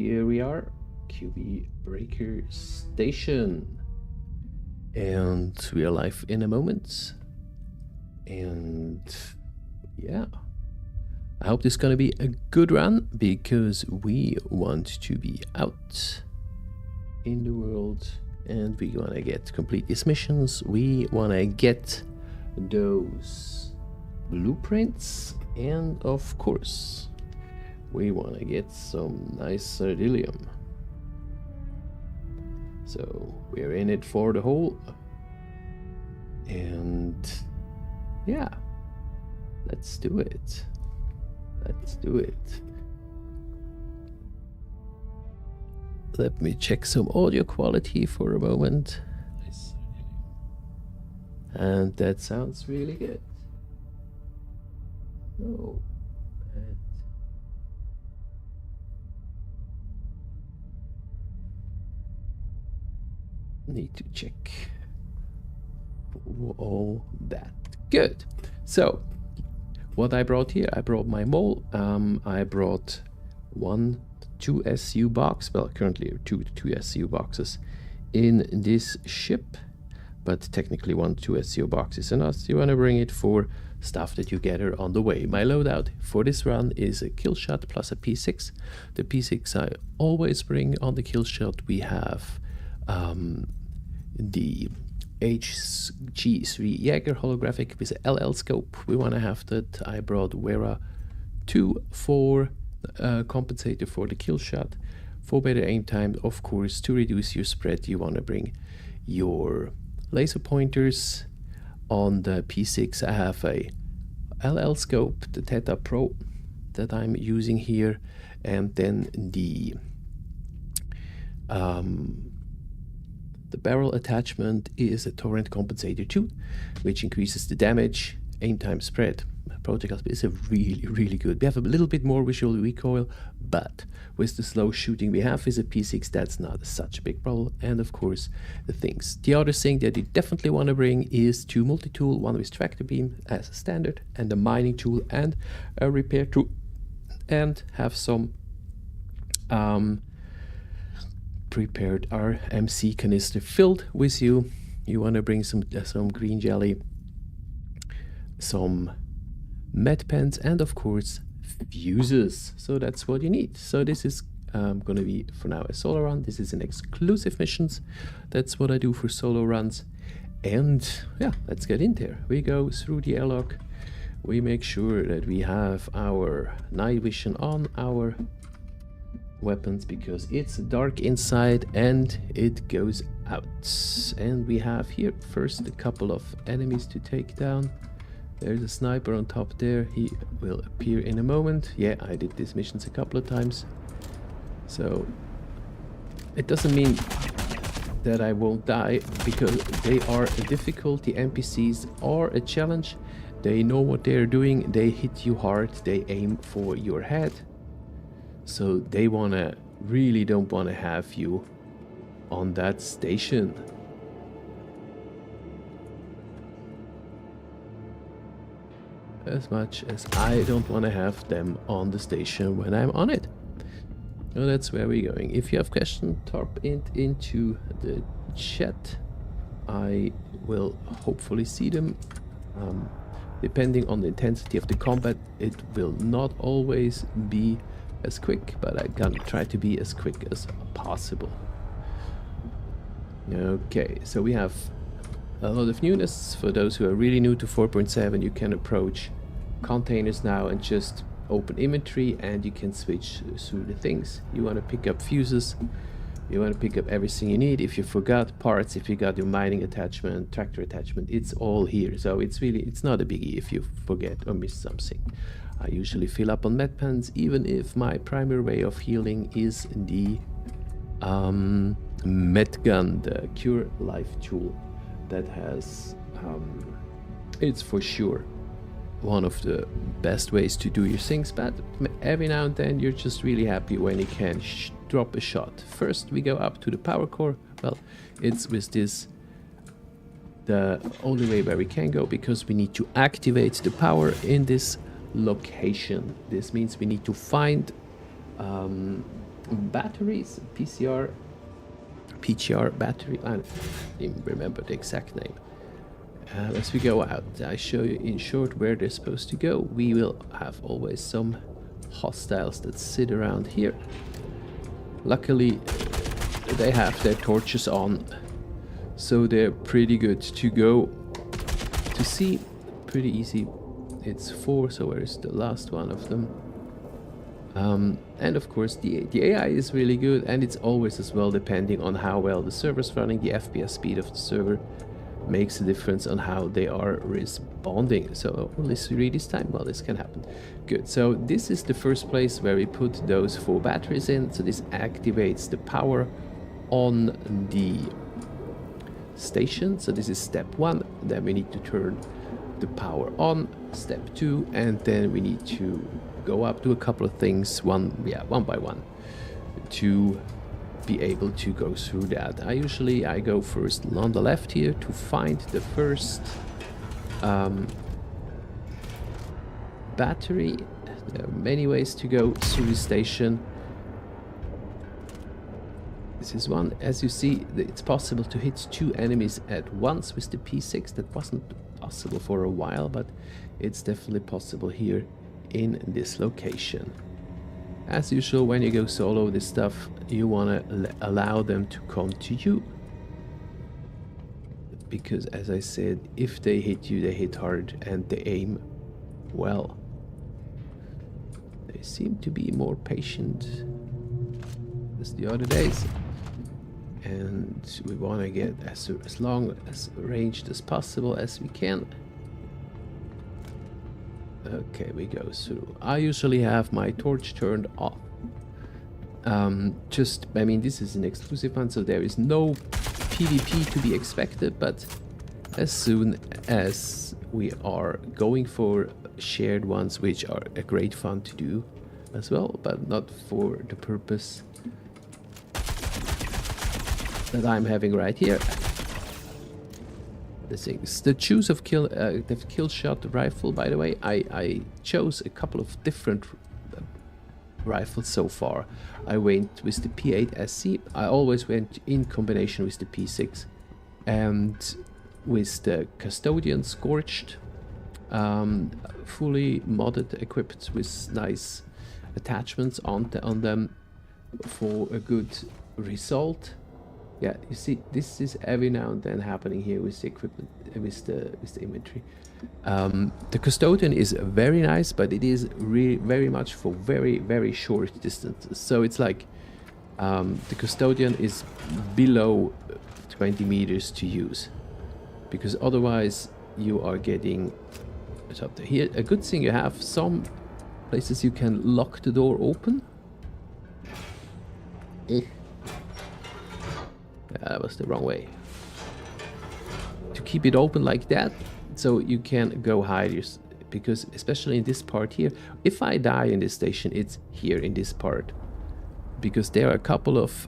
Here we are, QB Breaker Station. And we are live in a moment. And yeah, I hope this is gonna be a good run because we want to be out in the world and we wanna complete these missions. We wanna get those blueprints, and of course we want to get some nice Cerdilium. So we're in it for the whole. And yeah, let's do it. Let's do it. Let me check some audio quality for a moment. Nice. And that sounds really good. Oh. Need to check for all that. Good. So what I brought here, I brought my mole. I brought two SU box. Well, currently two SU boxes in this ship, but technically 2 SU boxes enough. You want to bring it for stuff that you gather on the way. My loadout for this run is a kill shot plus a P6. The P6 I always bring on the kill shot. We have the HG3 Jaeger holographic with a LL scope. We want to have that. I brought Vera 2 for compensator for the kill shot, for better aim time. Of course, to reduce your spread, you want to bring your laser pointers. On the P6 I have a LL scope, the Theta Pro that I'm using here, and then the barrel attachment is a torrent compensator 2, which increases the damage, aim time, spread. Projectile speed is a really good. We have a little bit more visual recoil, but with the slow shooting we have with a P6, that's not such a big problem. And of course the things. The other thing that you definitely want to bring is 2 multi-tool, one with tractor beam as a standard, and a mining tool and a repair tool, and have some prepared RMC canister filled with you. You want to bring some green jelly, some med pens, and of course fuses. So that's what you need. So this is going to be for now a solo run. This is an exclusive missions. That's what I do for solo runs. And yeah, let's get in there. We go through the airlock. We make sure that we have our night vision on our weapons because it's dark inside and it goes out. And we have here first a couple of enemies to take down. There's a sniper on top there. He will appear in a moment. Yeah, I did these missions a couple of times, so it doesn't mean that I won't die, because they are a difficulty. NPCs are a challenge. They know what they're doing. They hit you hard. They aim for your head. So they really don't want to have you on that station. As much as I don't want to have them on the station when I'm on it. So that's where we're going. If you have questions, type it into the chat. I will hopefully see them. Depending on the intensity of the combat, it will not always be as quick, but I'm gonna try to be as quick as possible. Okay, so we have a lot of newness. For those who are really new to 4.7, you can approach containers now and just open inventory and you can switch through the things. You want to pick up fuses, you want to pick up everything you need. If you forgot parts, if you got your mining attachment, tractor attachment, it's all here. So it's not a biggie if you forget or miss something. I usually fill up on med pens, even if my primary way of healing is the med gun, the cure life tool. That has it's for sure one of the best ways to do your things, but every now and then you're just really happy when you can drop a shot. First we go up to the power core. Well, it's with this the only way where we can go, because we need to activate the power in this location. This means we need to find batteries, PGR battery, I don't even remember the exact name. As we go out, I show you in short where they're supposed to go. We will have always some hostiles that sit around here. Luckily, they have their torches on, so they're pretty good to go. To see, pretty easy. It's 4, so where is the last one of them? And of course the AI is really good, and it's always as well depending on how well the server's running. The FPS speed of the server makes a difference on how they are responding. So let's read this time. Well, this can happen. Good. So this is the first place where we put those 4 batteries in. So this activates the power on the station. So this is step 1. Then we need to turn the power on. Step 2, and then we need to go up to a couple of things one by one to be able to go through that. I go first on the left here to find the first battery. There are many ways to go through the station. This is one. As you see, it's possible to hit 2 enemies at once with the P6. That wasn't possible for a while, but it's definitely possible here in this location. As usual, when you go solo this stuff, you want to allow them to come to you, because as I said, if they hit you, they hit hard and they aim well. They seem to be more patient as the other days, and we want to get as long as ranged as possible as we can. Okay, we go through. I usually have my torch turned off. I mean, this is an exclusive one, so there is no PvP to be expected, but as soon as we are going for shared ones, which are a great fun to do as well, but not for the purpose that I'm having right here. The things. The choose of the kill shot rifle, by the way, I chose a couple of different rifles so far. I went with the P8 SC. I always went in combination with the P6, and with the Custodian Scorched, fully modded, equipped with nice attachments on them for a good result. Yeah, you see, this is every now and then happening here with the equipment, with the inventory. The Custodian is very nice, but it is really very much for very short distances. So it's like the Custodian is below 20 meters to use, because otherwise you are getting up there. Here, a good thing, you have some places you can lock the door open. That was the wrong way. To keep it open like that, so you can go higher, because especially in this part here, if I die in this station, it's here in this part, because there are a couple of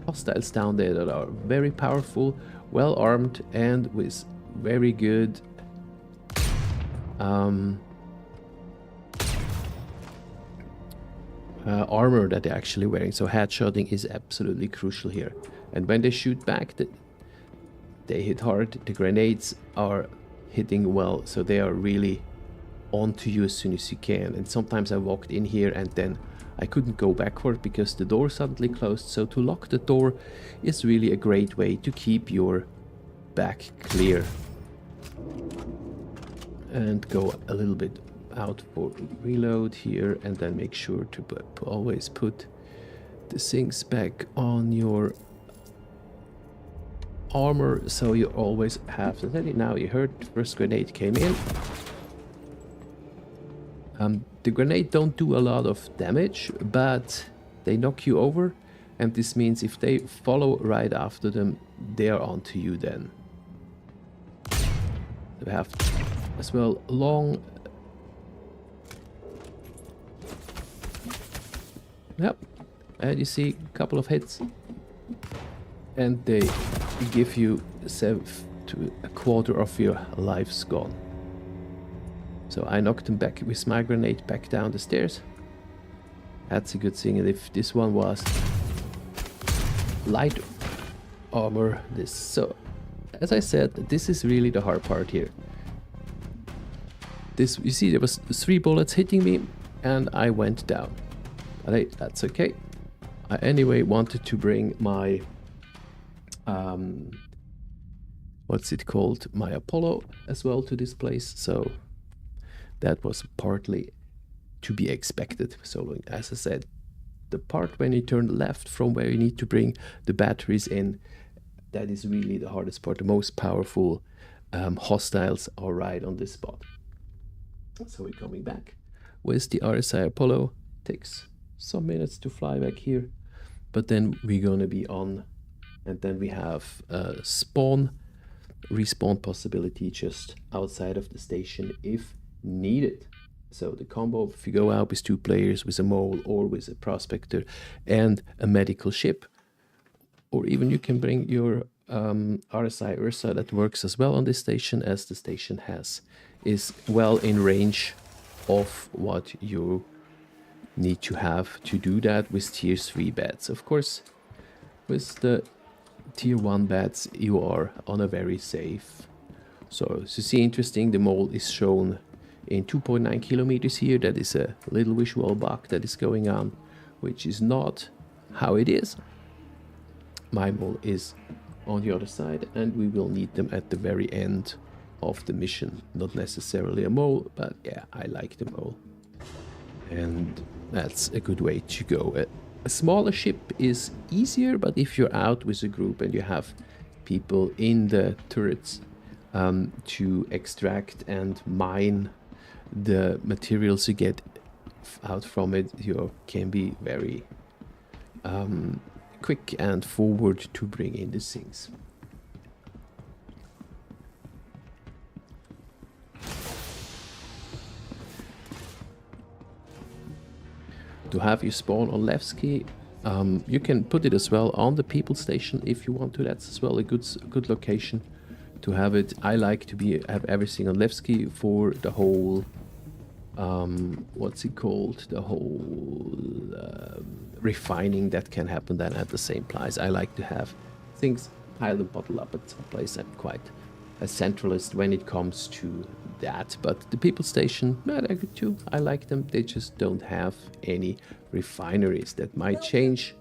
hostiles down there that are very powerful, well armed, and with very good armor that they're actually wearing. So headshotting is absolutely crucial here. And when they shoot back, they hit hard. The grenades are hitting well, so they are really onto you as soon as you can. And sometimes I walked in here and then I couldn't go backward because the door suddenly closed. So to lock the door is really a great way to keep your back clear. And go a little bit out for reload here, and then make sure to always put the things back on your armor, so you always have to. Now you heard the first grenade came in. The grenade don't do a lot of damage, but they knock you over, and this means if they follow right after them, they are onto you then. We have as well long. Yep, and you see a couple of hits, and they give you 7 to a quarter of your lives gone. So I knocked them back with my grenade back down the stairs. That's a good thing. And if this one was light armor, so as I said, this is really the hard part here. This, you see, there was 3 bullets hitting me and I went down. But hey, that's okay. I anyway wanted to bring my what's it called, my Apollo as well to this place, so that was partly to be expected. So as I said, the part when you turn left from where you need to bring the batteries in, that is really the hardest part. The most powerful hostiles are right on this spot. So we're coming back with the RSI Apollo. Takes some minutes to fly back here, but then we're gonna be on, and then we have respawn possibility just outside of the station if needed. So the combo, if you go out with 2 players, with a mole or with a prospector and a medical ship, or even you can bring your RSI Ursa, that works as well on this station, as the station is well in range of what you need to have to do that with tier 3 beds. Of course, with the tier 1 beds, you are on a very safe. So to see, interesting, the mole is shown in 2.9 kilometers here. That is a little visual bug that is going on, which is not how it is. My mole is on the other side, and we will need them at the very end of the mission. Not necessarily a mole, but yeah, I like the mole. And that's a good way to go. A smaller ship is easier, but if you're out with a group and you have people in the turrets to extract and mine the materials you get out from it, you can be very quick and forward to bring in the things. To have you spawn on Levski, you can put it as well on the people station if you want to. That's as well a good location to have it. I like to have everything on Levski for the whole what's it called, the whole refining that can happen then at the same place. I like to have things piled and bottled up at some place. I'm quite a centralist when it comes to that, but the people station, they're good too. I like them. They just don't have any refineries. That might change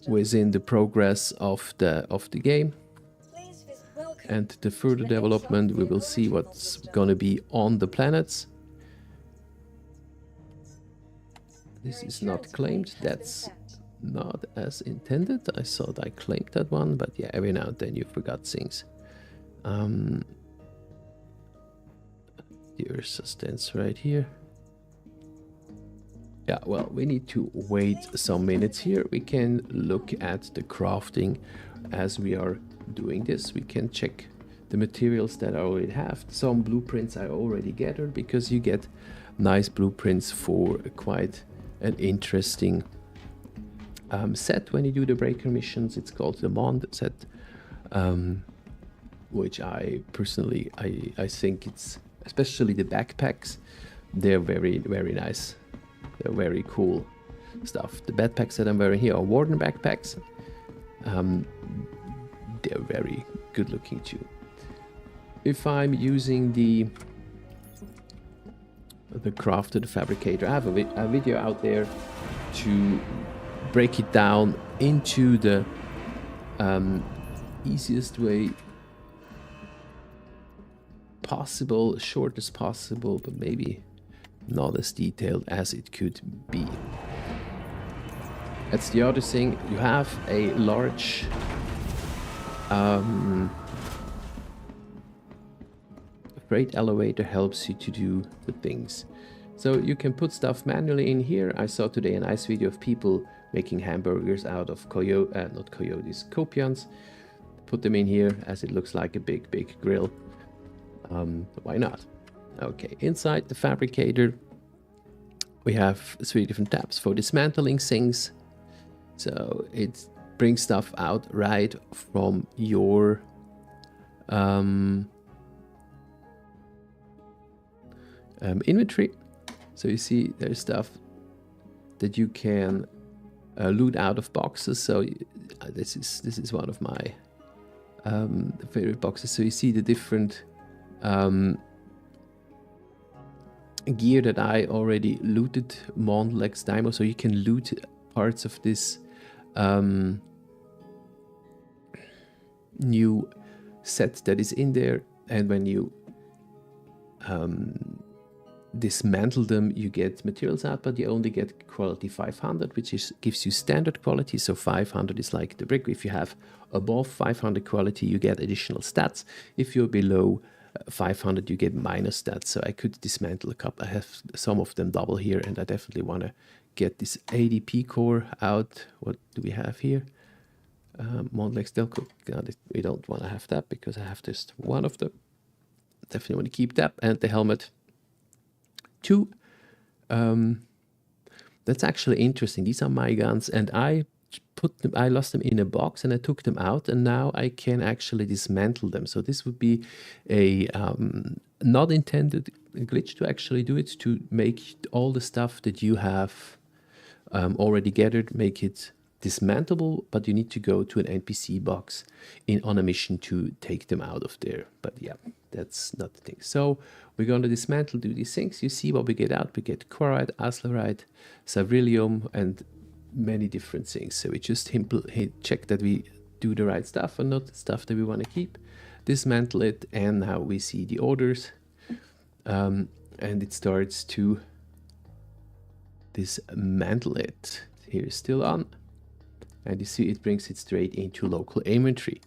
within the progress of the game. And the further development, we will see what's gonna be on the planets. This is not claimed. That's not as intended. I thought I claimed that one, but yeah, every now and then you forgot things. The Ursa stands right here. Yeah, well, we need to wait some minutes here. We can look at the crafting as we are doing this. We can check the materials that I already have. Some blueprints I already gathered, because you get nice blueprints for quite an interesting set when you do the breaker missions. It's called the Mond set, which I personally, I think it's, especially the backpacks, they're very, very nice. They're very cool stuff. The backpacks that I'm wearing here are Warden backpacks. They're very good looking too. If I'm using the crafted fabricator, I have a video out there to break it down into the easiest way possible, short as possible, but maybe not as detailed as it could be. That's the other thing. You have a large freight elevator, helps you to do the things. So you can put stuff manually in here. I saw today a nice video of people making hamburgers out of copions. Put them in here, as it looks like a big grill. Why not? Okay, inside the fabricator we have 3 different tabs for dismantling things. So it brings stuff out right from your inventory. So you see there's stuff that you can loot out of boxes. So this is one of my favorite boxes. So you see the different gear that I already looted, Mondlex Dymo. So you can loot parts of this new set that is in there, and when you dismantle them, you get materials out, but you only get quality 500, which gives you standard quality. So 500 is like the brick. If you have above 500 quality, you get additional stats. If you're below 500, you get minus stats. So I could dismantle a couple. I have some of them double here, and I definitely want to get this ADP core out. What do we have here? Mondlex Delco. We don't want to have that because I have just one of them. Definitely want to keep that. And the helmet 2. That's actually interesting. These are my guns, and I lost them in a box, and I took them out, and now I can actually dismantle them. So this would be a not intended glitch to actually do it, to make all the stuff that you have already gathered, make it dismantleable, but you need to go to an NPC box on a mission to take them out of there. But yeah, that's not the thing. So we're going to dismantle, do these things. You see what we get out. We get quarite, azlerite, Savrilium, and many different things. So we just check that we do the right stuff and not the stuff that we want to keep. Dismantle it, and now we see the orders, and it starts to dismantle it. Here is still on. And you see it brings it straight into local inventory.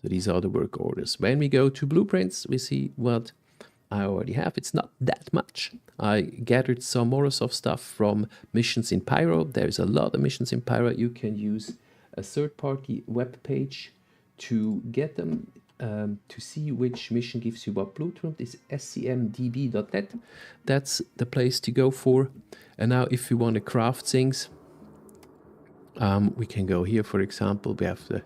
So these are the work orders. When we go to blueprints, we see what I already have. It's not that much. I gathered some Morozov stuff from missions in Pyro. There's a lot of missions in Pyro. You can use a third-party web page to get them, to see which mission gives you what blueprint. Is scmdb.net. That's the place to go for. And now if you want to craft things, we can go here. For example, we have the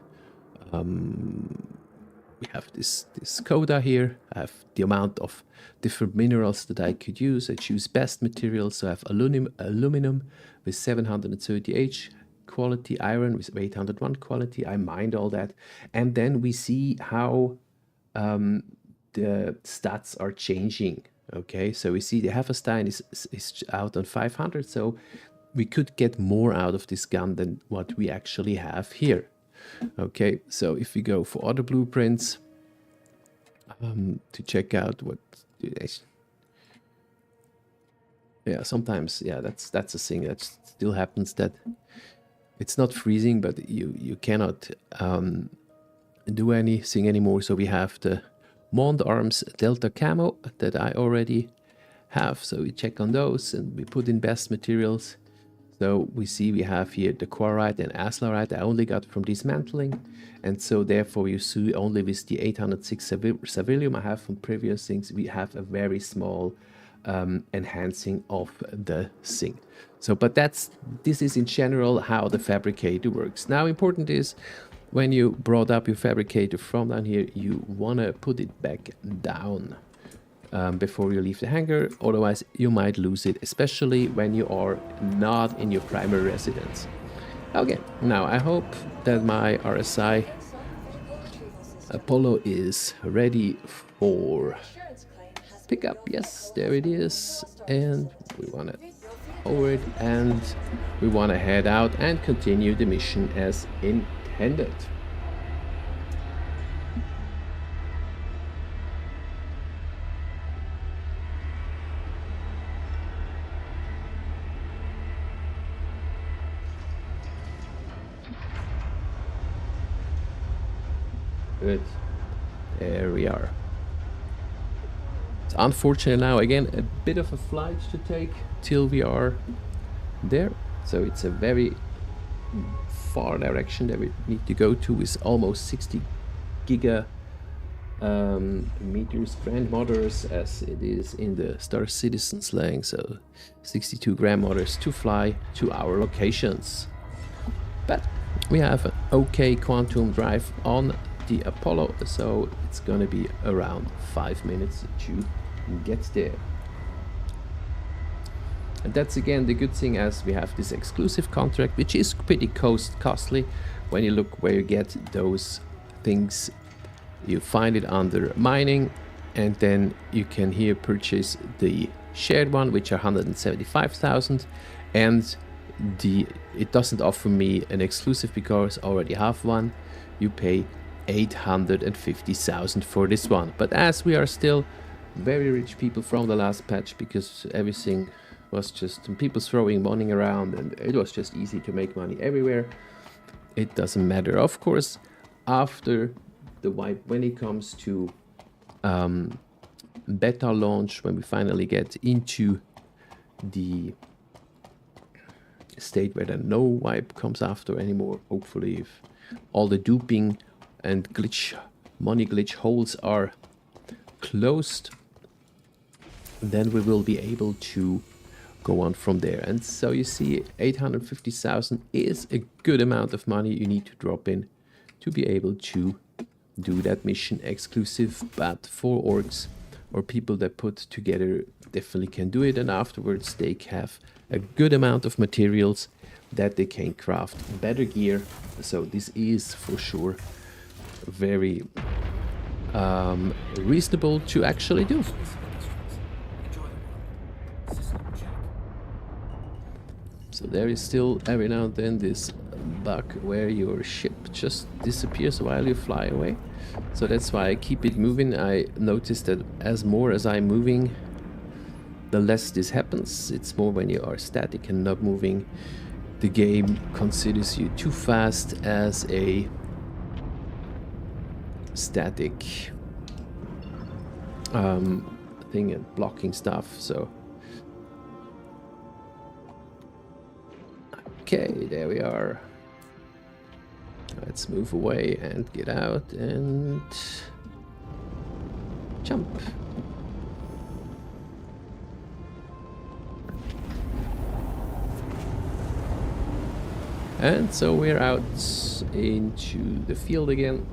this coda here. I have the amount of different minerals that I could use. I choose best materials. So I have aluminum with 730H quality, iron with 801 quality. I mined all that, and then we see how the stats are changing. Okay, so we see the Hefestein is out on 500. So we could get more out of this gun than what we actually have here. Okay, so if we go for other blueprints to check out what sometimes that's a thing that still happens, that it's not freezing, but you cannot do anything anymore. So we have the Mond Arms Delta Camo that I already have, so we check on those and we put in best materials. So we see we have here the quarite and azlerite I only got from dismantling, and so therefore you see only with the 806 Savrilium I have from previous things, we have a very small enhancing of the thing. So, but this is in general how the fabricator works. Now important is, when you brought up your fabricator from down here, you want to put it back down before you leave the hangar, otherwise you might lose it, especially when you are not in your primary residence. Okay, now I hope that my RSI Apollo is ready for pickup. Yes, there it is, and we want to over it, and we want to head out and continue the mission as intended. Good. There we are. It's unfortunate now, again, a bit of a flight to take till we are there. So it's a very far direction that we need to go to, with almost 60 giga meters grand motors, as it is in the StarCitizen slang. So 62 grand motors to fly to our locations. But we have an okay quantum drive on the Apollo, so it's gonna be around 5 minutes to get there. And that's again the good thing, as we have this exclusive contract, which is pretty costly. When you look where you get those things, you find it under mining, and then you can here purchase the shared one, which are 175,000, and it doesn't offer me an exclusive because I already have one. You pay 850,000 for this one. But as we are still very rich people from the last patch, because everything was just people throwing money around and it was just easy to make money everywhere, it doesn't matter. Of course, after the wipe, when it comes to beta launch, when we finally get into the state where then no wipe comes after anymore, hopefully, if all the duping and money glitch holes are closed, then we will be able to go on from there. And so you see, 850,000 is a good amount of money you need to drop in to be able to do that mission exclusive. But for orcs or people that put together, definitely can do it, and afterwards they have a good amount of materials that they can craft better gear. So this is for sure very reasonable to actually do. So there is still every now and then this bug where your ship just disappears while you fly away. So that's why I keep it moving. I noticed that as I'm moving, the less this happens. It's more when you are static and not moving. The game considers you too fast as a static thing and blocking stuff. So okay, there we are. Let's move away and get out and jump. And so we're out into the field again.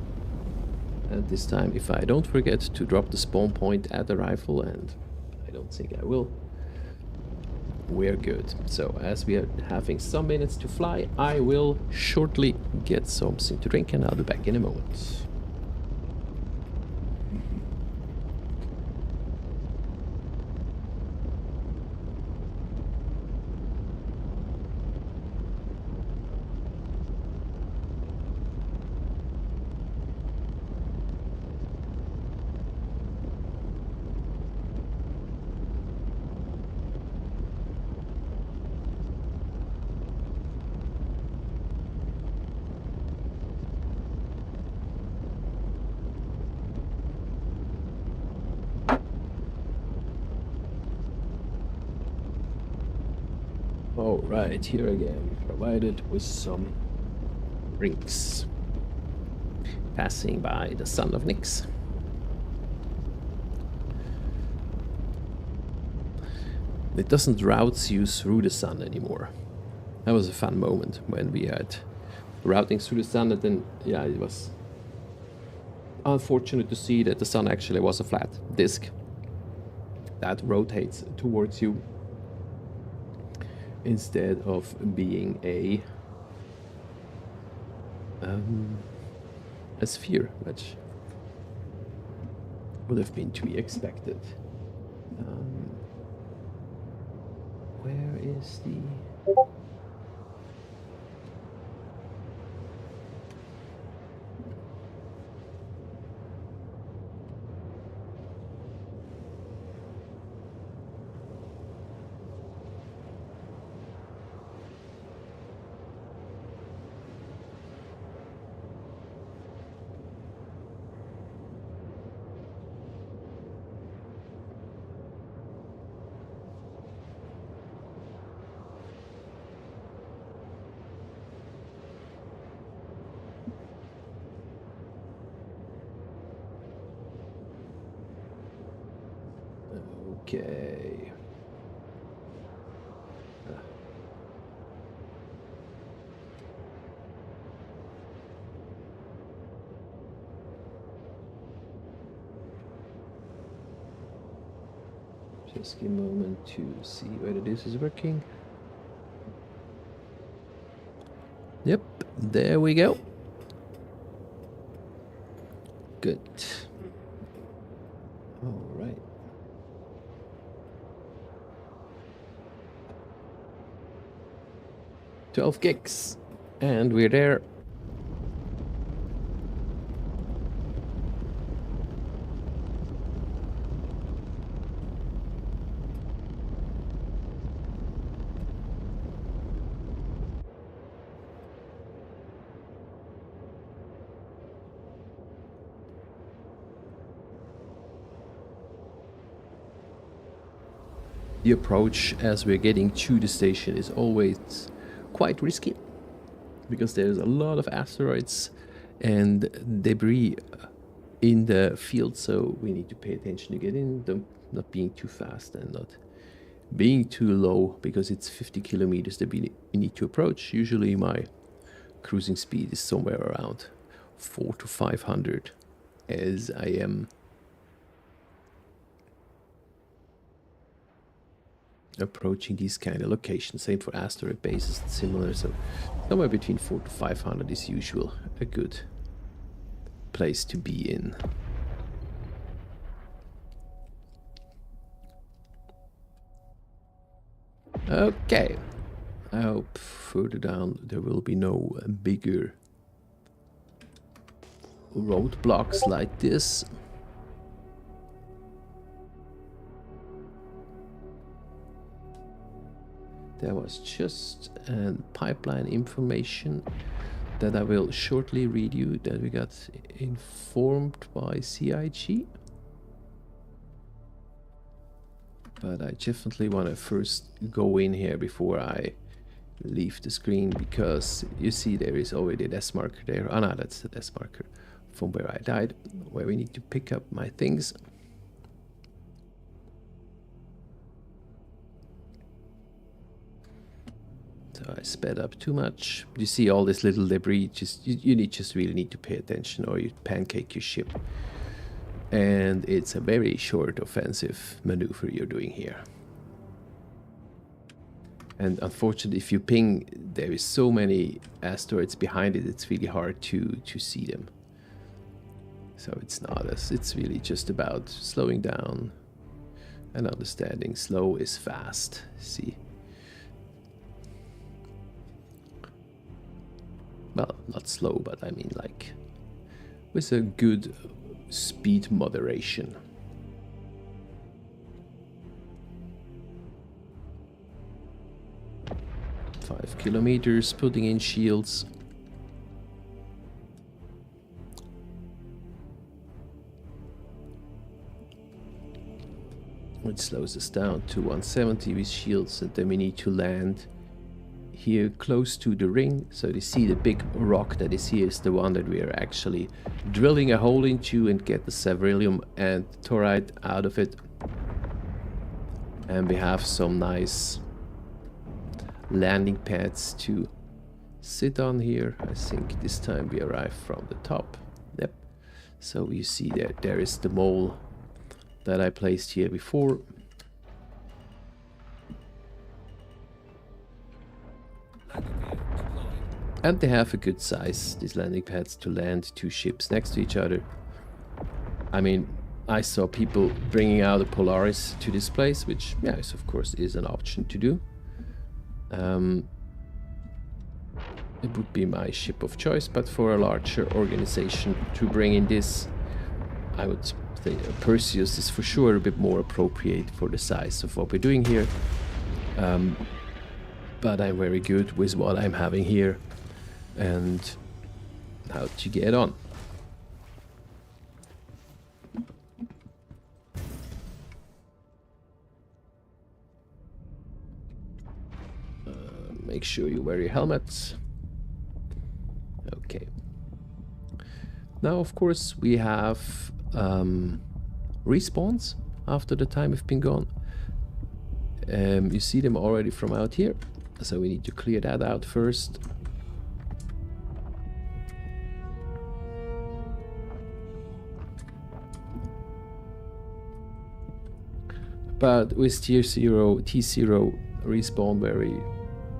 And this time, if I don't forget to drop the spawn point at the rifle, and I don't think I will, we're good. So as we are having some minutes to fly, I will shortly get something to drink and I'll be back in a moment. All right, here again, provided with some drinks. Passing by the Son of Nyx. It doesn't route you through the sun anymore. That was a fun moment when we had routing through the sun, and then, yeah, it was unfortunate to see that the sun actually was a flat disk that rotates towards you, instead of being a sphere, which would have been to be expected. Where is the... Okay. Just give a moment to see whether this is working. Yep, there we go. Good. All right. $12 gigs, and we're there. The approach as we're getting to the station is always quite risky because there's a lot of asteroids and debris in the field, so we need to pay attention to get in them, not being too fast and not being too low, because it's 50 kilometers that we need to approach. Usually my cruising speed is somewhere around 400 to 500 as I am approaching these kind of locations. Same for asteroid bases, similar, so somewhere between 400 to 500 is usual a good place to be in. Okay, I hope further down there will be no bigger roadblocks like this. There was just pipeline information that I will shortly read you, that we got informed by CIG. But I definitely want to first go in here before I leave the screen, because you see there is already a desk marker there. Oh no, that's the desk marker from where I died, where we need to pick up my things. So I sped up too much. You see all this little debris, just you just really need to pay attention or you pancake your ship. And it's a very short offensive maneuver you're doing here. And unfortunately, if you ping, there is so many asteroids behind it, it's really hard to see them. So it's not as, it's really just about slowing down and understanding slow is fast. See? Well, not slow, but I mean like with a good speed moderation. Five kilometers, putting in shields. It slows us down to 170 with shields, and then we need to land here close to the ring. So you see the big rock that is here is the one that we are actually drilling a hole into and get the Severilium and Thorite out of it. And we have some nice landing pads to sit on here. I think this time we arrive from the top. Yep. So you see that there is the mole that I placed here before. And they have a good size, these landing pads, to land two ships next to each other. I mean, I saw people bringing out a Polaris to this place, which, yes, of course, is an option to do. It would be my ship of choice, but for a larger organization to bring in this, I would say Perseus is for sure a bit more appropriate for the size of what we're doing here. But I'm very good with what I'm having here and how to get on. Make sure you wear your helmets. Okay. Now, of course, we have respawns after the time we've been gone. You see them already from out here, so we need to clear that out first. But with T0 respawn where we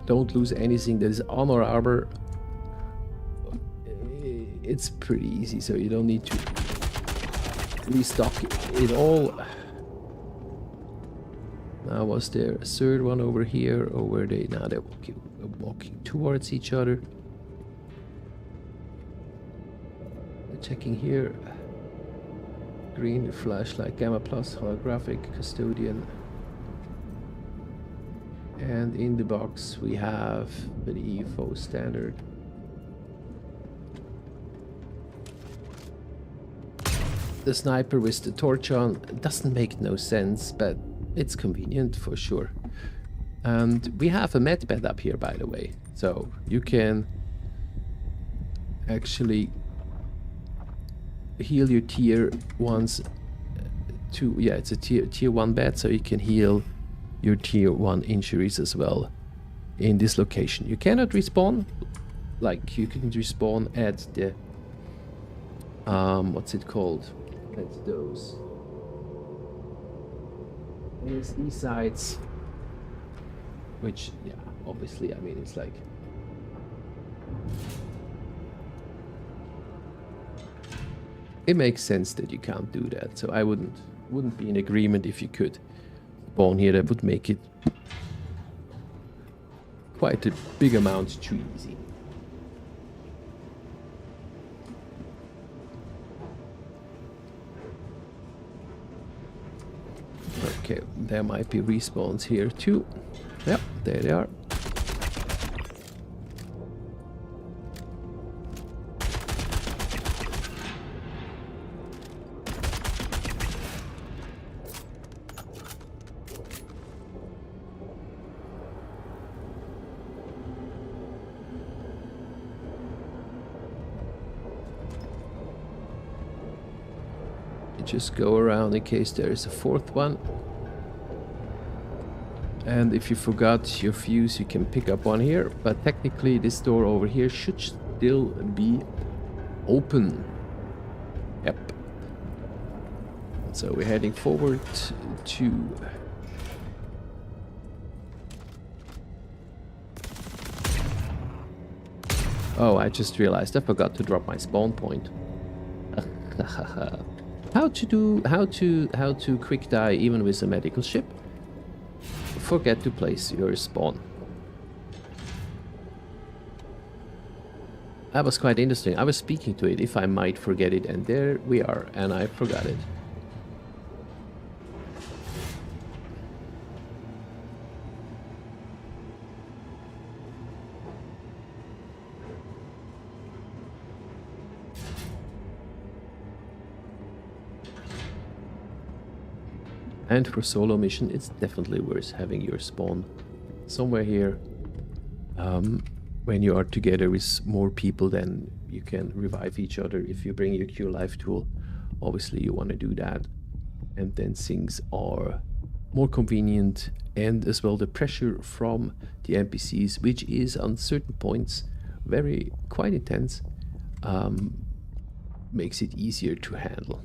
don't lose anything that is on our armor, it's pretty easy, so you don't need to restock it all. Now was there a third one over here, or were they? Now they're walking towards each other. They're checking here. Green flashlight, gamma plus, holographic, custodian. And in the box we have the EFO standard. The sniper with the torch on doesn't make no sense, but it's convenient for sure. And we have a med bed up here, by the way, so you can actually heal your tier ones to, yeah, it's a tier 1 bed, so you can heal your tier 1 injuries as well in this location. You cannot respawn, like you can respawn at the what's it called? That's those ASD sites, which, yeah, obviously, I mean, it's like it makes sense that you can't do that. So I wouldn't be in agreement if you could spawn here. That would make it quite a big amount too easy. Okay, there might be respawns here too. Yep, there they are. Just go around in case there is a fourth one. And if you forgot your fuse, you can pick up one here, but technically this door over here should still be open. Yep. So we're heading forward to oh, I just realized I forgot to drop my spawn point. How to quick die even with a medical ship? Forget to place your spawn. That was quite interesting. I was speaking to it if I might forget it, and there we are, and I forgot it. And for solo mission, it's definitely worth having your spawn somewhere here. When you are together with more people, then you can revive each other. If you bring your Cure Life tool, obviously you want to do that. And then things are more convenient, and as well the pressure from the NPCs, which is on certain points quite intense, makes it easier to handle.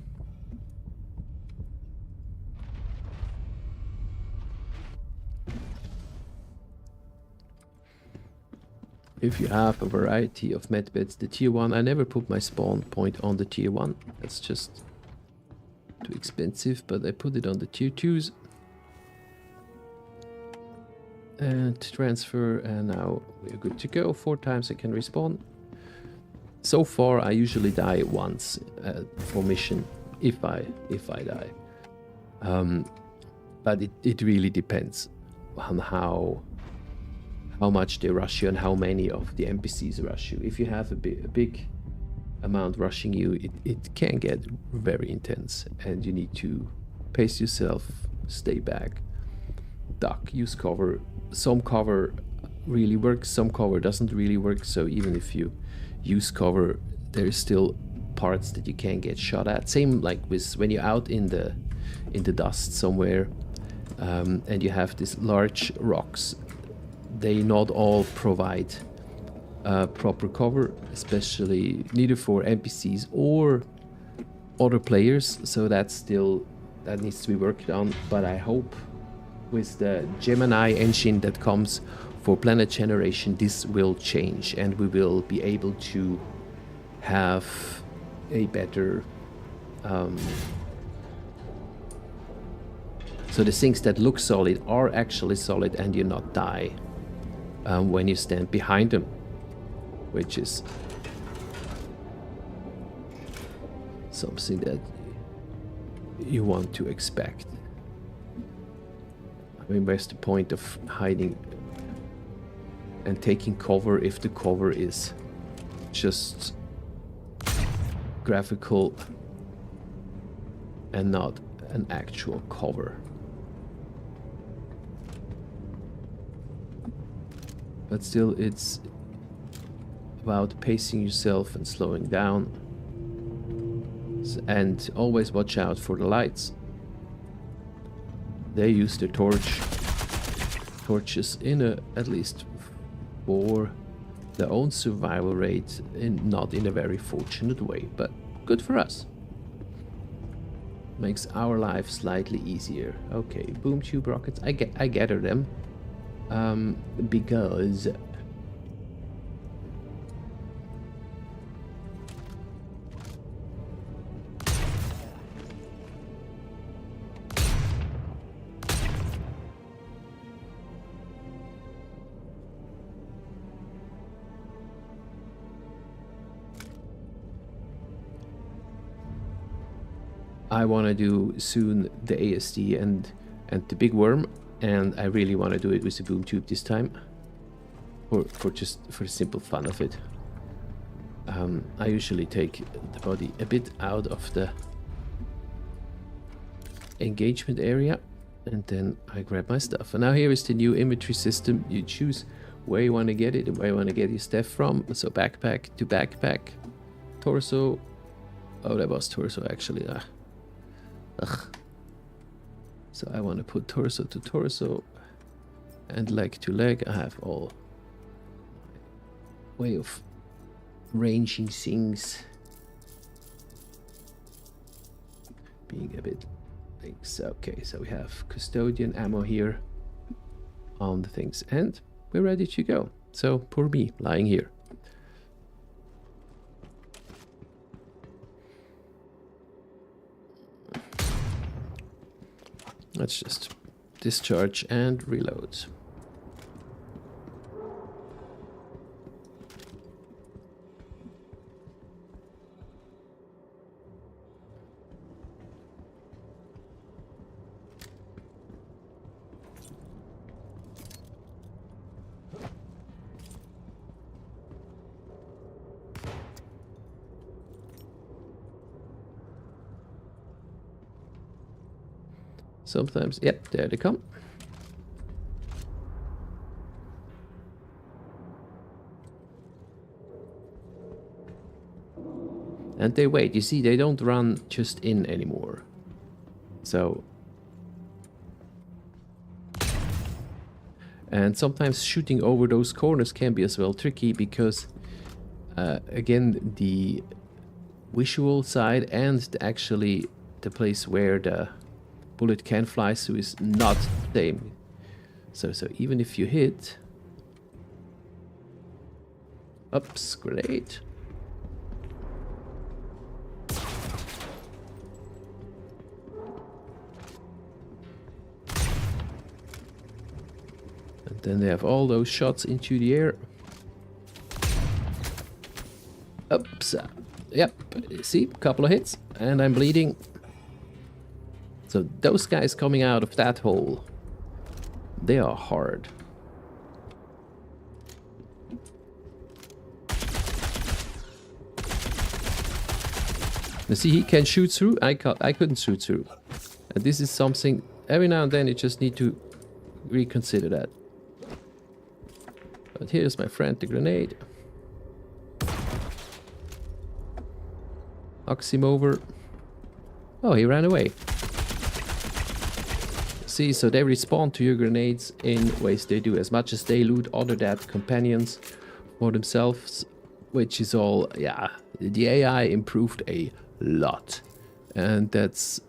If you have a variety of medbeds, the tier 1, I never put my spawn point on the tier 1. That's just too expensive, but I put it on the tier 2s. And transfer, and now we're good to go. 4 times I can respawn. So far I usually die once for mission, if I die. But it really depends on how much they rush you and how many of the NPCs rush you. If you have a big amount rushing you, it can get very intense, and you need to pace yourself, stay back, duck, use cover. Some cover really works, some cover doesn't really work, so even if you use cover, there's still parts that you can't get shot at. Same like with when you're out in the dust somewhere, and you have these large rocks. They not all provide proper cover, especially neither for NPCs or other players, so that's still that needs to be worked on, but I hope with the Gemini engine that comes for planet generation, this will change and we will be able to have a better so the things that look solid are actually solid and you not die when you stand behind them, which is something that you want to expect. I mean, where's the point of hiding and taking cover if the cover is just graphical and not an actual cover? But still, it's about pacing yourself and slowing down. And always watch out for the lights. They use the torches in at least for their own survival rate, not in a very fortunate way, but good for us. Makes our life slightly easier. Okay, boom tube rockets. I gather them because I want to do soon the ASD and the big worm, and I really want to do it with the boom tube this time, for just for the simple fun of it. I usually take the body a bit out of the engagement area, and then I grab my stuff. And now here is the new inventory system. You choose where you want to get it and where you want to get your stuff from. So backpack to backpack, torso. Oh, that was torso actually. Ugh. So I want to put torso to torso and leg to leg. I have all way of ranging things being a bit things. Okay, so we have custodian ammo here on the things, and we're ready to go. So poor me lying here. Let's just discharge and reload. Sometimes, yep, there they come. And they wait. You see, they don't run just in anymore. So, and sometimes shooting over those corners can be as well tricky because, again, the visual side and actually the place where the bullet can fly through is not the same. So even if you hit, oops, great. And then they have all those shots into the air. Oops, yep, see, a couple of hits, and I'm bleeding. So those guys coming out of that hole, they are hard. You see, he can shoot through. I couldn't shoot through. And this is something, every now and then you just need to reconsider that. But here's my friend, the grenade. Knocks him over. Oh, he ran away. See, so they respawn to your grenades in ways they do, as much as they loot other dead companions for themselves, which is all, yeah, the AI improved a lot. And that's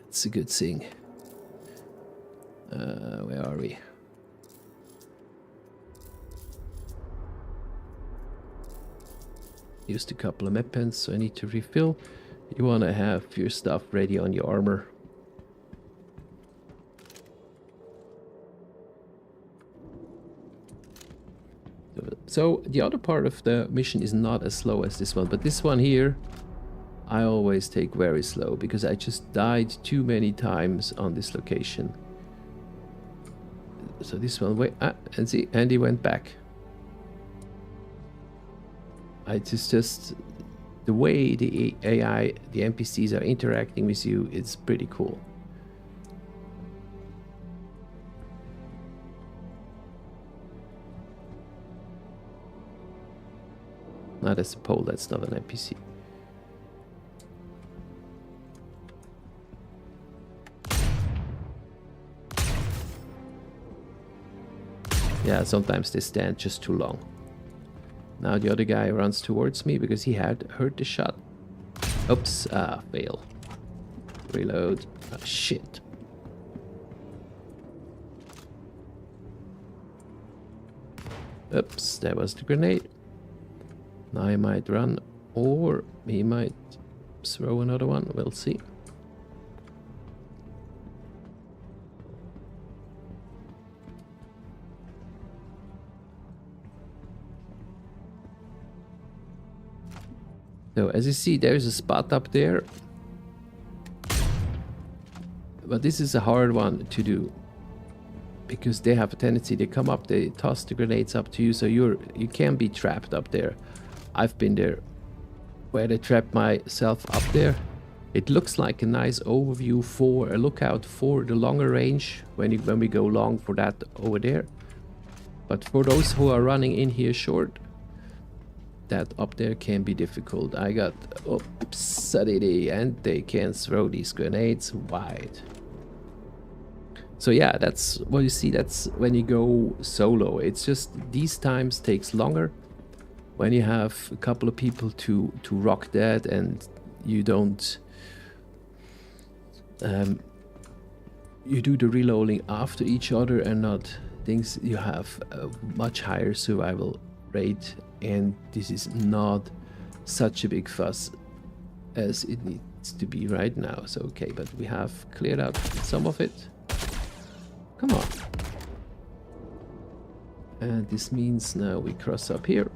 It's a good thing. Where are we? Used a couple of med pens, so I need to refill. You want to have your stuff ready on your armor. So the other part of the mission is not as slow as this one, but this one here I always take very slow because I just died too many times on this location. So this one, wait, and see, and he went back. Just the way the AI, the NPCs are interacting with you, it's pretty cool. Not as a pole, that's not an NPC. Yeah, sometimes they stand just too long. Now the other guy runs towards me because he had heard the shot. Oops, fail. Reload. Oh, shit. Oops, that was the grenade. Now he might run, or he might throw another one. We'll see. So as you see, there's a spot up there. But this is a hard one to do. Because they have a tendency, they come up, they toss the grenades up to you, so you can be trapped up there. I've been there where they trapped myself up there. It looks like a nice overview for a lookout for the longer range when we go long for that over there. But for those who are running in here short, that up there can be difficult. I got upsetty and they can throw these grenades wide. So yeah, that's what you see. That's when you go solo. It's just these times takes longer when you have a couple of people to rock that, and you don't you do the reloading after each other and not things. You have a much higher survival rate, and this is not such a big fuss as it needs to be right now. So okay, but we have cleared out some of it. Come on. And this means now we cross up here.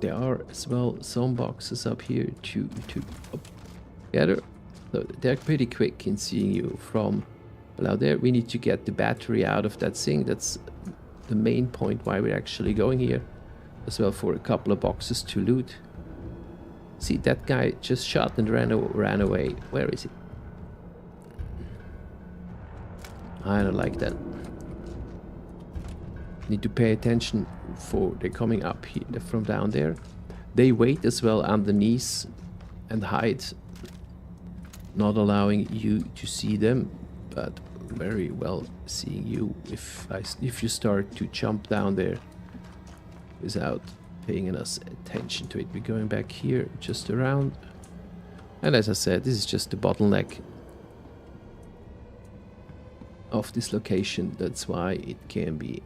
There are as well some boxes up here to gather. So they're pretty quick in seeing you from below there. We need to get the battery out of that thing. That's the main point why we're actually going here. As well for a couple of boxes to loot. See, that guy just shot and ran away. Where is he? I don't like that. Need to pay attention for they're coming up here from down there. They wait as well underneath and hide, not allowing you to see them, but very well seeing you if you start to jump down there without paying enough attention to it. We're going back here just around, and as I said, this is just the bottleneck of this location. That's why it can be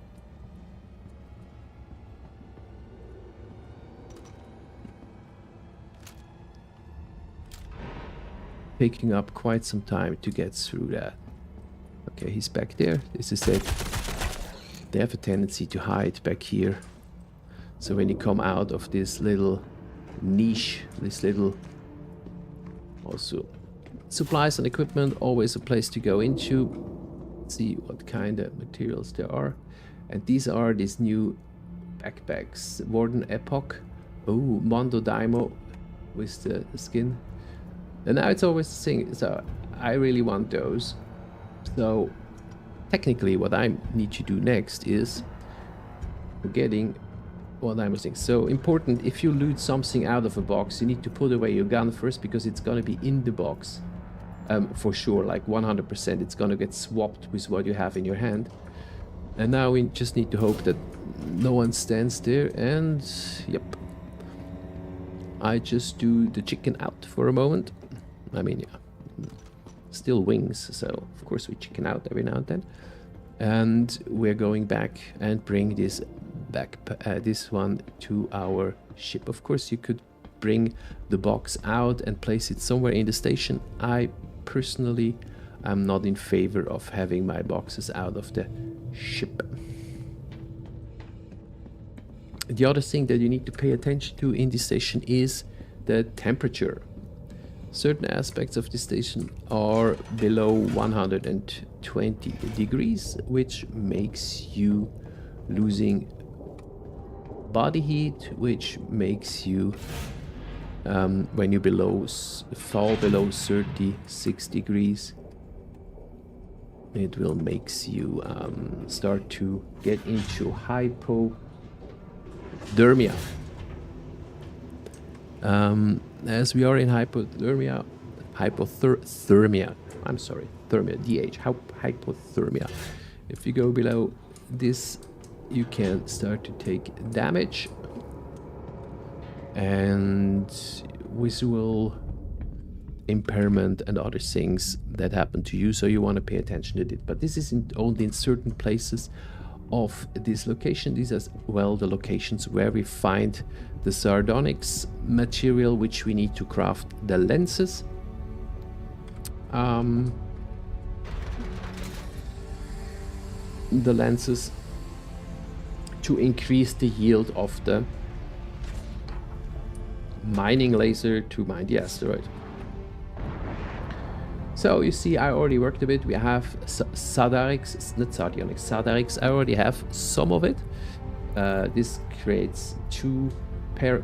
taking up quite some time to get through that. Okay, he's back there. This is it. They have a tendency to hide back here. So when you come out of this little niche, this little also supplies and equipment, always a place to go into. See what kind of materials there are. And these are these new backpacks. Warden Epoch. Oh, Mondo Daimo with the skin. And now it's always the thing, so I really want those. So technically what I need to do next is getting what I'm saying. So important, if you loot something out of a box, you need to put away your gun first, because it's gonna be in the box. For sure, like 100%, it's gonna get swapped with what you have in your hand. And now we just need to hope that no one stands there, and yep. I just do the chicken out for a moment. I mean, yeah, still wings, so of course we chicken out every now and then. And we're going back and bring this back, this one to our ship. Of course, you could bring the box out and place it somewhere in the station. I personally am not in favor of having my boxes out of the ship. The other thing that you need to pay attention to in this station is the temperature. Certain aspects of the station are below 120 degrees, which makes you losing body heat, which makes you, when you fall below 36 degrees, it will makes you start to get into hypothermia. As we are in hypothermia, I'm sorry, thermia, hypothermia. If you go below this, you can start to take damage and visual impairment and other things that happen to you, so you want to pay attention to it. But this isn't only in certain places of this location. These are well the locations where we find the sardonyx material, which we need to craft the lenses. The lenses to increase the yield of the mining laser to mine the asteroid. So you see, I already worked a bit. We have Sadarix, not Sardonyx, Sadarix. I already have some of it. This creates two pair.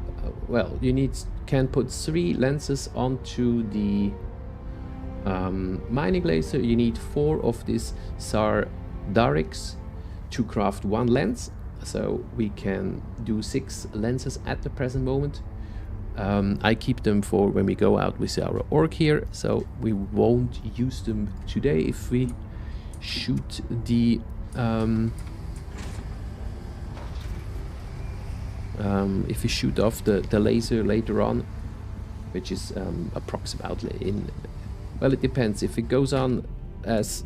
Well, you can put 3 lenses onto the mining laser. You need 4 of this Sadarix to craft 1 lens. So we can do 6 lenses at the present moment. I keep them for when we go out with our orc here, so we won't use them today. If we shoot the if we shoot off the laser later on, which is approximately in, well, it depends. If it goes on as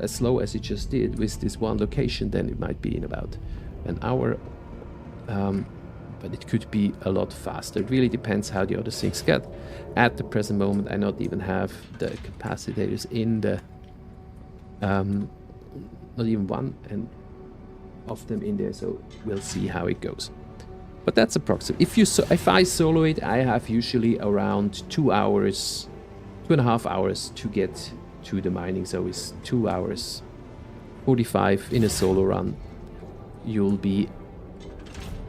slow as it just did with this one location, then it might be in about an hour. But it could be a lot faster. It really depends how the other things get. At the present moment, I not even have the capacitors in the, not even one and of them in there. So we'll see how it goes. But that's approximate. If I solo it, I have usually around 2 hours, 2.5 hours to get to the mining. So it's 2 hours 45 in a solo run. You'll be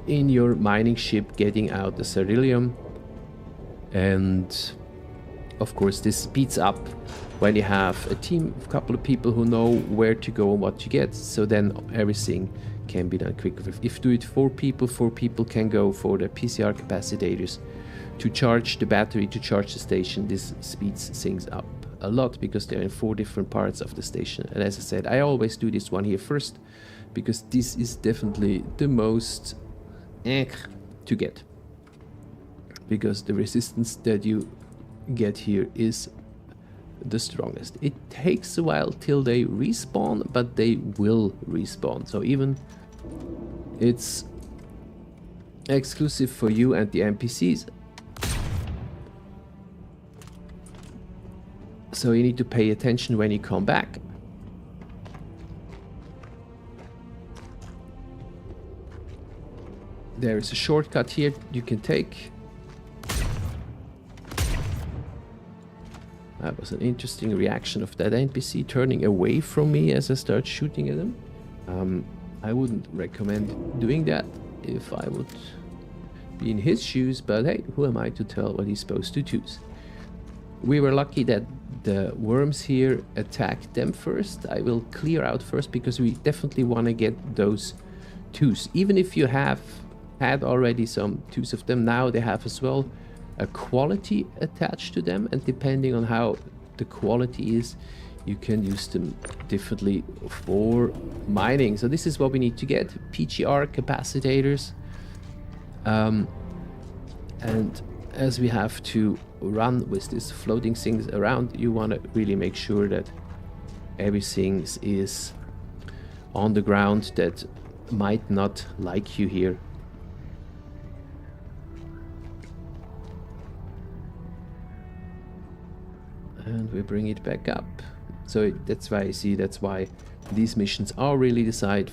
in your mining ship getting out the ceruleum, and of course this speeds up when you have a team, a couple of people who know where to go and what to get, so then everything can be done quicker. If you do it 4 people can go for the PCR capacitors to charge the battery, to charge the station. This speeds things up a lot because they're in 4 different parts of the station. And as I said, I always do this one here first because this is definitely the most to get, because the resistance that you get here is the strongest. It takes a while till they respawn, but they will respawn. So even it's exclusive for you and the NPCs. So you need to pay attention when you come back. There is a shortcut here you can take. That was an interesting reaction of that NPC turning away from me as I start shooting at him. I wouldn't recommend doing that if I would be in his shoes, but hey, who am I to tell what he's supposed to choose? We were lucky that the worms here attacked them first. I will clear out first because we definitely want to get those twos. Even if you have had already some twos of them, now they have as well a quality attached to them, and depending on how the quality is, you can use them differently for mining. So this is what we need to get: PGR capacitors, And as we have to run with these floating things around, you want to really make sure that everything is on the ground that might not like you here. And we bring it back up. So that's why you see, that's why these missions are really designed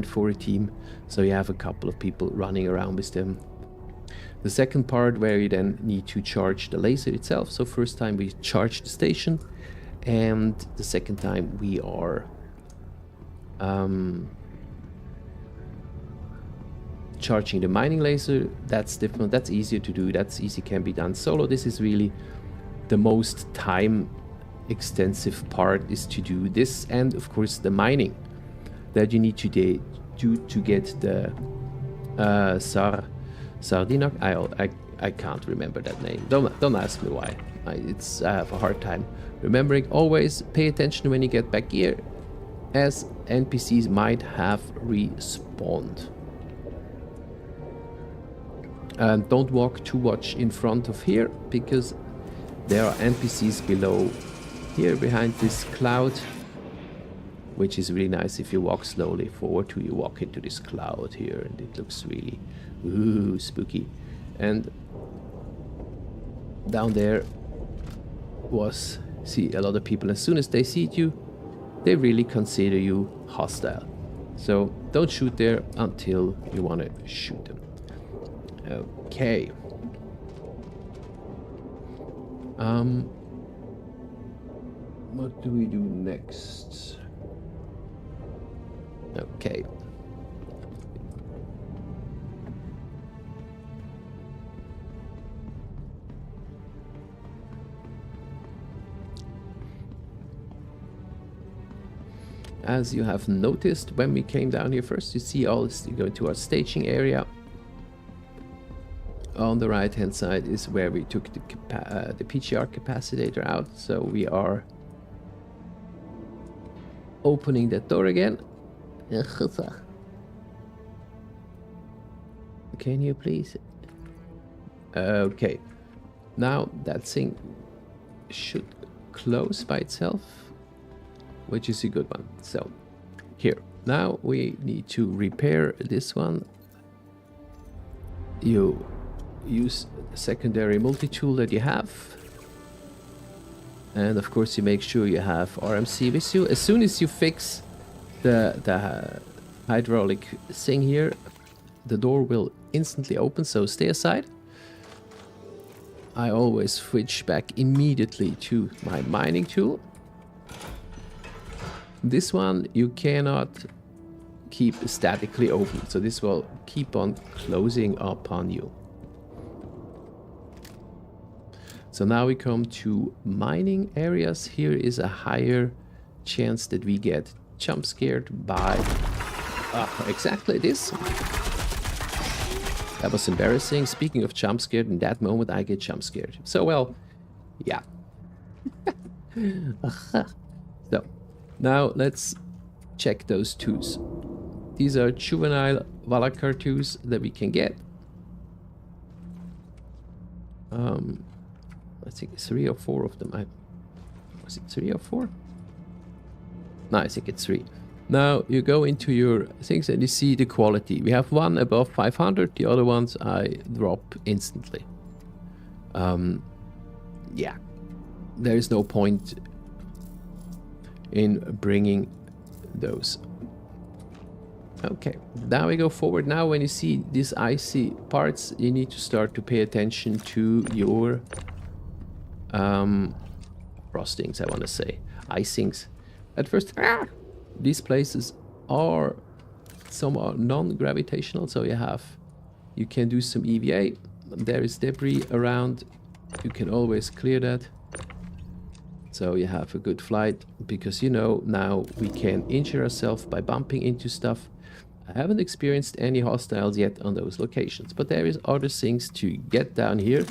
for a team. So you have a couple of people running around with them. The second part where you then need to charge the laser itself. So first time we charge the station, and the second time we are charging the mining laser. That's different. That's easier to do. That's easy, can be done solo. This is really the most time extensive part, is to do this, and of course the mining that you need to do to get the Sardinac. I can't remember that name. Don't ask me why. I have a hard time remembering. Always pay attention when you get back here, as NPCs might have respawned. Don't walk too much in front of here, because there are NPCs below here behind this cloud, which is really nice. If you walk slowly forward till you walk into this cloud here, and it looks really spooky. And down there was, see, a lot of people, as soon as they see you, they really consider you hostile. So don't shoot there until you want to shoot them. Okay. What do we do next? Okay. As you have noticed, when we came down here first, you see all this, you go to our staging area. On the right hand side is where we took the PGR capacitor out, so we are opening that door again. Can you please? Okay, now that thing should close by itself, which is a good one. So here, now we need to repair this one. You use the secondary multi-tool that you have, and of course you make sure you have RMC with you. As soon as you fix the hydraulic thing here, the door will instantly open, so stay aside. I always switch back immediately to my mining tool. This one you cannot keep statically open, so this will keep on closing upon you. So now we come to mining areas. Here is a higher chance that we get jump scared by exactly this. That was embarrassing. Speaking of jump scared, in that moment I get jump scared. So well, yeah. So now let's check those twos. These are juvenile Valakar twos that we can get. I think 3 or 4 of them. Was it 3 or 4? No, I think it's 3. Now you go into your things and you see the quality. We have one above 500, the other ones I drop instantly. Yeah, there is no point in bringing those. Okay, now we go forward. Now when you see these icy parts, you need to start to pay attention to your frostings, I want to say. Icings. At first, these places are somewhat non-gravitational, so you can do some EVA. There is debris around. You can always clear that. So you have a good flight, because you know now we can injure ourselves by bumping into stuff. I haven't experienced any hostiles yet on those locations, but there is other things to get down here.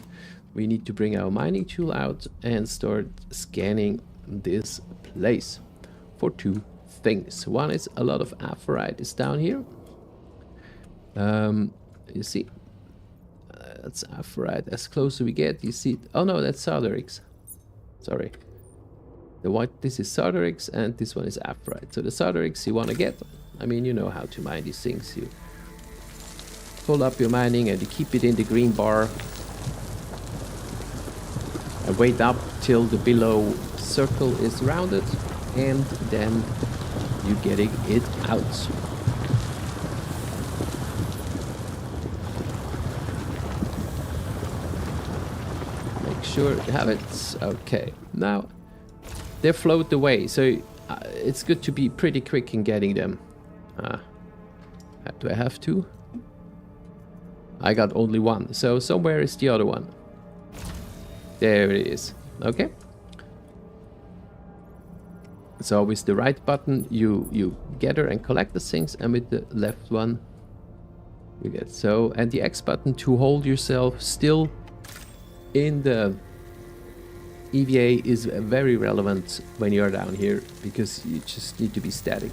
We need to bring our mining tool out and start scanning this place for 2 things. One is a lot of aphorite is down here. You see, That's Aphrodite. As closer we get, you see. Oh no, that's Sardarix. Sorry. The white, this is Sardarix, and this one is Aphrodite. So the Sardarix you want to get. I mean, you know how to mine these things. You pull up your mining and you keep it in the green bar. And wait up till the below circle is rounded, and then you getting it out. Make sure you have it. Okay, now they float away, so it's good to be pretty quick in getting them. Do I have to? I got only one, so somewhere is the other one. There it is. Okay. So with the right button, you gather and collect the things, and with the left one, you get so. And the X button to hold yourself still in the EVA is very relevant when you're down here, because you just need to be static.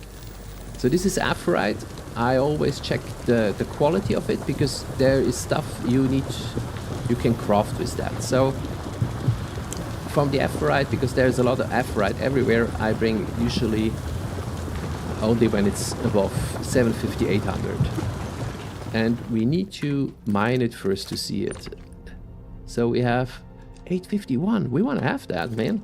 So this is Aphrodite. I always check the quality of it, because there is stuff you can craft with that. So from the Aphrodite, because there's a lot of Aphrodite everywhere, I bring usually only when it's above 750, 800. And we need to mine it first to see it. So we have 851. We want to have that, man.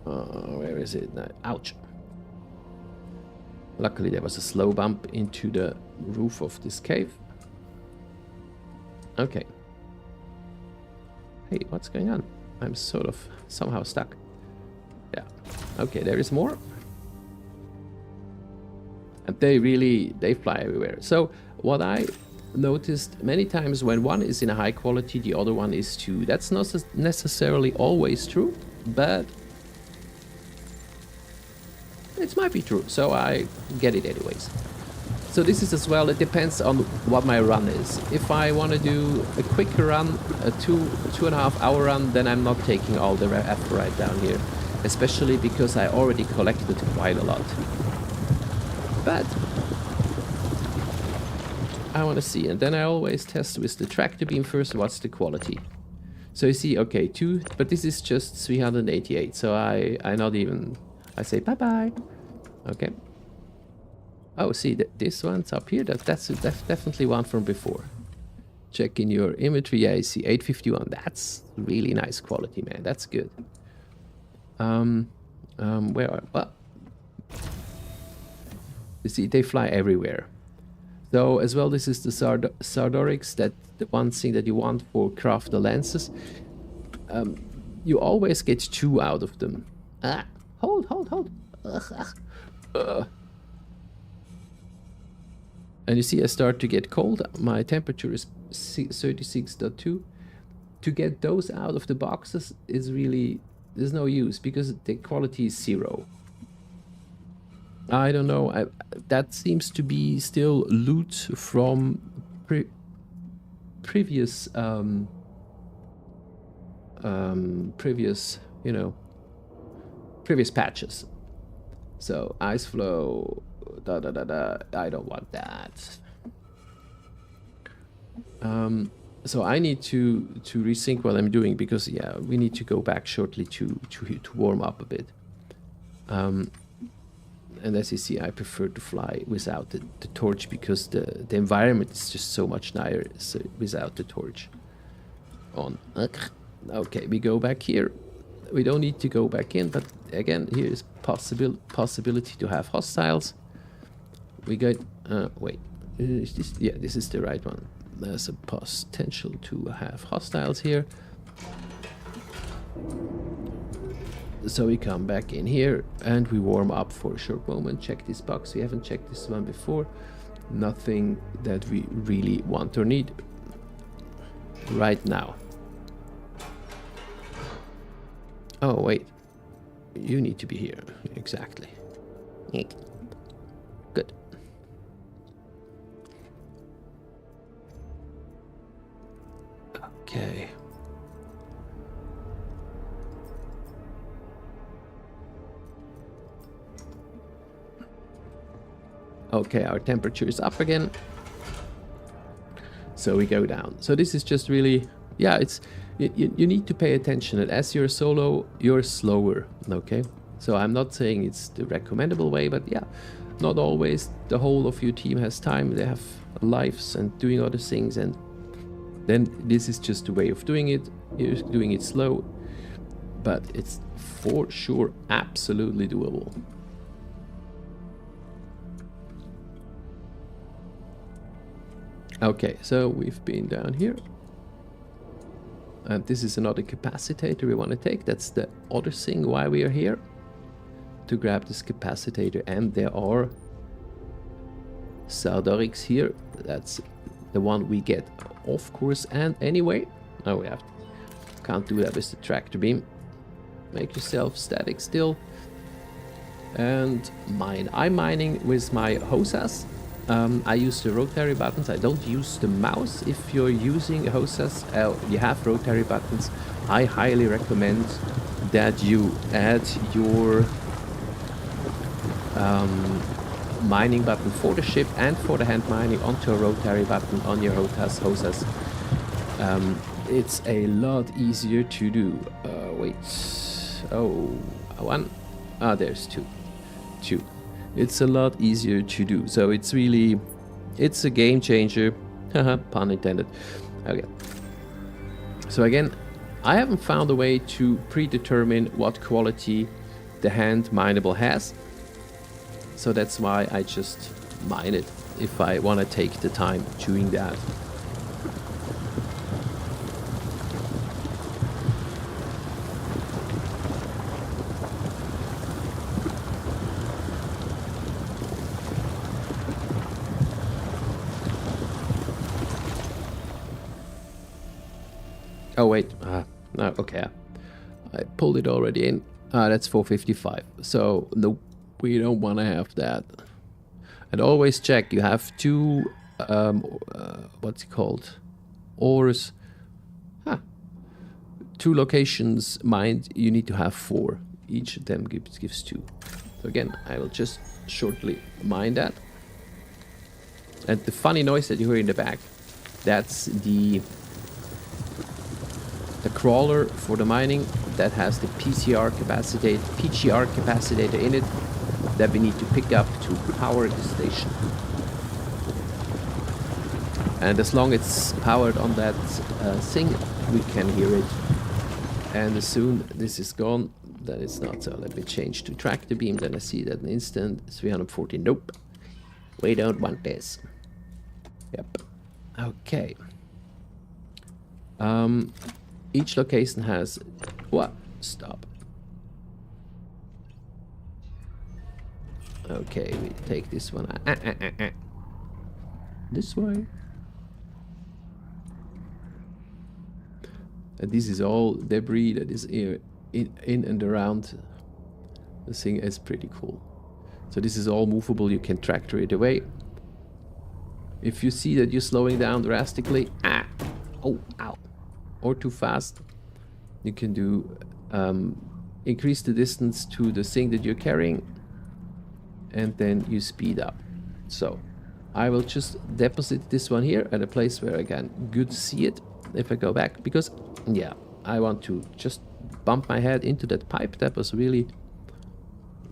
Where is it now? Ouch. Luckily there was a slow bump into the roof of this cave. Okay. Hey, what's going on? I'm sort of somehow stuck. Yeah. Okay, there is more. And they fly everywhere. So what I noticed many times, when one is in a high quality, the other one is too. That's not necessarily always true, but it might be true, so I get it anyways. So this is as well, it depends on what my run is. If I want to do a quicker run, a 2.5 hour run, then I'm not taking all the Aphrodite down here. Especially because I already collected quite a lot. But I want to see, and then I always test with the tractor beam first, what's the quality. So you see, okay, 2, but this is just 388, so I not even... I say bye-bye. Okay. Oh, see, this one's up here. That's definitely one from before. Check in your inventory. Yeah, you see 851. That's really nice quality, man. That's good. Where are... Well, you see, they fly everywhere. So, as well, this is the Sardarix, that the one thing that you want for craft the lenses. You always get 2 out of them. Hold. And you see I start to get cold. My temperature is 36.2. To get those out of the boxes is really... There's no use, because the quality is 0. I don't know. That seems to be still loot from previous... previous, you know... previous patches. So ice flow, I don't want that. So I need to rethink what I'm doing, because yeah, we need to go back shortly to warm up a bit. And as you see, I prefer to fly without the torch, because the environment is just so much nicer without the torch on. Okay, we go back here. We don't need to go back in, but again, here is possibility to have hostiles. We got... wait. Is this, yeah, this is the right one. There's a potential to have hostiles here. So we come back in here and we warm up for a short moment. Check this box. We haven't checked this one before. Nothing that we really want or need right now. Oh, wait. You need to be here. Exactly. Good. Okay. Okay, our temperature is up again. So we go down. So this is just really, yeah, it's you need to pay attention that as you're solo, you're slower, okay? So I'm not saying it's the recommendable way, but yeah, not always the whole of your team has time. They have lives and doing other things, and then this is just a way of doing it. You're doing it slow, but it's for sure absolutely doable. Okay, so we've been down here. And this is another capacitator we want to take. That's the other thing why we are here. To grab this capacitator. And there are Sardorics here. That's the one we get off course and anyway. Oh, we can't do that with the tractor beam. Make yourself static still. And mine. I'm mining with my hosas. I use the rotary buttons. I don't use the mouse. If you're using hosas, you have rotary buttons. I highly recommend that you add your mining button for the ship and for the hand mining onto a rotary button on your hosas. It's a lot easier to do. Wait. Oh, one. Ah, there's two. It's a lot easier to do. So it's really, it's a game changer. Haha, pun intended. Okay. So again, I haven't found a way to predetermine what quality the hand mineable has. So that's why I just mine it if I want to take the time doing that. Oh wait, no, okay, I pulled it already in. That's 455, so nope, we don't want to have that. And always check, you have two, what's it called, ores, two locations mined, you need to have 4, each of them gives 2. So again, I will just shortly mine that. And the funny noise that you hear in the back, that's the crawler for the mining that has the PGR capacitator in it that we need to pick up to power the station. And as long as it's powered on that thing, we can hear it. And as soon this is gone, then it's not. So let me change to tractor beam. Then I see that in an instant. 340. Nope. We don't want this. Yep. Okay. Each location has... What? Stop. Okay, we take this one. This way. And this is all debris that is in and around the thing. Is pretty cool. So this is all movable. You can tractor it away. If you see that you're slowing down drastically, oh, ow, or too fast, you can do increase the distance to the thing that you're carrying, and then you speed up. So I will just deposit this one here at a place where I can good see it if I go back, because yeah, I want to just bump my head into that pipe. That was really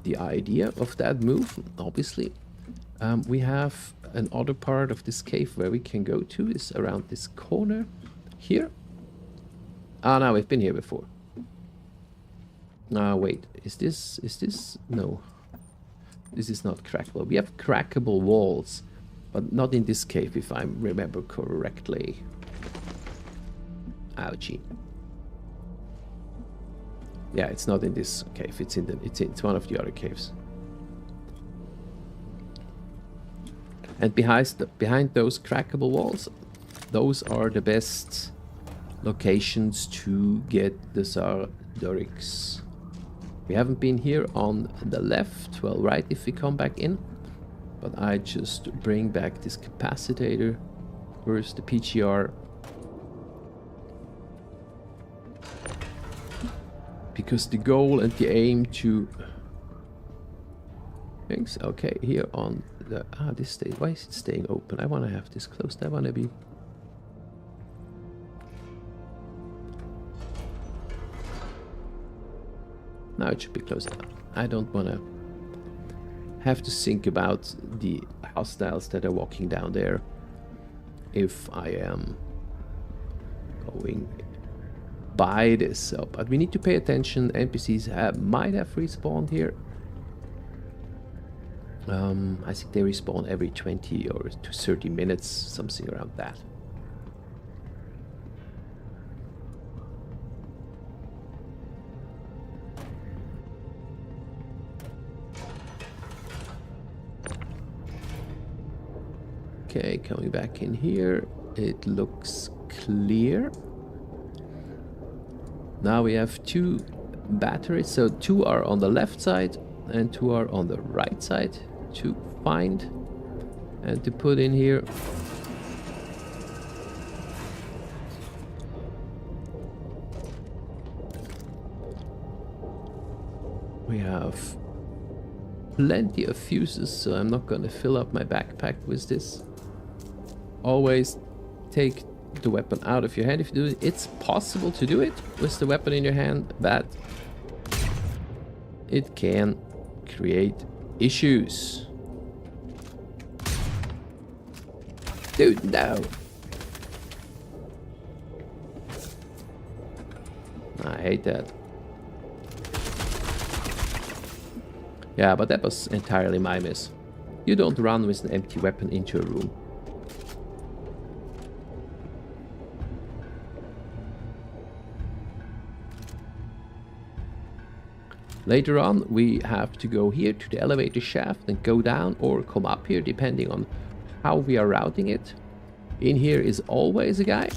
the idea of that move, obviously. We have another part of this cave where we can go to, is around this corner here. No, we've been here before. Wait, is this, no. This is not crackable. We have crackable walls, but not in this cave, if I remember correctly. Ouchie. Yeah, it's not in this cave. It's it's one of the other caves. And behind those crackable walls, those are the best locations to get the Sardorics. We haven't been here on the left, well, right if we come back in, but I just bring back this capacitator. Where's the PGR? Because the goal and the aim to... Thanks. Okay, here on this stays. Why is it staying open? I want to have this closed. I want to be. Now it should be closed down. I don't want to have to think about the hostiles that are walking down there if I am going by this. So, but we need to pay attention. NPCs might have respawned here. I think they respawn every 20 or to 30 minutes, something around that. Okay, coming back in here, it looks clear. Now we have 2 batteries, so 2 are on the left side and 2 are on the right side to find and to put in here. We have plenty of fuses, so I'm not going to fill up my backpack with this. Always take the weapon out of your hand if you do it. It's possible to do it with the weapon in your hand, but it can create issues. Dude, no! I hate that. Yeah, but that was entirely my miss. You don't run with an empty weapon into a room. Later on, we have to go here to the elevator shaft and go down or come up here, depending on how we are routing it. In here is always a guy.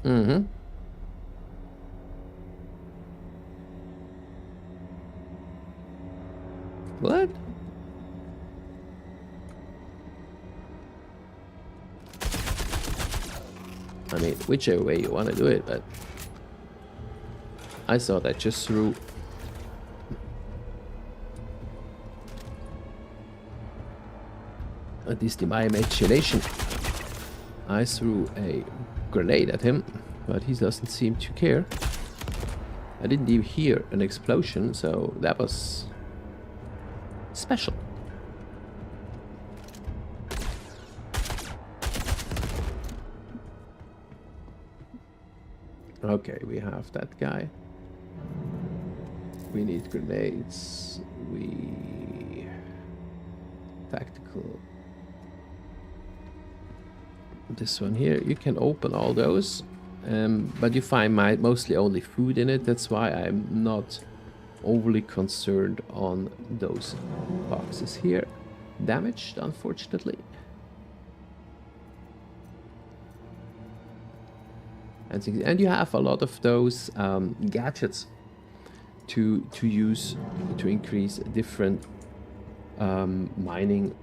Mm-hmm. What? I mean, whichever way you want to do it, but I saw that just through. At least in my imagination. I threw a grenade at him, but he doesn't seem to care. I didn't even hear an explosion, so that was special. Okay, we have that guy. We need grenades. We tactical. This one here, you can open all those, but you find mostly only food in it. That's why I'm not overly concerned on those boxes here. Damaged, unfortunately. And you have a lot of those gadgets to use to increase different mining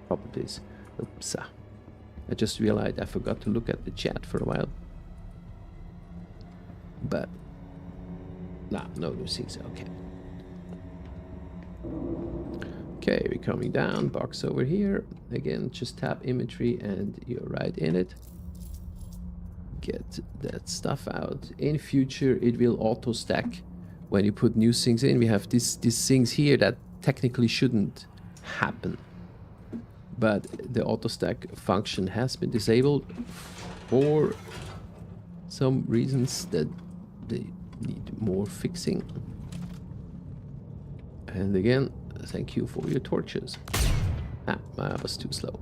properties. Oops. I just realized I forgot to look at the chat for a while. But no new things. Okay. Okay, we're coming down. Box over here. Again, just tap inventory and you're right in it. Get that stuff out. In future, it will auto stack when you put new things in. We have these things here that technically shouldn't happen, but the auto stack function has been disabled for some reasons that they need more fixing. And again, thank you for your torches. I was too slow.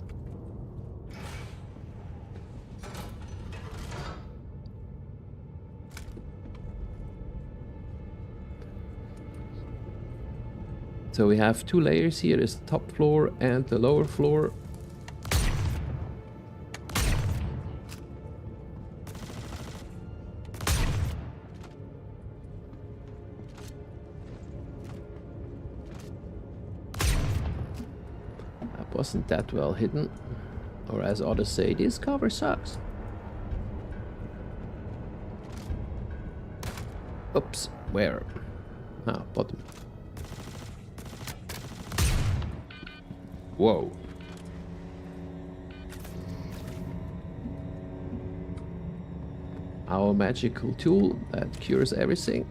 So we have 2 layers here. There's the top floor and the lower floor. That wasn't that well hidden. Or as others say, this cover sucks. Oops, where? Ah, bottom. Whoa. Our magical tool that cures everything.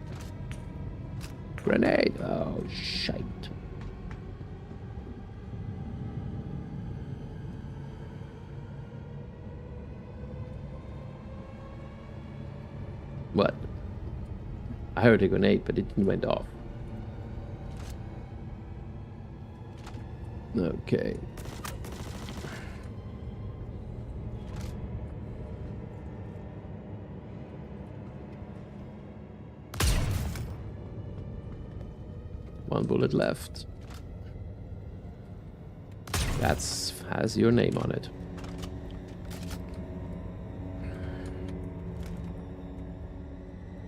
Grenade. Oh, shite. What? I heard a grenade, but it didn't went off. Okay. One bullet left. That's has your name on it.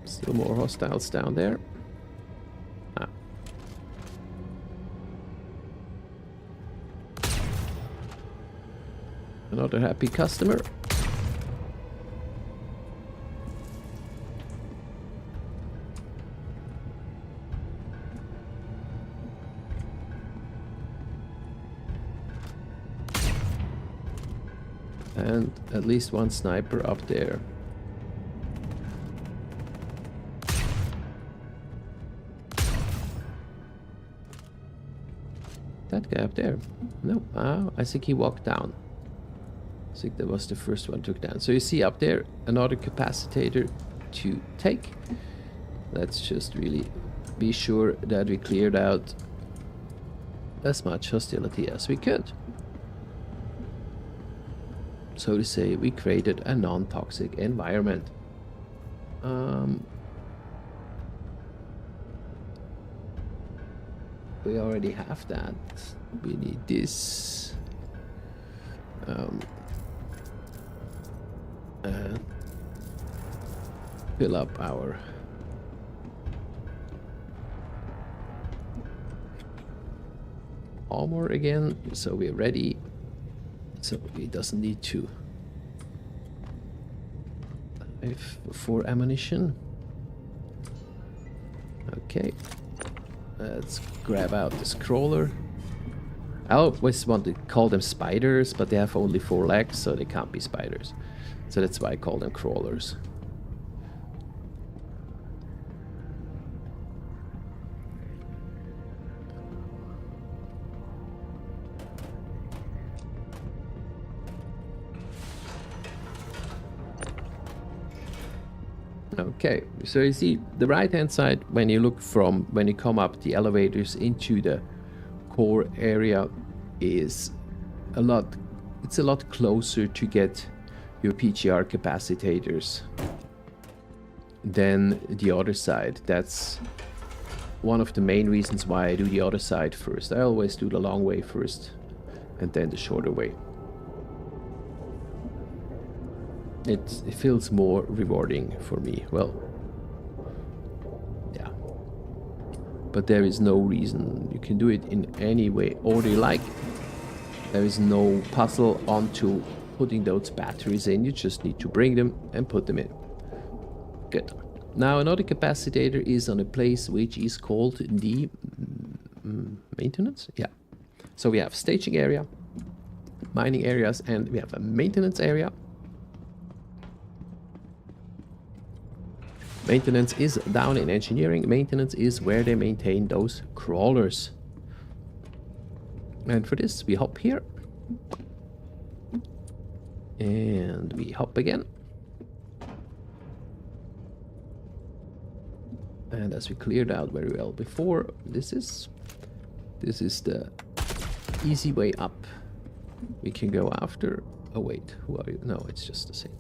Still more hostiles down there. Ah. Another happy customer. And at least one sniper up there. That guy up there. No, I think he walked down. I think that was the first one took down. So you see up there another capacitator to take. Let's just really be sure that we cleared out as much hostility as we could. So to say, we created a non-toxic environment. We already have that. We need this. Fill up our armor again, so we're ready. So it doesn't need to for ammunition. Okay, let's grab out this crawler. I always want to call them spiders, but they have only 4 legs, so they can't be spiders. So that's why I call them crawlers. Okay, so you see the right hand side, when you come up the elevators into the core area, is it's a lot closer to get your PGR capacitors than the other side. That's one of the main reasons why I do the other side first. I always do the long way first and then the shorter way. It feels more rewarding for me. Well, yeah. But there is no reason. You can do it in any way order you like. There is no puzzle onto putting those batteries in. You just need to bring them and put them in. Good. Now another capacitator is on a place which is called the maintenance. Yeah. So we have staging area, mining areas, and we have a maintenance area. Maintenance is down in engineering. Maintenance is where they maintain those crawlers. And for this, we hop here. And we hop again. And as we cleared out very well before, this is the easy way up. We can go after... Oh wait, who are you? No, it's just the same.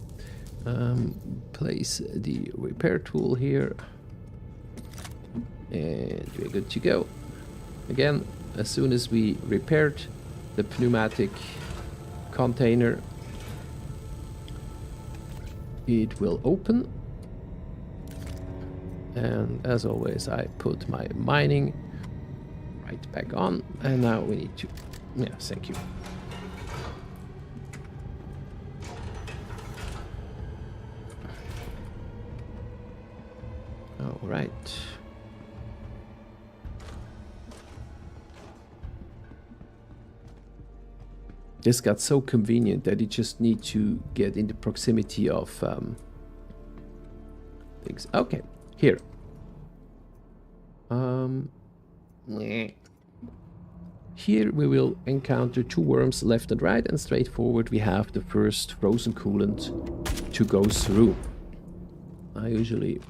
Place the repair tool here, and we're good to go. Again, as soon as we repaired the pneumatic container, it will open. And as always, I put my mining right back on, and now we need to... Yeah, thank you. All right. This got so convenient that you just need to get in the proximity of things. Okay, here. Here we will encounter 2 worms left and right, and straightforward we have the first frozen coolant to go through. I usually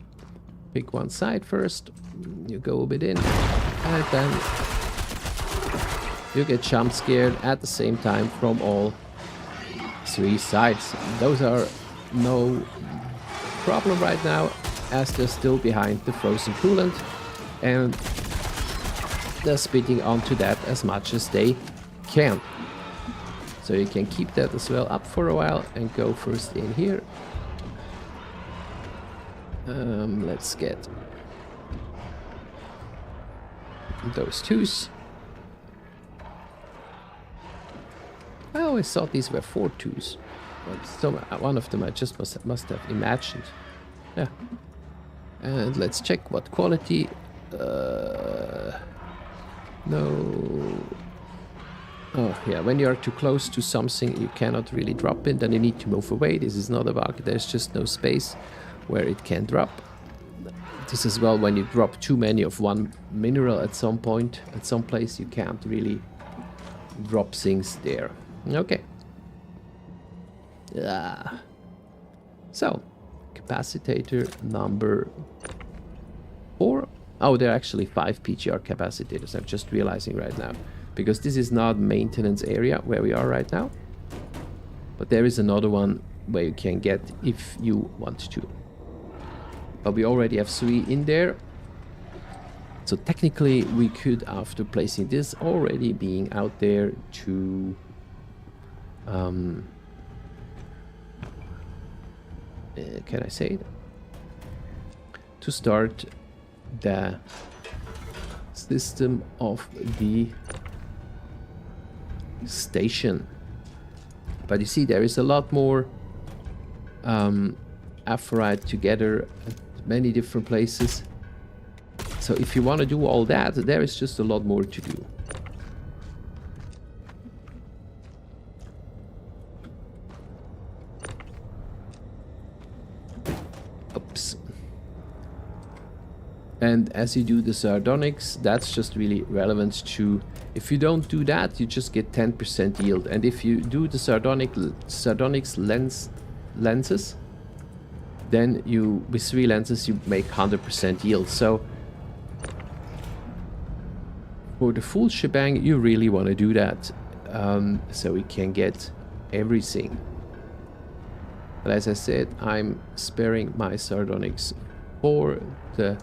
pick one side first, you go a bit in, and then you get jump scared at the same time from all 3 sides. Those are no problem right now, as they're still behind the frozen coolant, and they're spitting onto that as much as they can. So you can keep that as well up for a while and go first in here. Let's get those 2s. I always thought these were 4 2s. But one of them I just must have imagined. Yeah. And let's check what quality. No. Oh, yeah, when you are too close to something you cannot really drop in, then you need to move away. This is not a bug, there's just no space where it can drop. This as well, when you drop too many of one mineral at some point, at some place, you can't really drop things there. Okay. So, capacitator number 4. Oh, there are actually 5 PGR capacitors, I'm just realizing right now. Because this is not maintenance area where we are right now. But there is another one where you can get if you want to. But we already have 3 in there. So technically we could, after placing this, already being out there to... can I say it? To start the system of the station. But you see, there is a lot more apharite together at many different places. So if you want to do all that, there is just a lot more to do. Oops. And as you do the sardonyx, that's just really relevant to... If you don't do that, you just get 10% yield. And if you do the sardonyx lenses, then you, with 3 lenses, you make 100% yield. So for the full shebang, you really want to do that, so we can get everything. But as I said, I'm sparing my sardonyx for the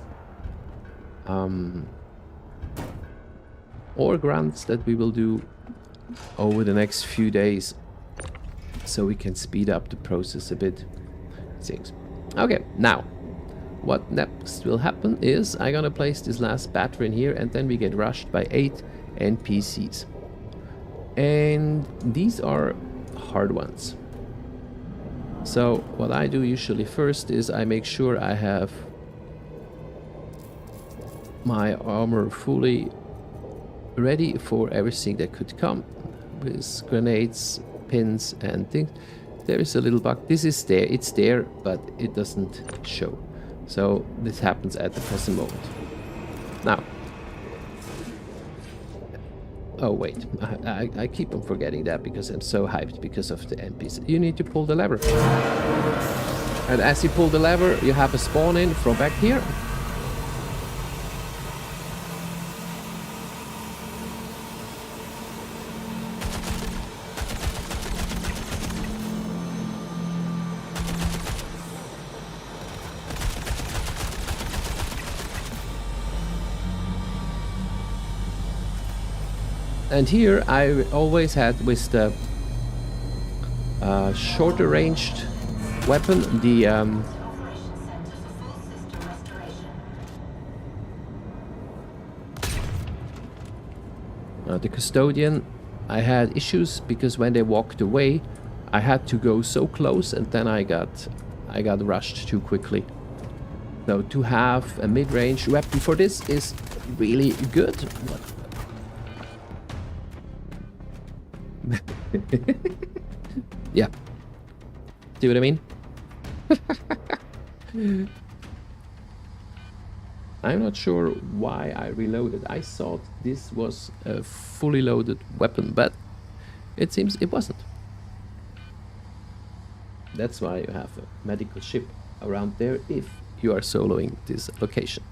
ore grants that we will do over the next few days, so we can speed up the process a bit. Things. Okay, now what next will happen is I'm gonna place this last battery in here, and then we get rushed by 8 NPCs. And these are hard ones. So what I do usually first is I make sure I have my armor fully ready for everything that could come, with grenades, pins and things. There is a little bug. This is there, it's there, but it doesn't show. So this happens at the present moment. Now, oh wait, I keep on forgetting that because I'm so hyped because of the NPC. You need to pull the lever. And as you pull the lever, you have a spawn in from back here. And here I always had with the shorter ranged weapon, the custodian. I had issues because when they walked away, I had to go so close, and then I got rushed too quickly. So to have a mid-range weapon for this is really good. Yeah. See what I mean? I'm not sure why I reloaded. I thought this was a fully loaded weapon, but it seems it wasn't. That's why you have a medical ship around there if you are soloing this location.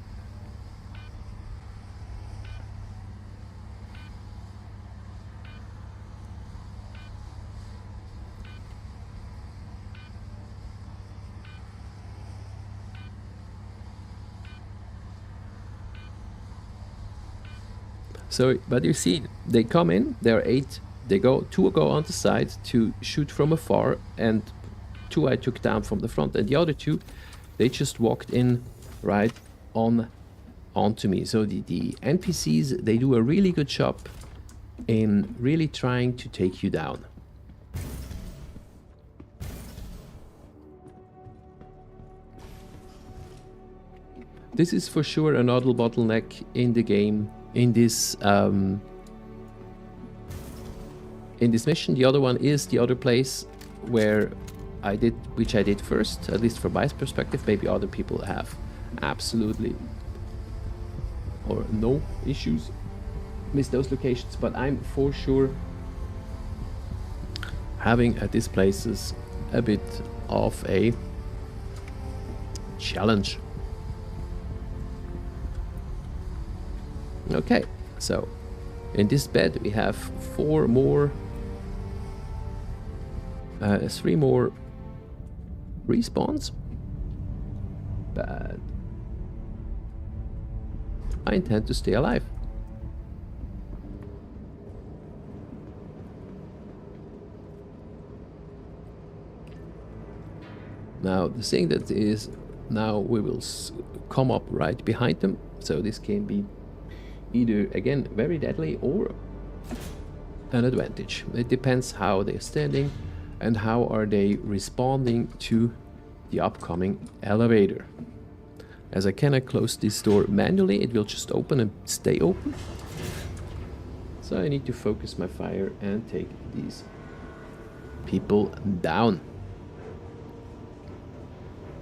So, but you see, they come in, there are 8, two go on the side to shoot from afar, and 2 I took down from the front, and the other 2, they just walked in right onto me. So the NPCs, they do a really good job in really trying to take you down. This is for sure another bottleneck in the game, in this mission. The other one is the other place where which I did first, at least from my perspective. Maybe other people have absolutely or no issues with those locations, but I'm for sure having at these places a bit of a challenge. Okay, so in this bed we have 3 more respawns, but I intend to stay alive. Now the thing that is, now we will come up right behind them, so this can be either again very deadly or an advantage. It depends how they're standing and how are they responding to the upcoming elevator. As I cannot close this door manually, it will just open and stay open. So I need to focus my fire and take these people down.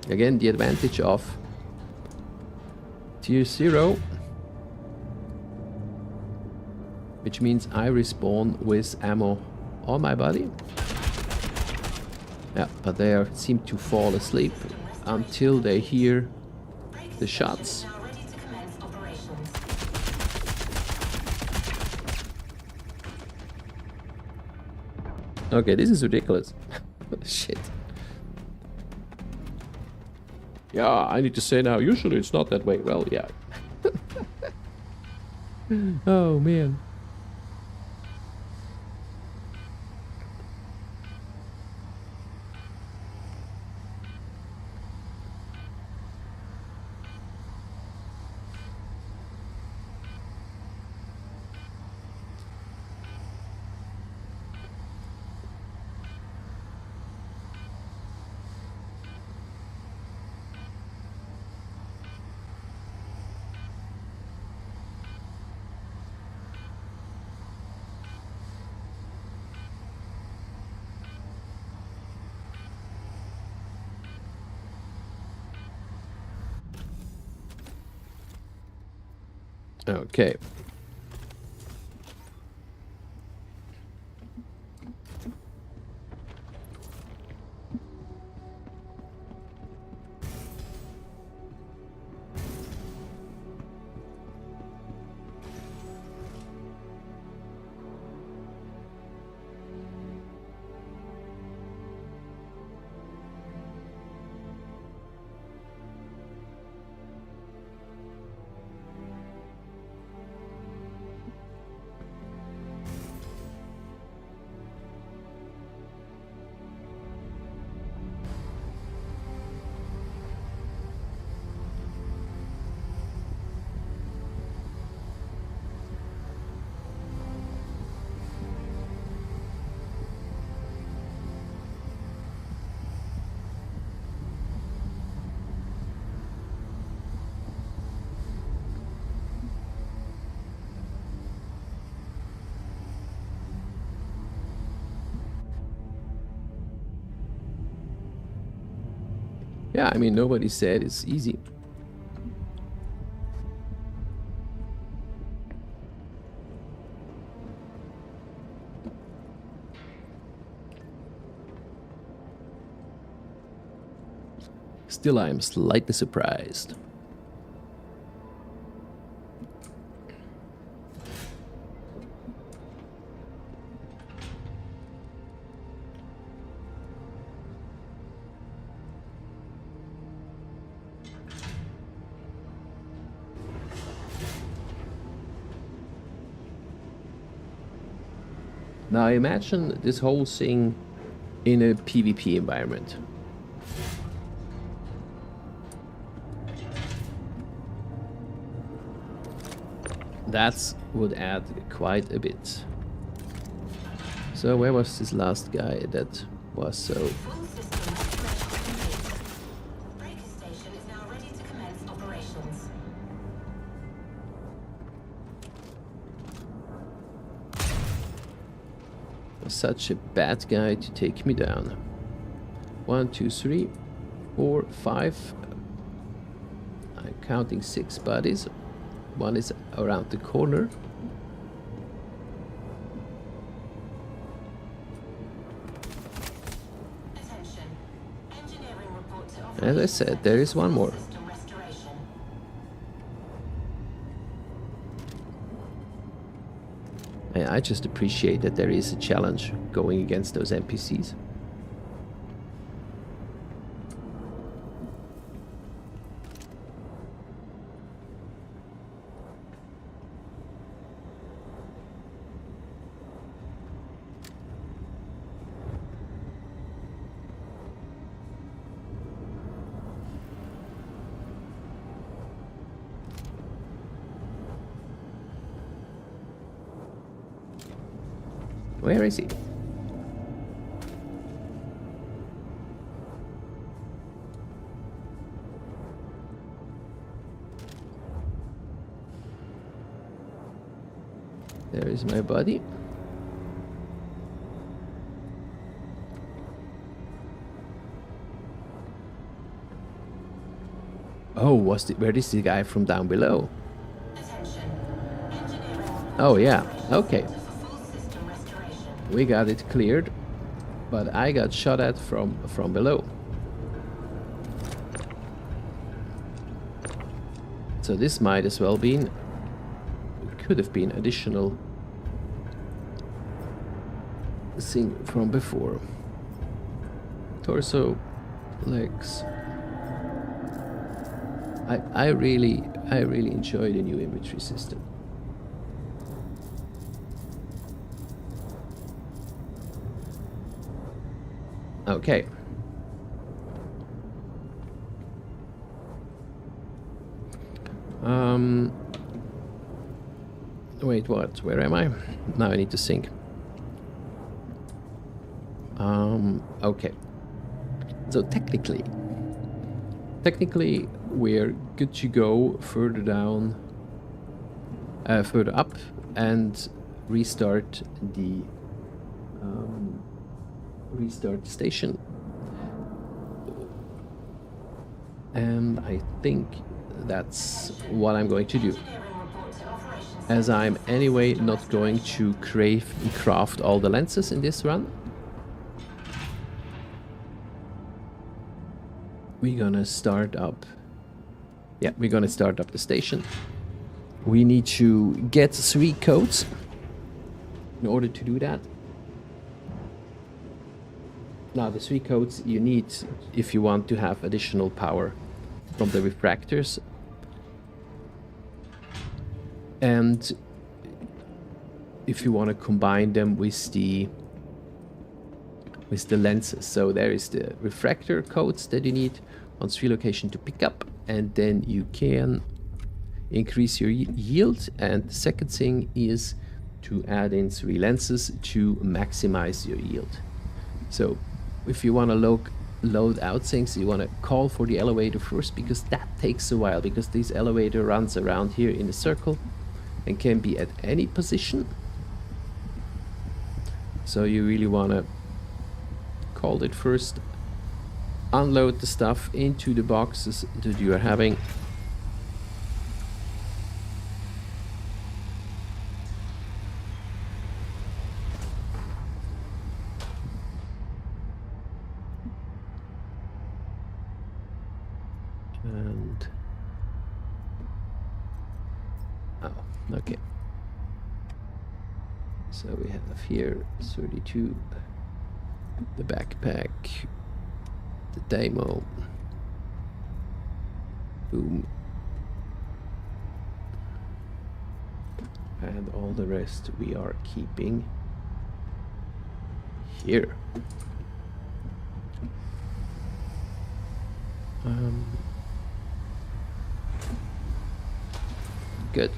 Again, the advantage of tier 0, which means I respawn with ammo on my body. Yeah, but they seem to fall asleep until they hear the shots. Okay, this is ridiculous. Shit. Yeah, I need to say now, usually it's not that way. Well, yeah. Oh, man. Okay. Yeah, I mean, nobody said it's easy. Still, I am slightly surprised. Now imagine this whole thing in a PvP environment. That would add quite a bit. So where was this last guy that was so... Such a bad guy to take me down. 1, 2, 3, 4, 5. I'm counting 6 bodies. One is around the corner. As I said, there is one more. I just appreciate that there is a challenge going against those NPCs. Where is he? There is my buddy. Oh, where is the guy from down below? Oh yeah, okay. We got it cleared, but I got shot at from below. So this might as well been, could have been additional thing from before. Torso, legs. I really enjoy the new inventory system. Okay. Wait, what? Where am I? Now I need to think. Okay. So technically, we're good to go further down, further up, and restart the station. And I think that's what I'm going to do, as I'm anyway not going to craft all the lenses in this run. We're gonna start up. Yeah, we're gonna start up the station. We need to get 3 codes in order to do that. Now, the 3 codes you need if you want to have additional power from the refractors. And if you want to combine them with the lenses. So there is the refractor codes that you need on 3 locations to pick up, and then you can increase your yield. And the second thing is to add in 3 lenses to maximize your yield. So if you want to load out things, you want to call for the elevator first, because that takes a while, because this elevator runs around here in a circle and can be at any position. So you really want to call it first unload the stuff into the boxes that you are having. And oh, okay. So we have here 32, the backpack, the demo, boom, and all the rest we are keeping here. Good.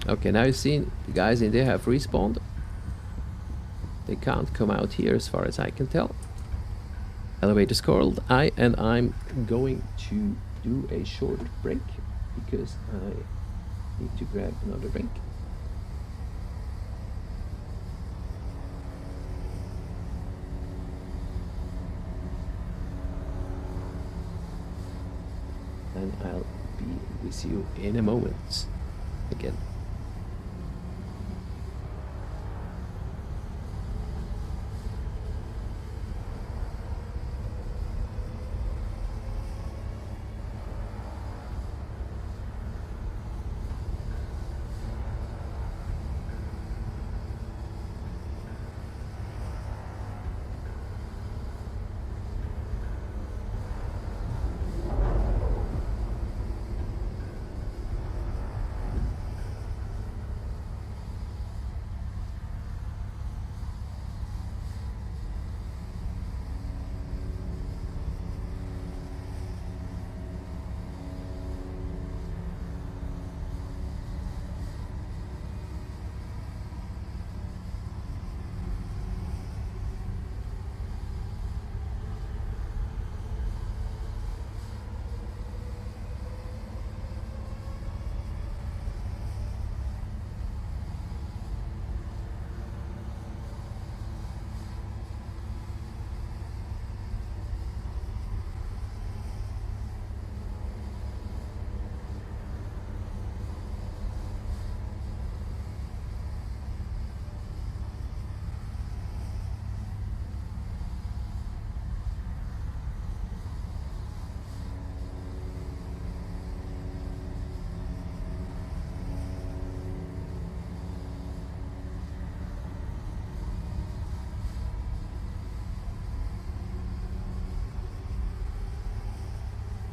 Okay, now you've seen the guys in there have respawned. They can't come out here as far as I can tell. Elevator's called. I'm going to do a short break because I need to grab another drink. And I'll be with you in a moment again.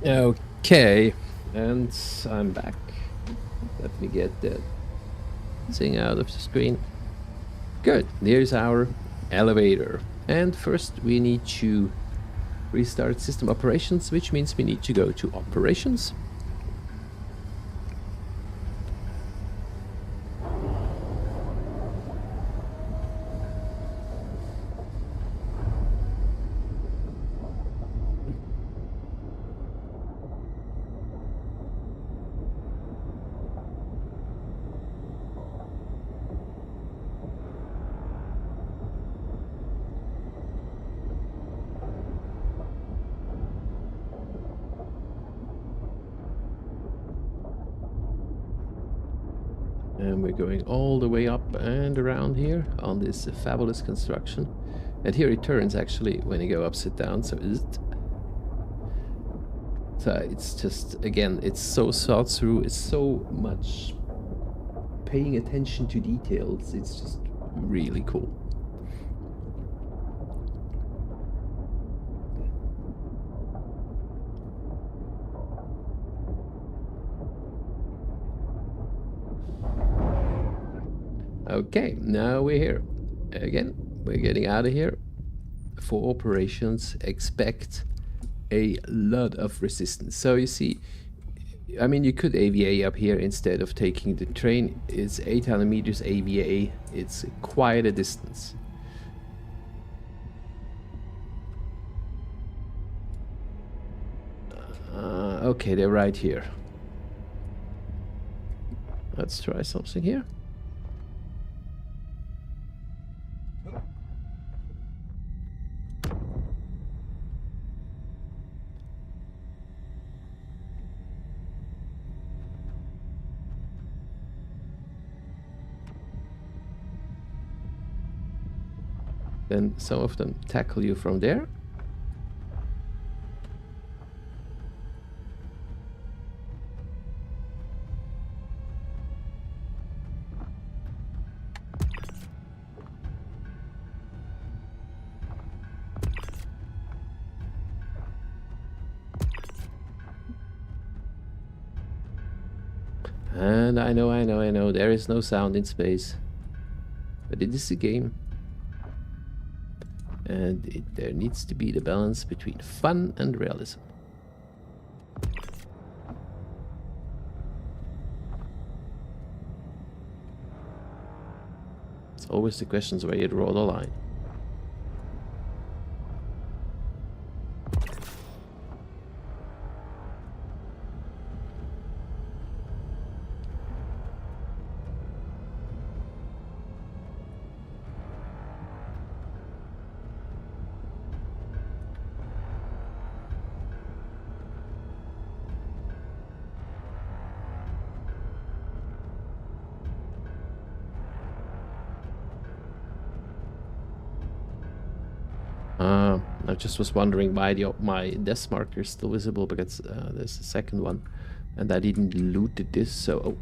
Okay, and I'm back. Let me get that thing out of the screen. Good, there's our elevator. And first we need to restart system operations, which means we need to go to operations. And we're going all the way up and around here on this fabulous construction. And here it turns actually when you go upside down, so it's just, again, it's so thought through, it's so much paying attention to details, it's just really cool. Okay, now we're here. Again, we're getting out of here. For operations, expect a lot of resistance. So you see, I mean, you could AVA up here instead of taking the train. It's 800 meters AVA. It's quite a distance. Okay, they're right here. Let's try something here. then some of them tackle you from there. And I know, there is no sound in space. But it is a game. And there needs to be the balance between fun and realism. It's always the questions where you draw the line. I just was wondering why my desk marker is still visible, because there's a second one and I didn't loot this, so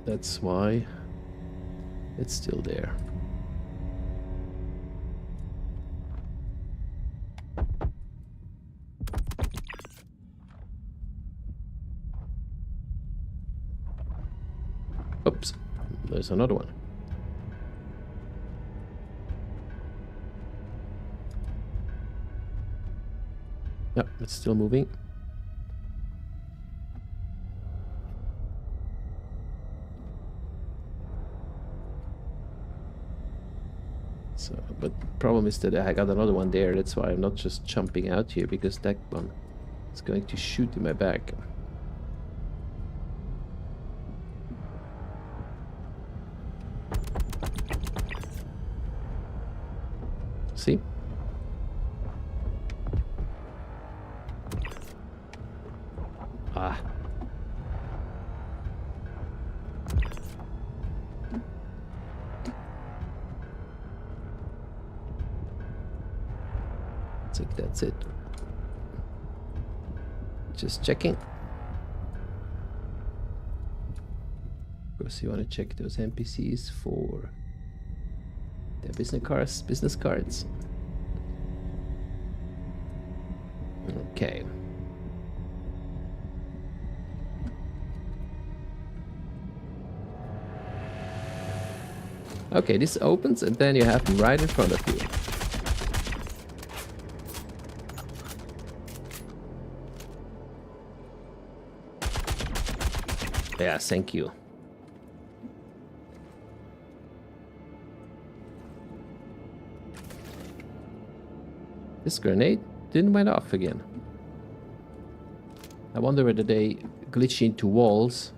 that's why it's still there. Oops, there's another one. Yep, it's still moving. So, but the problem is that I got another one there. That's why I'm not just jumping out here, because that one is going to shoot in my back. See? Ah. I think that's it. Just checking. Of course, you want to check those NPCs for their business cards. Okay. Okay, this opens and then you have them right in front of you. Yeah, thank you. This grenade didn't went off again. I wonder whether they glitch into walls,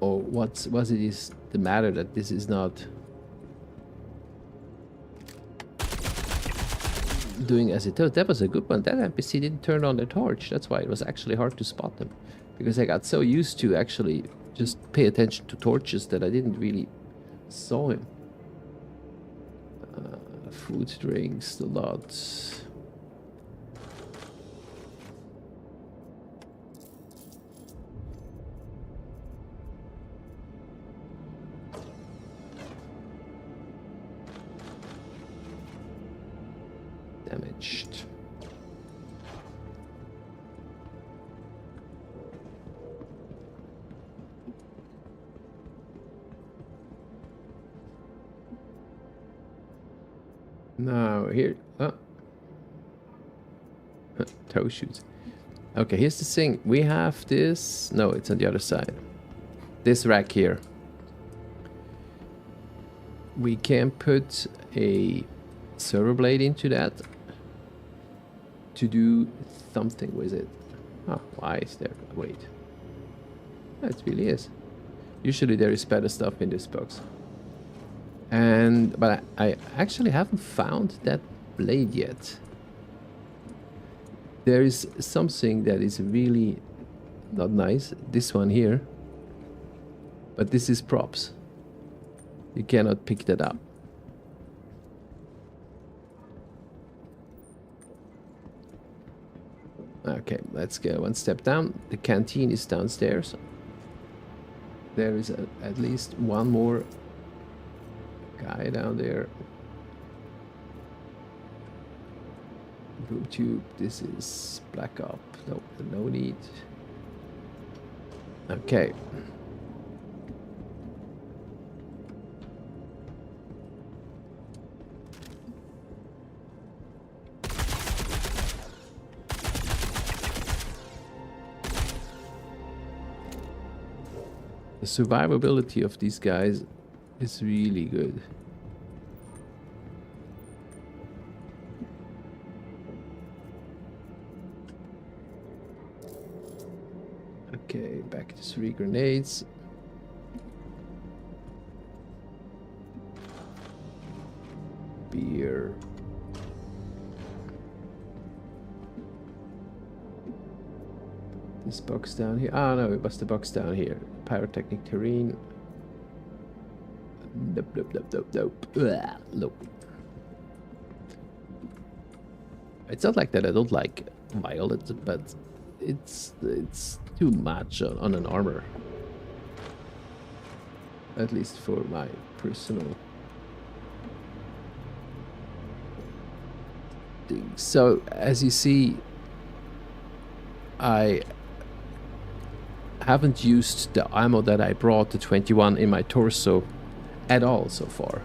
or what is the matter that this is not doing as it does. That was a good one. That NPC didn't turn on the torch. That's why it was actually hard to spot them, because I got so used to actually just pay attention to torches that I didn't really saw him. Food, drinks, a lot. Damaged. Now here, toe shoes. Okay, here's the thing. We have this. No, it's on the other side. This rack here. We can put a server blade into that to do something with it. Oh, why is there? Wait. Oh, it really is. Usually there is better stuff in this box. But I actually haven't found that blade yet. There is something that is really not nice. This one here. But this is props. You cannot pick that up. Okay, let's go one step down. The canteen is downstairs. There is at least one more guy down there. Blue tube, this is black up. No, no need. Okay. The survivability of these guys is really good. Okay, back to 3 grenades. Beer. This box down here. Ah, no, it was the box down here. Pyrotechnic terrain. Nope, nope, nope, nope, nope. Ugh, nope. It's not like that I don't like violet, but it's too much on an armor. At least for my personal thing. So as you see, I haven't used the ammo that I brought, the 21, in my torso at all so far.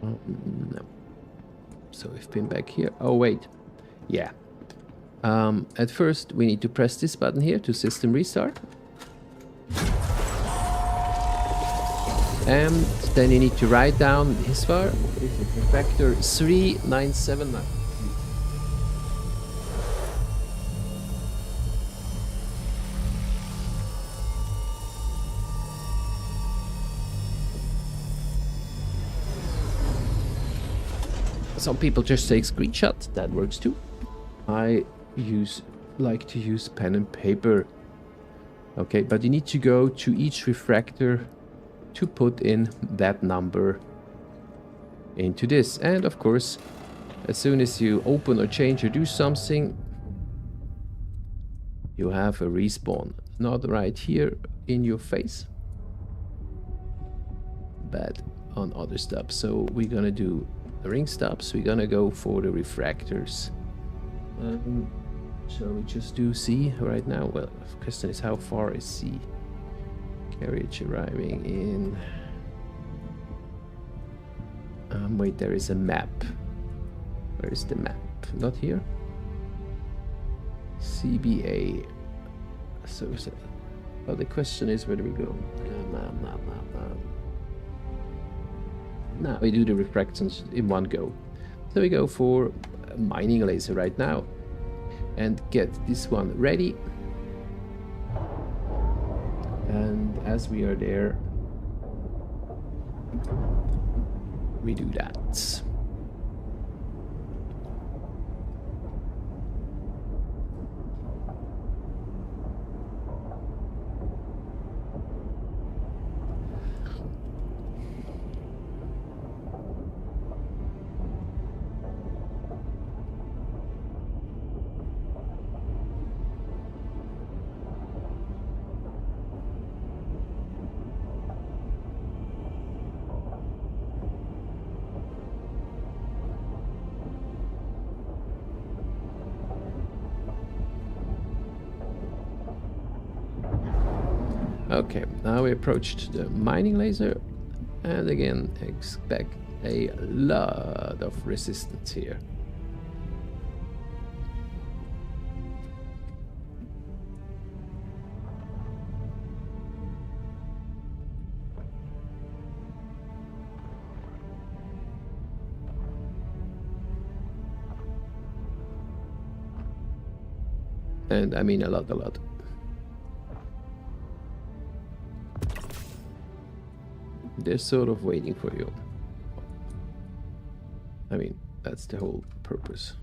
No. So we've been back here. Oh wait, yeah. At first we need to press this button here to system restart. And then you need to write down his far. Vector 3979. Some people just take screenshots, that works too. I like to use pen and paper. Okay, but you need to go to each refractor to put in that number into this. And of course, as soon as you open or change or do something, you have a respawn. Not right here in your face, but on other stuff. So we're gonna do the ring stops. We're gonna go for the refractors. Shall we just do C right now? Well, the question is, how far is C? Carriage arriving in... wait, there is a map. Where is the map? Not here? CBA. So, well, the question is, where do we go? Now we do the refractions in one go. So we go for a mining laser right now and get this one ready. And as we are there, we do that. Okay, now we approached the mining laser, and again expect a lot of resistance here. And I mean a lot. They're sort of waiting for you. I mean, that's the whole purpose.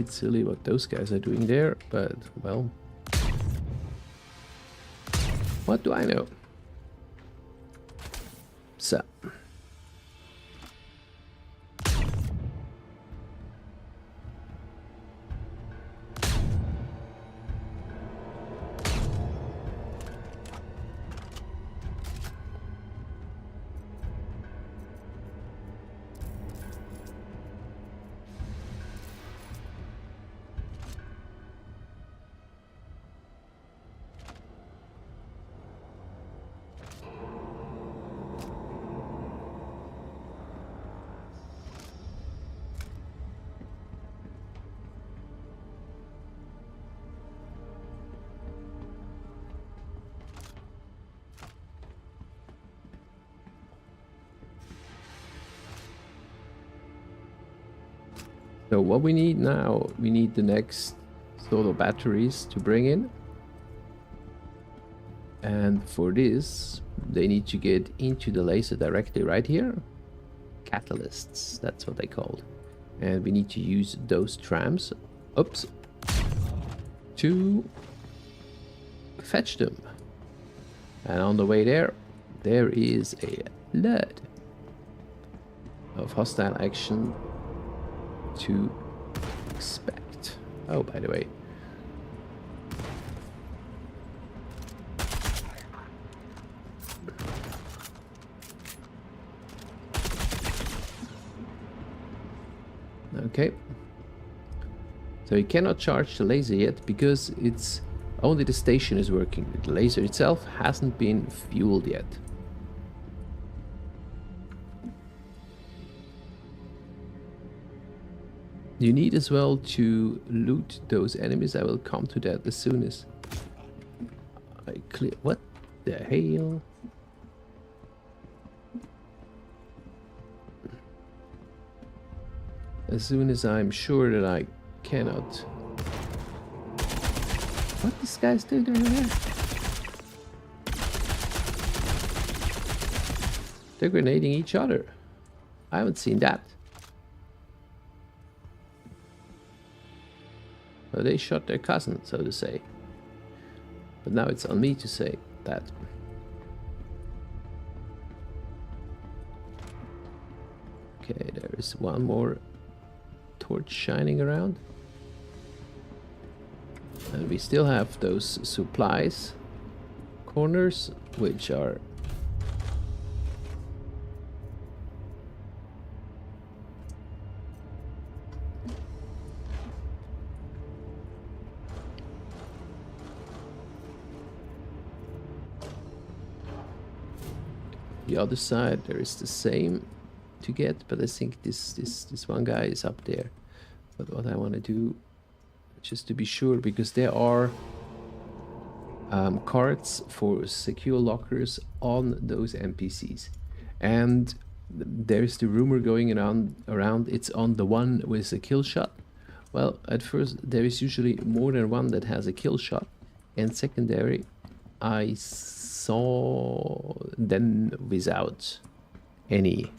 bit silly what those guys are doing there, but well, what do I know? So So what we need now, we need the next solar batteries to bring in. And for this, they need to get into the laser directly right here. Catalysts, that's what they called. And we need to use those trams, oops, to fetch them. And on the way there, there is a lot of hostile action to expect. Oh, by the way, okay, so you cannot charge the laser yet because it's only the station is working. The laser itself hasn't been fueled yet. You need as well to loot those enemies. I will come to that as soon as I clear. What the hell? As soon as I'm sure that I cannot. What this guy's doing there? They're grenading each other. I haven't seen that. Well, they shot their cousin, so to say. But now it's on me to say that. Okay, there is one more torch shining around. And we still have those supplies corners, which are the other side. There is the same to get, but I think this one guy is up there. But what I want to do, just to be sure, because there are cards for secure lockers on those NPCs, and there's the rumor going around it's on the one with a kill shot. Well, at first there is usually more than one that has a kill shot, and secondary I saw them without any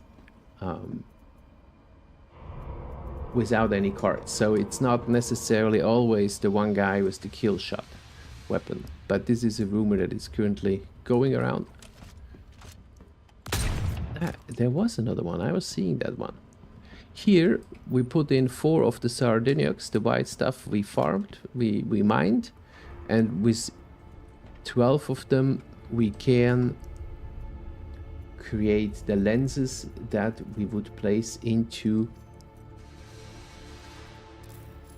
cards, so it's not necessarily always the one guy with the kill shot weapon, but this is a rumor that is currently going around. There was another one, I was seeing that one. Here we put in 4 of the Sardiniacs, the white stuff we farmed, we mined, and with 12 of them we can create the lenses that we would place into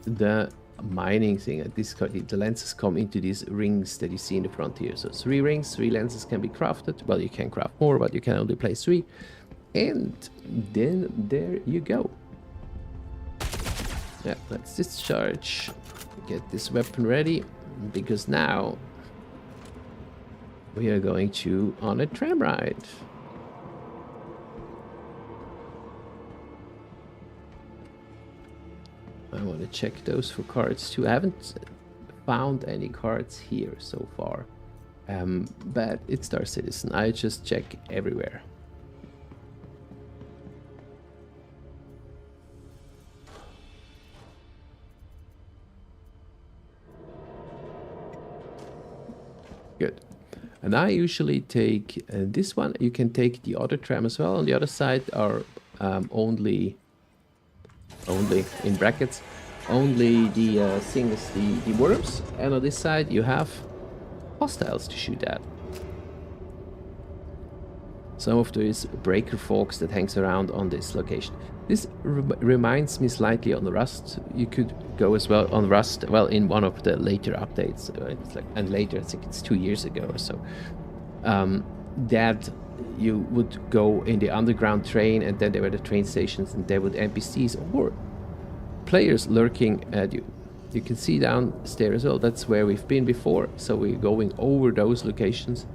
the mining thing. The lenses come into these rings that you see in the front here. So 3 rings, 3 lenses can be crafted. Well, you can craft more, but you can only place 3. And then there you go. Yeah, let's discharge, get this weapon ready, because now we are going to on a tram ride. I want to check those for cards too. I haven't found any cards here so far, but it's StarCitizen. I just check everywhere. Good. And I usually take this one. You can take the other tram as well. On the other side are only in brackets, only the things, the worms. And on this side you have hostiles to shoot at. Some of those breaker folks that hangs around on this location. This reminds me slightly on the Rust. You could go as well on Rust, well, in one of the later updates, it's like, and later, I think it's 2 years ago or so, that you would go in the underground train, and then there were the train stations, and there were NPCs or players lurking at you. You can see downstairs as well, that's where we've been before, so we're going over those locations.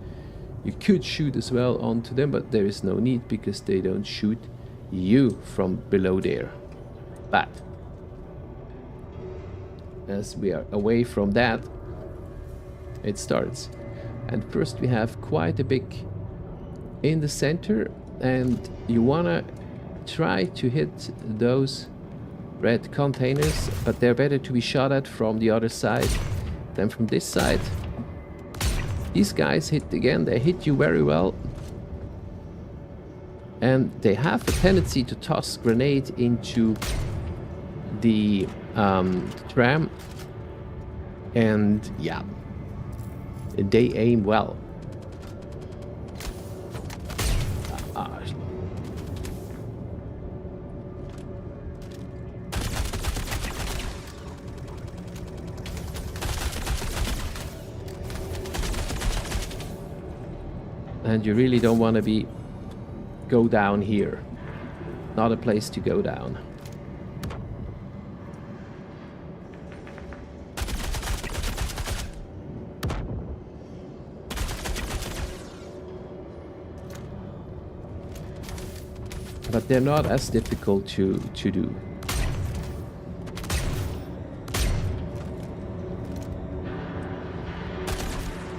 You could shoot as well onto them, but there is no need because they don't shoot you from below there. But as we are away from that, it starts. And first we have quite a big in the center, and you wanna try to hit those red containers, but they're better to be shot at from the other side than from this side. These guys hit again, they hit you very well. And they have a tendency to toss grenade into the tram. And yeah, they aim well. And you really don't want to go down here. Not a place to go down. But they're not as difficult to do.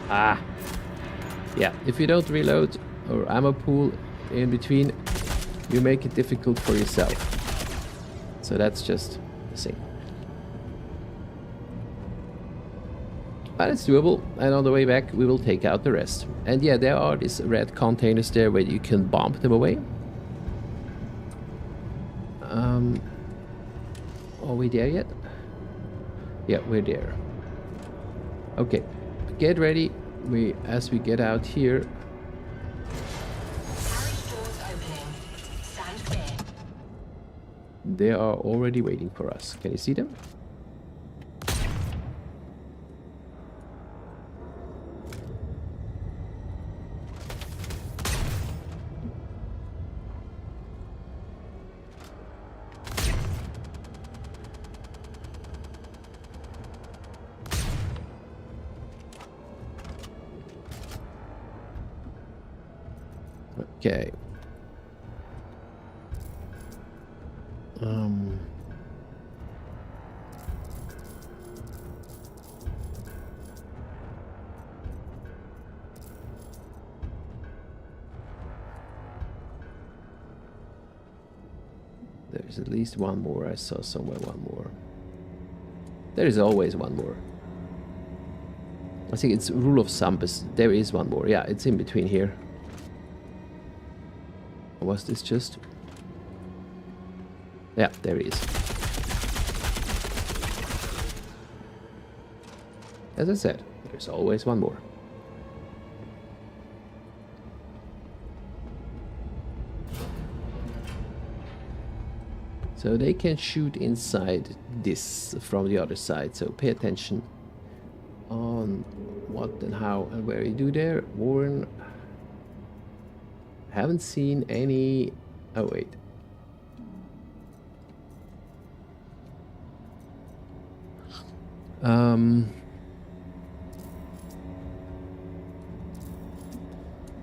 Ah. Yeah, if you don't reload or ammo pool in between, you make it difficult for yourself. So that's just the thing. But it's doable, and on the way back we will take out the rest. And yeah, there are these red containers there where you can bomb them away. Are we there yet? Yeah, we're there. Okay, get ready. As we get out here, they are already waiting for us. Can you see them? Okay. There's at least one more. I saw somewhere one more. There is always one more. I think it's rule of thumb, but there is one more. Yeah, it's in between here. Or was this just... Yeah, there he is. As I said, there's always one more. So they can shoot inside this from the other side, so pay attention on what and how and where you do there. Warren, haven't seen any... Oh wait.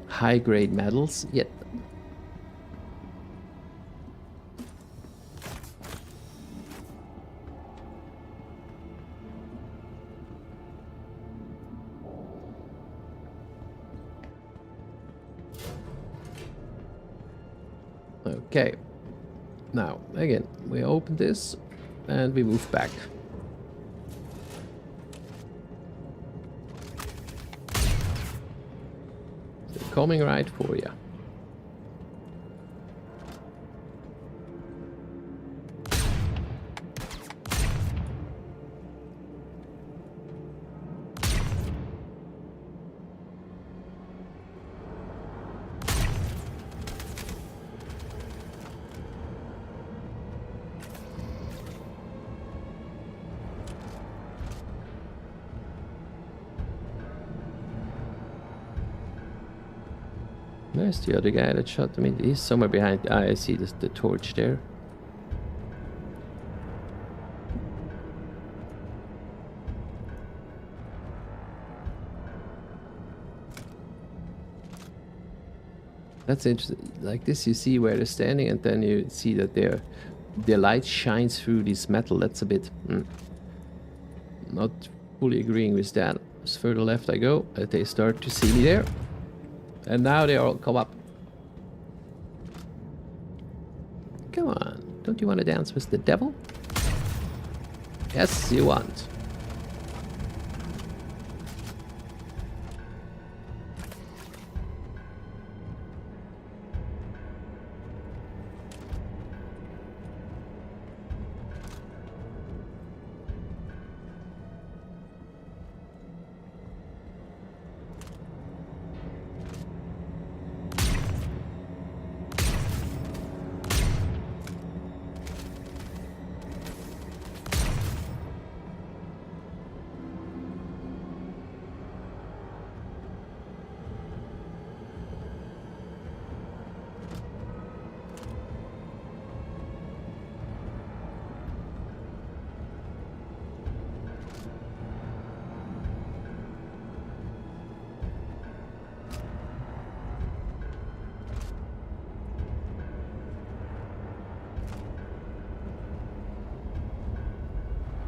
High grade metals yet. Okay, now again we open this and we move back. They're coming right for you. There's the other guy that shot me. He's somewhere behind. Ah, I see the torch there. That's interesting. Like this, you see where they're standing, and then you see that their light shines through this metal. That's a bit not fully agreeing with that. As further left I go, they start to see me there. And now they all come up. Come on, don't you want to dance with the devil? Yes, you want.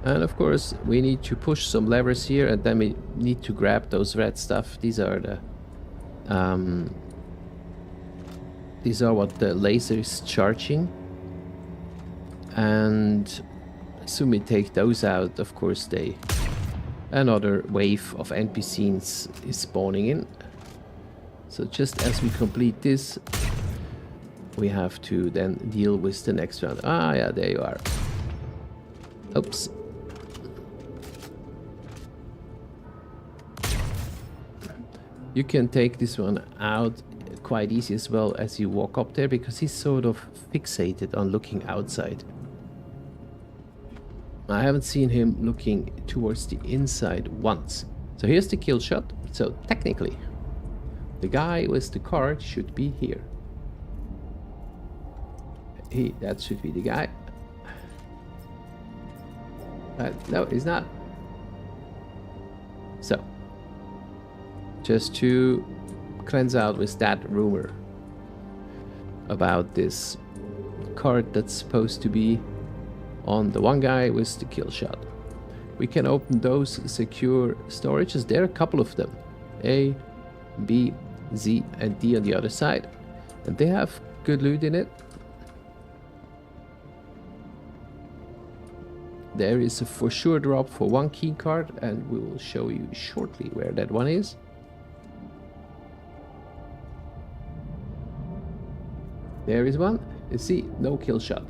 And of course we need to push some levers here, and then we need to grab those red stuff. These are the what the laser is charging, and as soon we take those out, of course another wave of NPCs is spawning in. So just as we complete this, we have to then deal with the next round. Ah yeah, there you are. Oops. You can take this one out quite easy as well as you walk up there, because he's sort of fixated on looking outside. I haven't seen him looking towards the inside once. So here's the kill shot. So technically, the guy with the card should be here. That should be the guy. No, he's not. So, just to cleanse out with that rumor about this card that's supposed to be on the one guy with the kill shot. We can open those secure storages. There are a couple of them. A, B, Z, and D on the other side. And they have good loot in it. There is a for sure drop for one key card, and we will show you shortly where that one is. There is one. You see, no kill shot.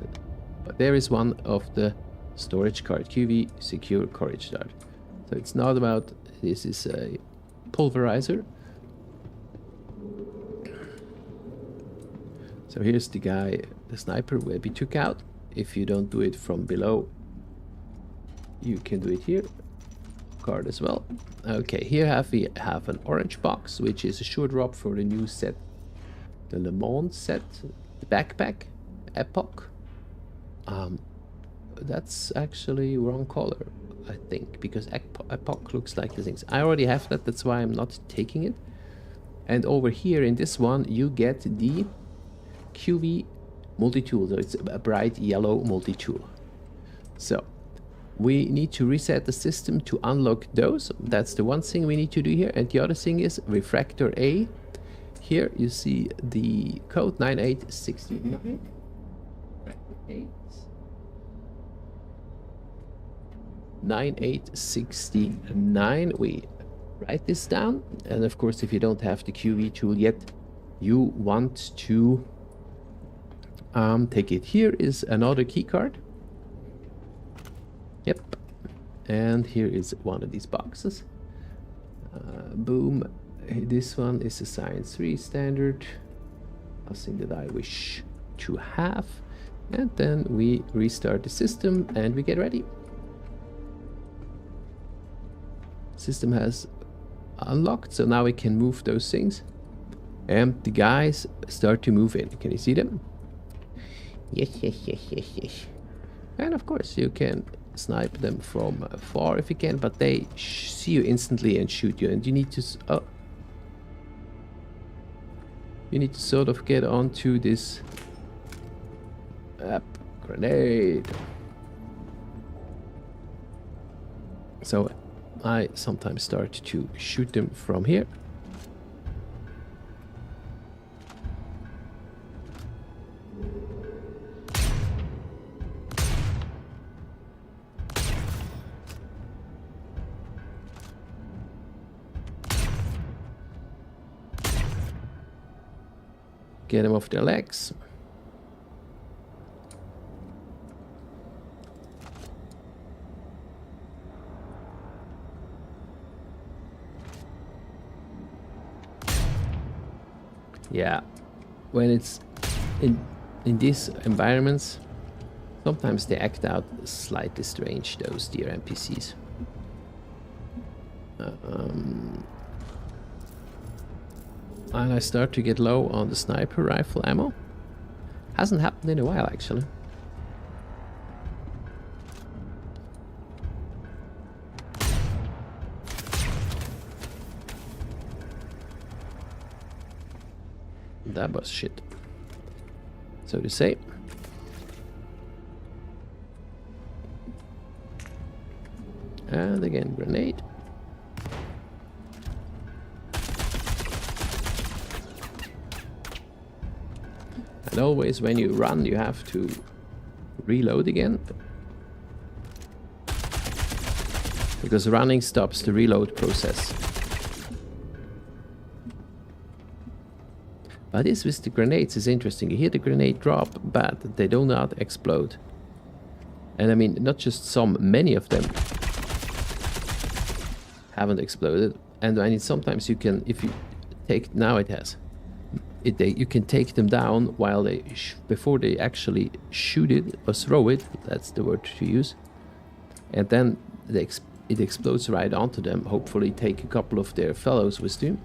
But there is one of the storage card, QV secure courage dart. So it's not about, this is a pulverizer. So here's the guy, the sniper will be took out. If you don't do it from below, you can do it here. Card as well. Okay, here we have an orange box, which is a sure drop for the new set. The Le Monde set, the backpack, Epoch. That's actually wrong color, I think, because Epoch looks like the things. I already have that, that's why I'm not taking it. And over here in this one, you get the QV multi-tool. So it's a bright yellow multi-tool. So we need to reset the system to unlock those. That's the one thing we need to do here. And the other thing is Refractor A. Here you see the code 9869. 9869. We write this down. And of course, if you don't have the QV tool yet, you want to take it. Here is another key card. Yep. And here is one of these boxes. Boom. This one is a Science 3 standard. Something that I wish to have. And then we restart the system and we get ready. System has unlocked, so now we can move those things. And the guys start to move in. Can you see them? Yes, yes, yes, yes, yes. And of course you can snipe them from far if you can, but they see you instantly and shoot you, and you need to sort of get onto this grenade. So I sometimes start to shoot them from here. Get them off their legs. Yeah, when it's in these environments, sometimes they act out slightly strange, those dear NPCs. And I start to get low on the sniper rifle ammo. Hasn't happened in a while, actually. That was shit, so to say. And again, grenade. And always when you run, you have to reload again, because running stops the reload process. But this with the grenades is interesting. You hear the grenade drop, but they do not explode. And I mean, not just some, many of them haven't exploded. And I mean, sometimes you can, if you take, now it has. You can take them down while they before they actually shoot it or throw it. That's the word to use. And then it explodes right onto them. Hopefully, take a couple of their fellows with you.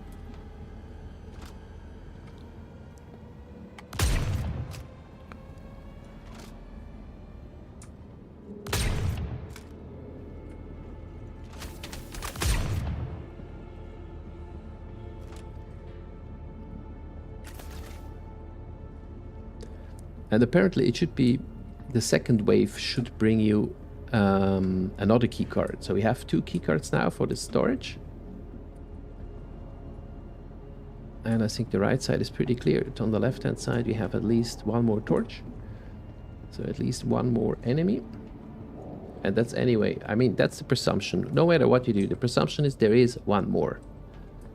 And apparently it should be, the second wave should bring you another key card. So we have 2 key cards now for the storage. And I think the right side is pretty clear. On the left hand side we have at least 1 more torch. So at least 1 more enemy. And that's anyway, I mean, that's the presumption. No matter what you do, the presumption is there is 1 more.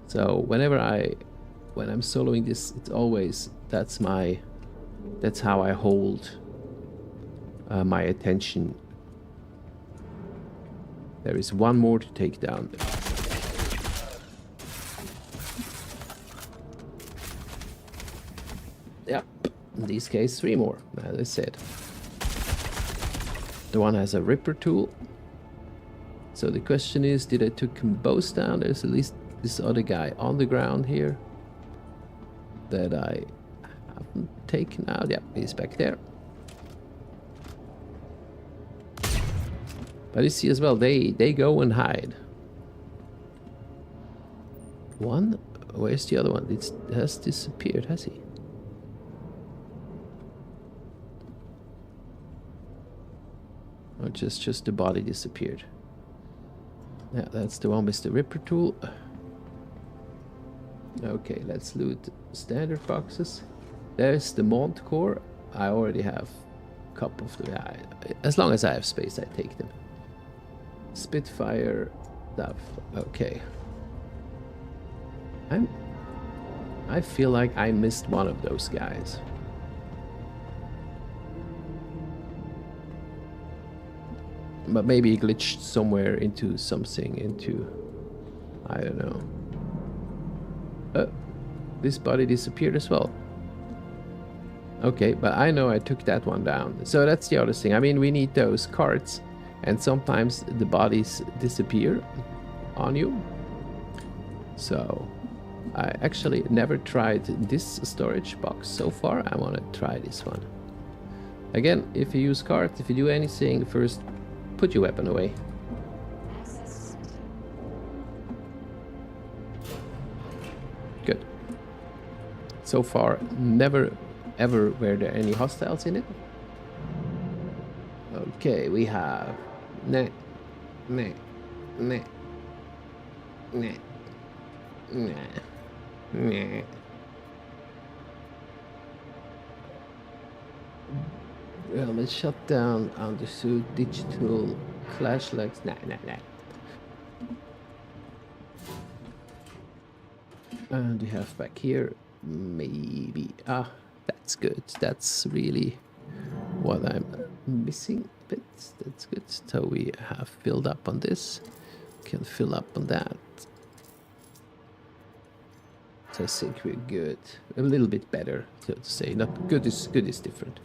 So when I'm soloing this, it's always, that's how I hold my attention. There is 1 more to take down. Yep, in this case 3 more, as I said. The one has a Ripper tool. So the question is, did I took them both down? There's at least this other guy on the ground here that I haven't taken out. Yeah, he's back there. But you see as well, they go and hide. One, where's the other one? It has disappeared, has he? Or just the body disappeared. Yeah, that's the one with the Ripper tool. Okay, let's loot standard boxes. There's the Mont core. I already have a couple of them. As long as I have space, I take them. Spitfire stuff. Okay. I feel like I missed one of those guys. But maybe he glitched somewhere into something, I don't know. This body disappeared as well. Okay, but I know I took that one down. So that's the other thing. I mean, we need those cards, and sometimes the bodies disappear on you. So I actually never tried this storage box so far. I want to try this one. Again, if you use cards, if you do anything, first put your weapon away. Good. So far, never ever were there any hostiles in it. Okay, we have nah. Well, let's shut down undersuit, digital, clash legs. Nah. And we have back here, maybe. That's good. That's really what I'm missing a bit. That's good. So we have filled up on this. Can fill up on that. So I think we're good. A little bit better, so to say. Not good is different.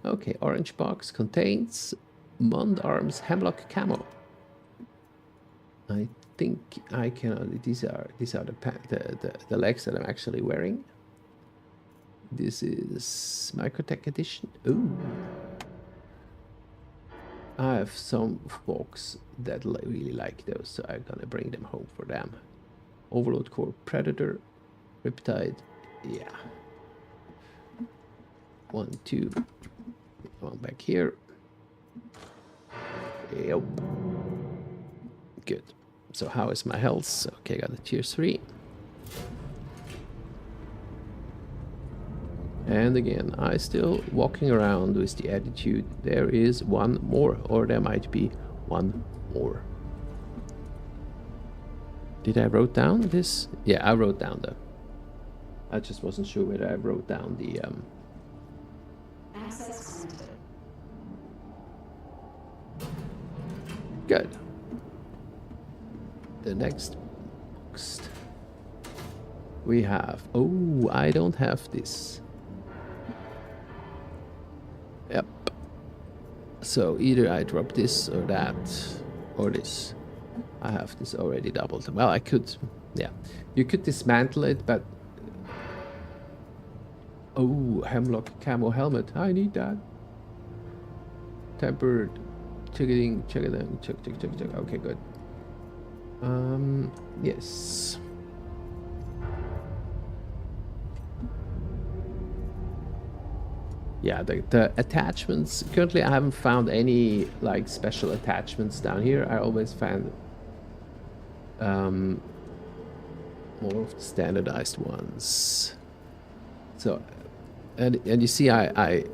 Okay, orange box contains Mond Arms Hemlock Camo. I think I can. These are the legs that I'm actually wearing. This is Microtech edition. Ooh. I have some folks that really like those, so I'm gonna bring them home for them. Overload Core Predator, Riptide, yeah. 1, 2, one back here. Yep. Good. So how is my health? Okay, I got a tier 3. And again, I still walking around with the attitude there is one more, or there might be one more. Did I wrote down this? Yeah, I wrote down the. I just wasn't sure whether I wrote down the Good. The next box we have. Oh, I don't have this. Yep. So either I drop this or that or this. I have this already doubled. Well, I could, yeah. You could dismantle it, but oh, Hemlock Camo helmet. I need that. Tempered. Check. Okay, good. Yes. Yeah, the attachments, currently I haven't found any like special attachments down here. I always find more of the standardized ones. So, and you see I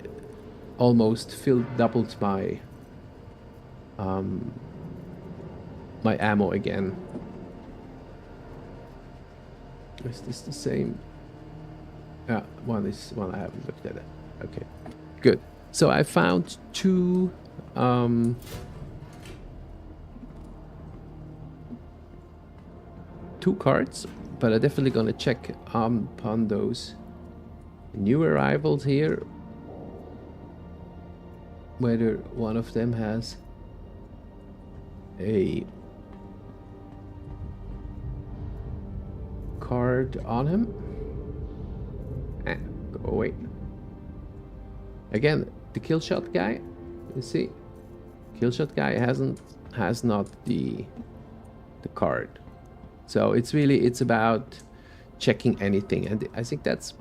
almost doubled my my ammo again. Is this the same? Yeah, one I haven't looked at it. Okay, good. So I found two cards, but I'm definitely gonna check upon those new arrivals here, whether one of them has a card on him. Go away. Again, the killshot guy, you see, killshot guy has not the card. So it's about checking anything, and I think that's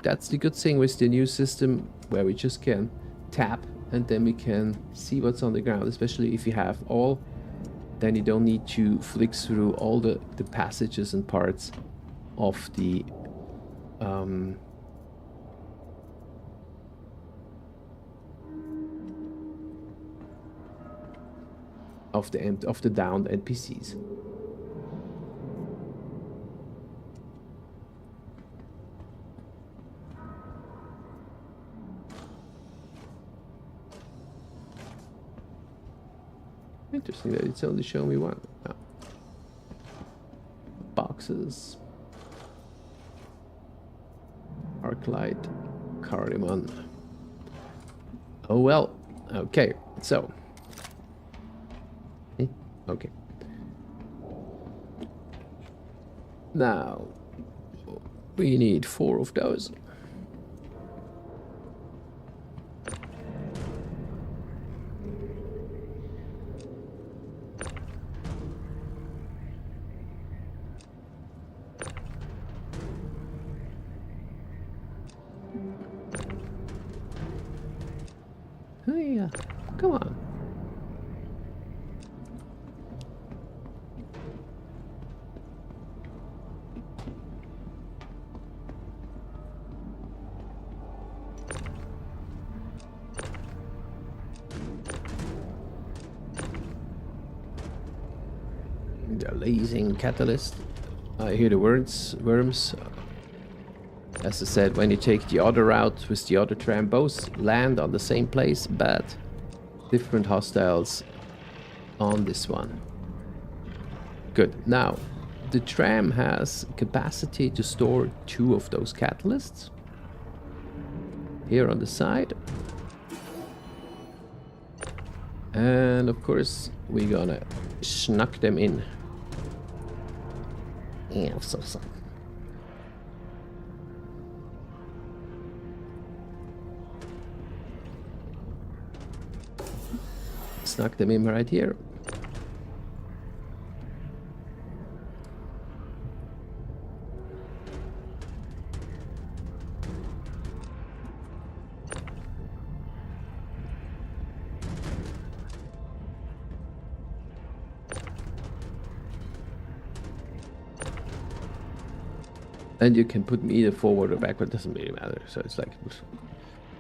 the good thing with the new system, where we just can tap and then we can see what's on the ground. Especially if you have all, then you don't need to flick through all the passages and parts of the of the downed NPCs. Interesting that it's only showing me one. Oh. Boxes. Arclight. Cardamom. Oh well. Okay, so. Okay. Now, we need 4 of those. Oh yeah, come on. The lasing catalyst. I hear the worms. As I said, when you take the other route with the other tram, both land on the same place, but different hostiles on this one. Good. Now, the tram has capacity to store 2 of those catalysts. Here on the side. And of course, we're gonna snuck them in. Yeah, so. Snuck them in right here. And you can put me either forward or backward, doesn't really matter. So it's like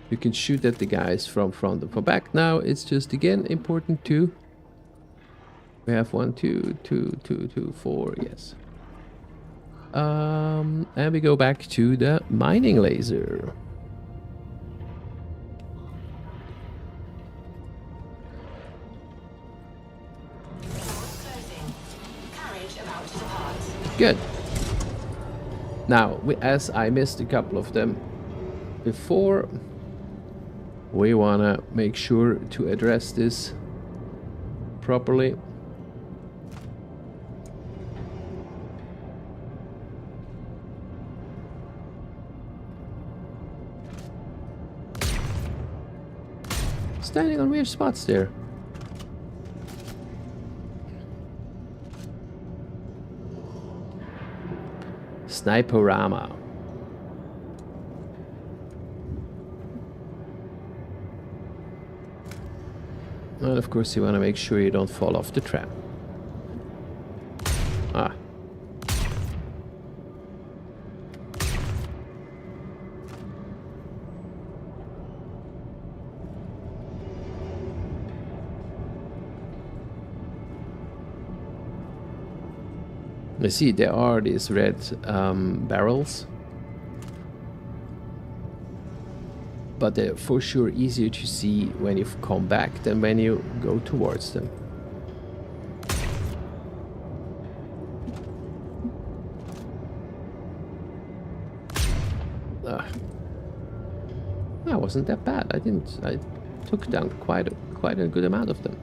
you can shoot at the guys from front and from back. Now it's just again important to we have 1, 2, 2, 2, 2, 4, yes. And we go back to the mining laser. Good. Now, as I missed a couple of them before, we wanna make sure to address this properly. Standing on weird spots there. Sniperama. And of course you want to make sure you don't fall off the tram. Ah. You see, there are these red barrels, but they're for sure easier to see when you come back than when you go towards them. That wasn't that bad. I took down quite a good amount of them.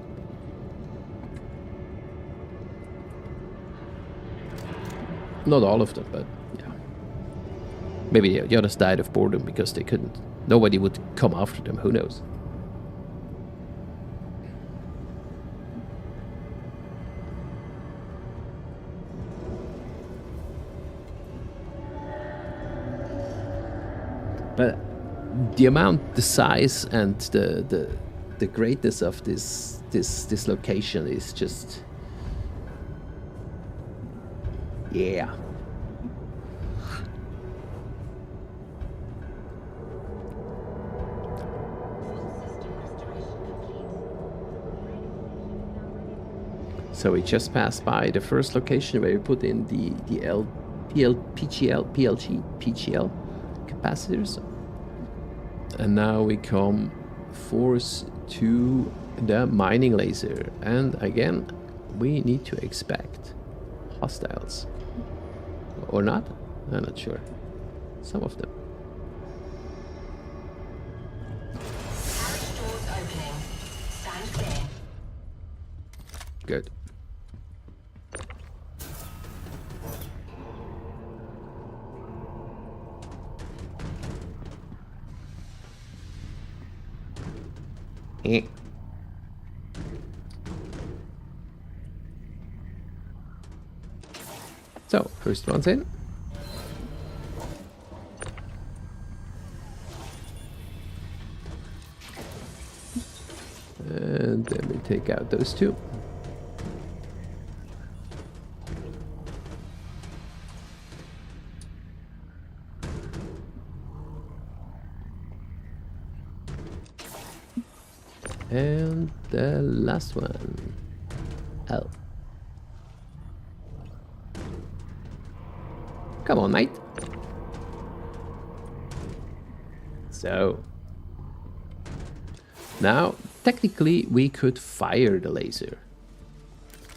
Not all of them, but yeah. Maybe the others died of boredom because they couldn't. Nobody would come after them, who knows? But the amount, the size and the greatness of this location is just, yeah. So we just passed by the first location where we put in the PGL capacitors. And now we come force to the mining laser. And again, we need to expect hostiles. Or not? I'm not sure. Some of them. Carriage doors opening. Stand clear. Good. So, first one's in. And then we take out those two. And the last one. Oh. Come on, mate. So. Now, technically, we could fire the laser.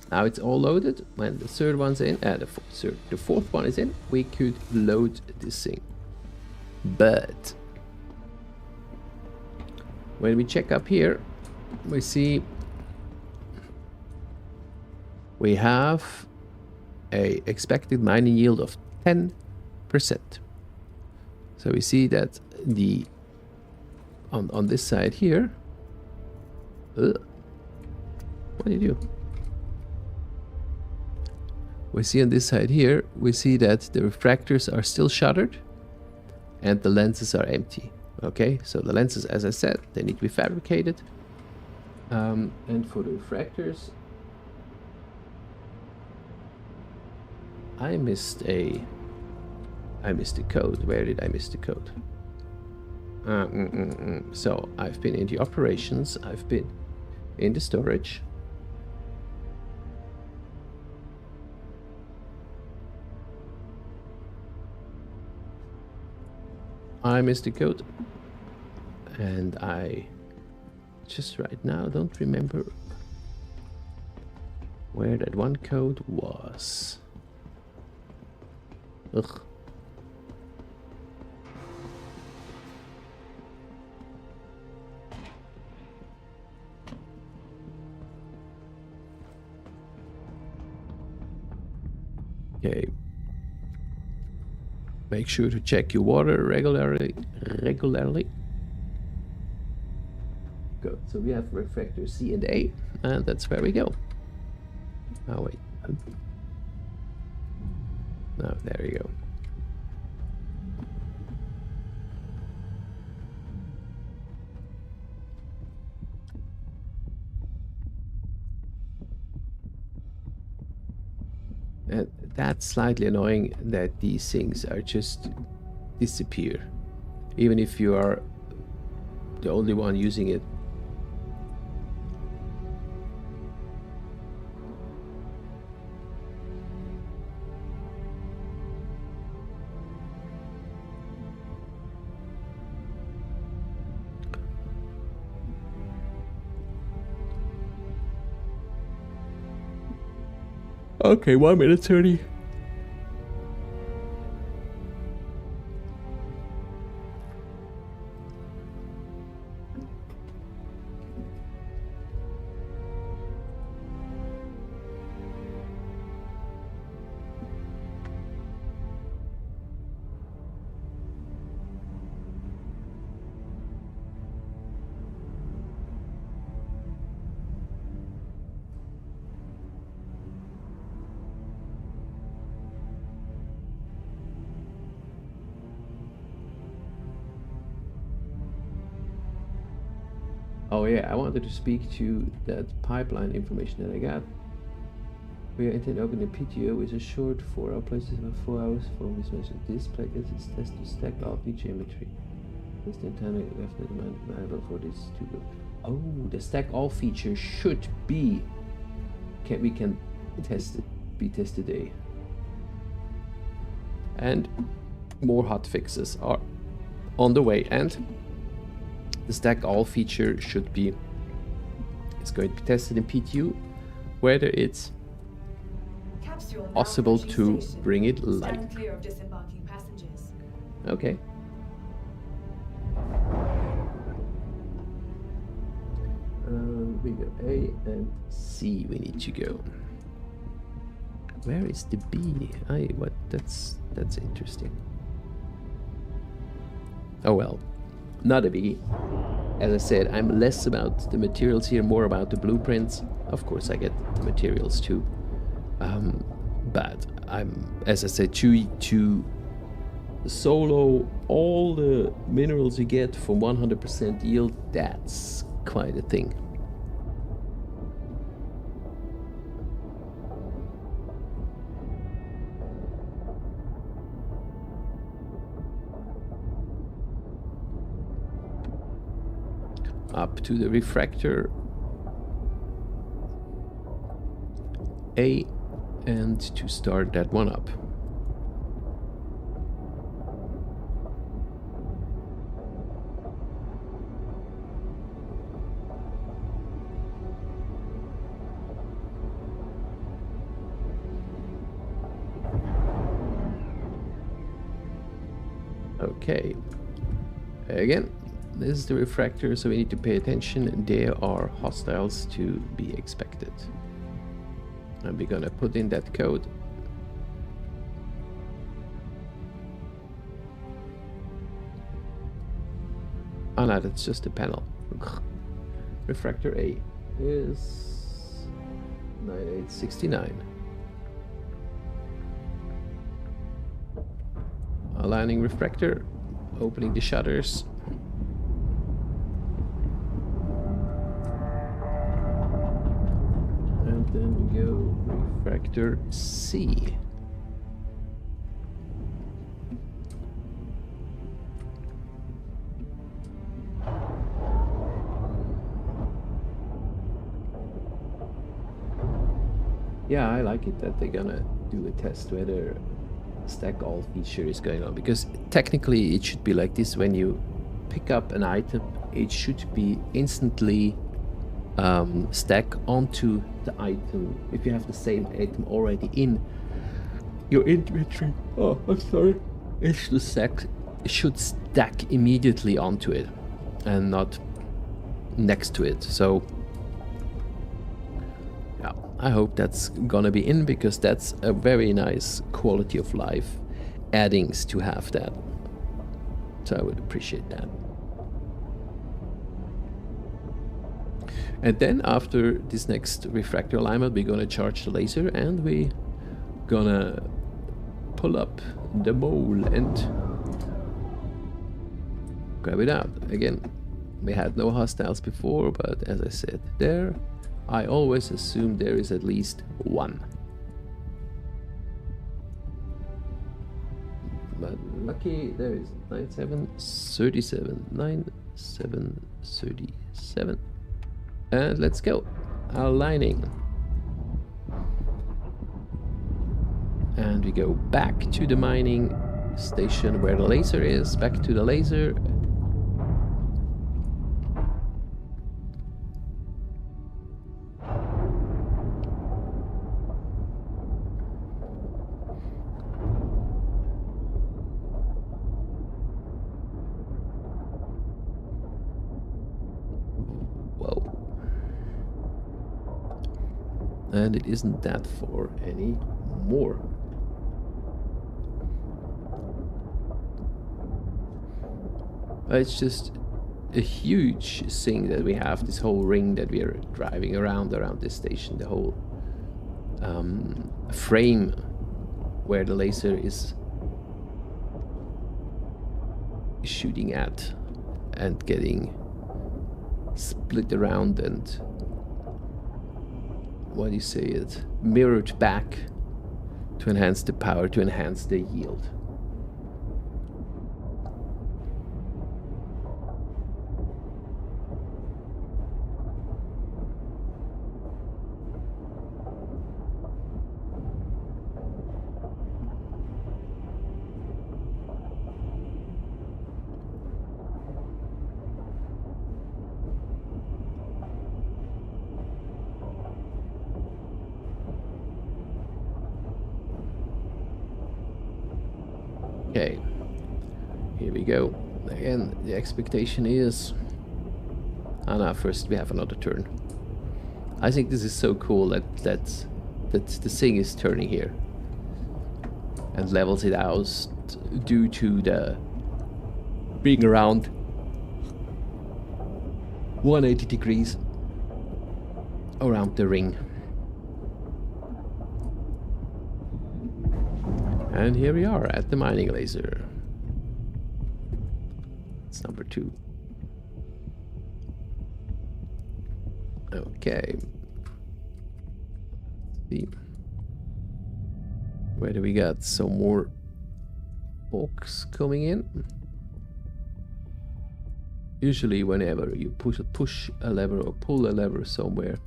Now it's all loaded. When the third one's in, the fourth one is in, we could load this thing. But when we check up here, we see we have a expected mining yield of 10%. So we see that the on this side here. What do you do? We see on this side here, we see that the refractors are still shuttered and the lenses are empty. Okay, so the lenses, as I said, they need to be fabricated. And for the refractors, I missed a code. Where did I miss the code? So I've been in the operations, I've been in the storage. I missed the code. And I just right now don't remember where that one code was. Ugh. Okay. Make sure to check your water regularly. Good. So we have refractor C and A, and that's where we go. Oh wait. No, there we go. And that's slightly annoying that these things are just disappear, even if you are the only one using it. Okay, 1 minute 30. Oh yeah, I wanted to speak to that pipeline information that I got. We are intending to open the PTO with a short 4 hour places of 4 hours for mismatch. This package is test to stack all geometry. This the time we have the demand for this to go. Oh, the stack all feature should be we can test it, be tested today. And more hot fixes are on the way, and the stack all feature should be, it's going to be tested in PTU, whether it's possible to bring it live. Stand clear of disembarking passengers. Okay. We go A and C. We need to go. Where is the B? What? That's interesting. Oh well, not a biggie. As I said, I'm less about the materials here, more about the blueprints. Of course, I get the materials too. But I'm, as I said, to solo all the minerals you get from 100% yield, that's quite a thing. Up to the refractor A, and to start that one up. Okay, again, this is the refractor, so we need to pay attention. There are hostiles to be expected. And we're gonna put in that code. Oh no, that's just a panel. Refractor A is 9869. Aligning refractor, opening the shutters. And then we go refractor C. Yeah, I like it that they're gonna do a test whether stack all feature is going on, because technically it should be like this. When you pick up an item, it should be instantly stack onto the item if you have the same item already in your inventory. Oh, I'm sorry. It should stack immediately onto it and not next to it. So yeah, I hope that's gonna be in, because that's a very nice quality of life addings to have that. So I would appreciate that. And then after this next refractor alignment, we're gonna charge the laser and we gonna pull up the mole and grab it out. Again, we had no hostiles before, but as I said there, I always assume there is at least one. But lucky there is 9737, 9737. And let's go. Aligning. And we go back to the mining station where the laser is, back to the laser. And it isn't that far anymore. It's just a huge thing that we have this whole ring that we are driving around this station, the whole frame where the laser is shooting at and getting split around and, what do you say it, mirrored back to enhance the power, to enhance the yield. Okay, here we go. Again, the expectation is... Ah, no, first we have another turn. I think this is so cool that the thing is turning here. And levels it out due to the being around 180 degrees around the ring. And here we are at the mining laser. It's number 2. Okay. See. Where do we got some more folks coming in? Usually whenever you push a lever or pull a lever somewhere,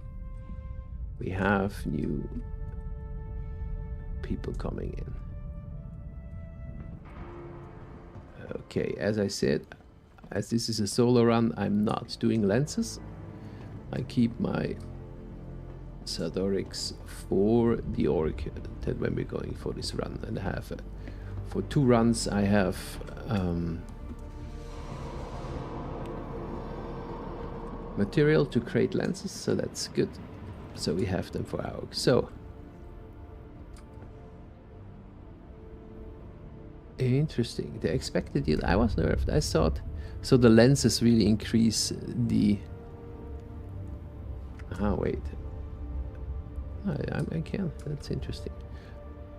we have new people coming in. Okay, as I said, as this is a solo run, I'm not doing lenses. I keep my Sadorix for the org that when we're going for this run, and I have for 2 runs I have material to create lenses, so that's good. So we have them for our... So interesting. The expected yield, I was nerved. I thought so the lenses really increase the... Ah, wait. I can. That's interesting.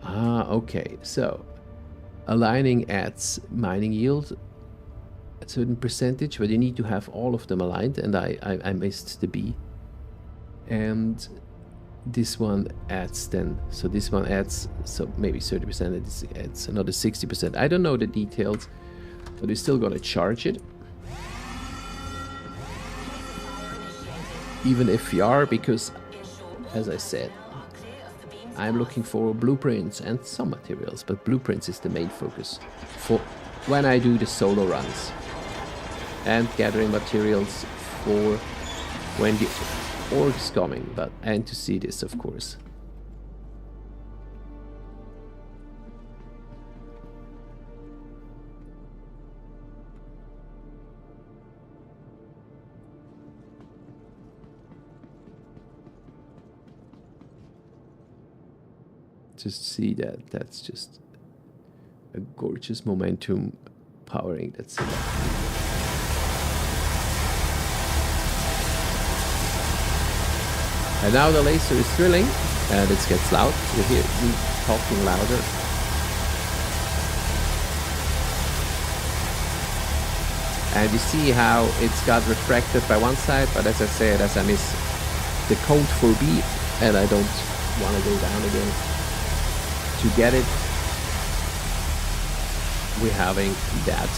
Ah, okay. So aligning adds mining yield a certain percentage, but you need to have all of them aligned, and I missed the B. And this one adds then, so this one adds, so maybe 30%, and this adds another 60%. I don't know the details, but we're still gonna charge it. Even if we are, because as I said, I'm looking for blueprints and some materials, but blueprints is the main focus for when I do the solo runs, and gathering materials for when the org is coming, but and to see this, of course. Just see that, that's just a gorgeous momentum powering that thing. And now the laser is drilling, and it gets loud. You hear me talking louder. And you see how it's got refracted by one side, but as I said, as I miss the code for B, and I don't want to go down again to get it, we're having that.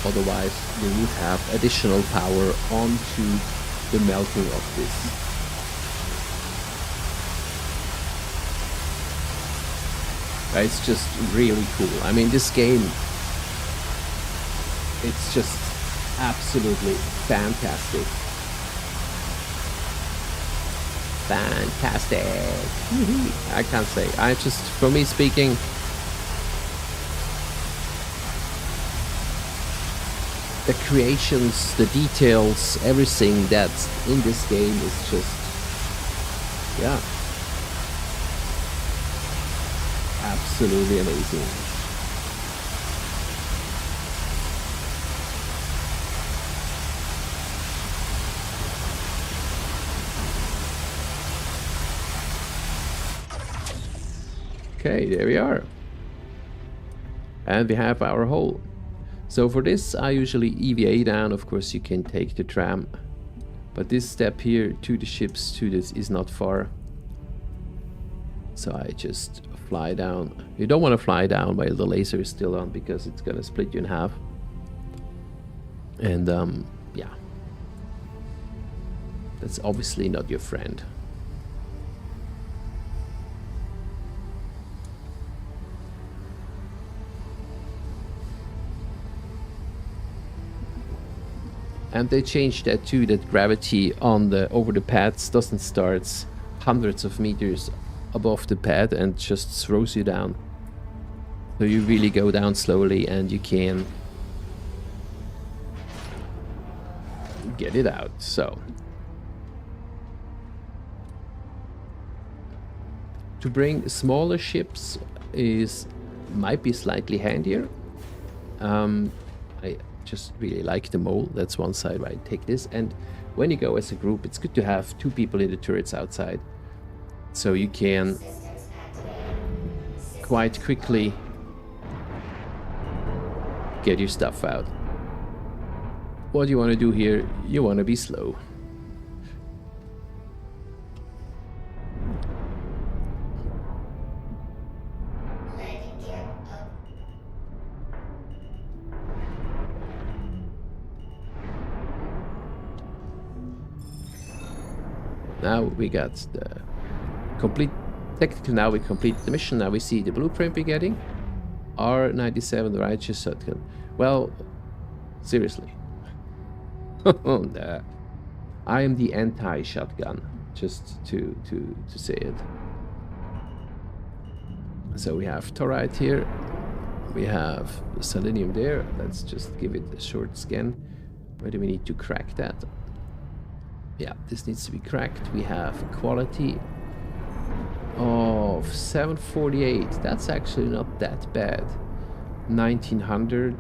Otherwise, we would have additional power onto the melting of this. It's just really cool. I mean, this game, it's just absolutely fantastic. Fantastic. I can't say. I just, for me speaking, the creations, the details, everything that's in this game is just, yeah, absolutely amazing. Okay, there we are. And we have our hole. So for this, I usually EVA down. Of course, you can take the tram, but this step here to the ships to this is not far. So I just fly down. You don't want to fly down while the laser is still on, because it's gonna split you in half. And yeah, that's obviously not your friend. And they changed that too, that gravity on the over the pads doesn't start hundreds of meters above the pad and just throws you down. So you really go down slowly and you can get it out. So to bring smaller ships might be slightly handier. I just really like the mole. That's one side why I take this. And when you go as a group, it's good to have 2 people in the turrets outside, so you can quite quickly get your stuff out. What you want to do here, you want to be slow. Now we got the complete technical. Now we complete the mission. Now we see the blueprint we're getting. R97 righteous shotgun. Well, seriously. Nah. I am the anti-shotgun, just to say it. So we have Torite here. We have selenium there. Let's just give it a short scan. Where do we need to crack that? Yeah, this needs to be cracked. We have a quality of 748. That's actually not that bad. 1900,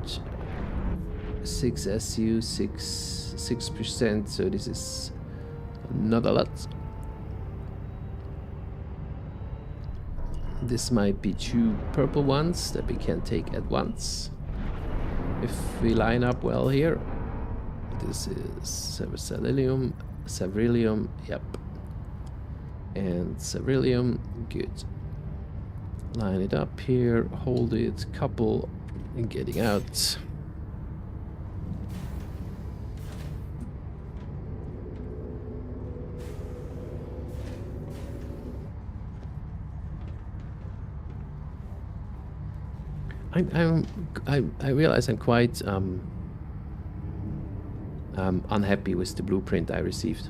6 SU, 6%. So this is not a lot. This might be 2 purple ones that we can take at once if we line up well here. This is Ceruleum, yep. And Ceruleum, good. Line it up here, hold it, couple, and getting out. I realize I'm quite unhappy with the blueprint I received.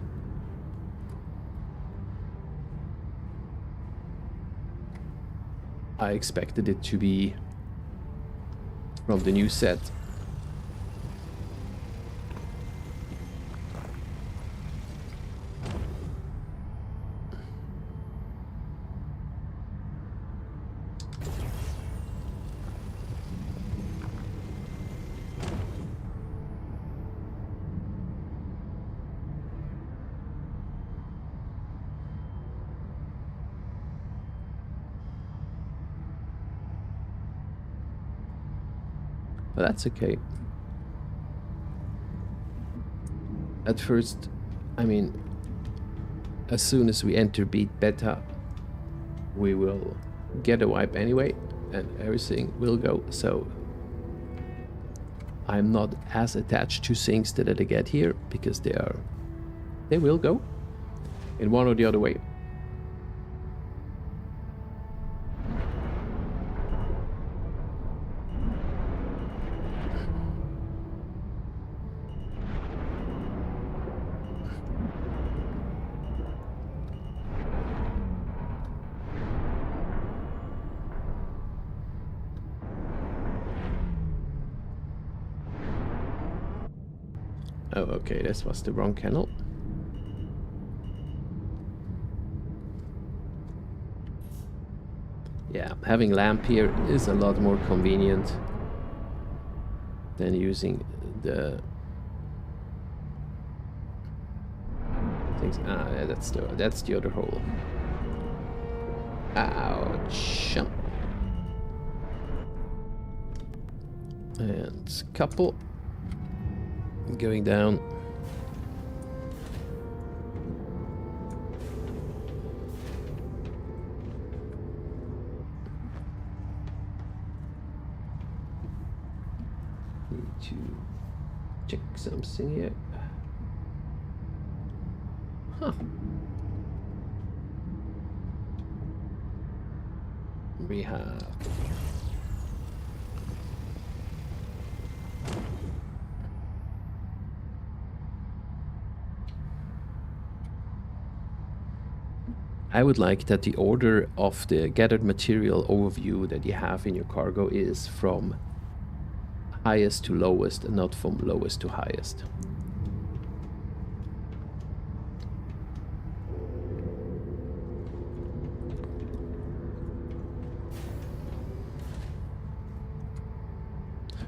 I expected it to be from the new set. But that's okay. At first, I mean, as soon as we enter beat beta, we will get a wipe anyway, and everything will go. So I'm not as attached to things that I get here, because they will go in one or the other way. Oh, okay, this was the wrong kennel. Yeah, having lamp here is a lot more convenient than using the things. Ah, yeah, that's the other hole. Ouch. And couple. Going down. Need to check something here. Huh. We have I would like that the order of the gathered material overview that you have in your cargo is from highest to lowest and not from lowest to highest.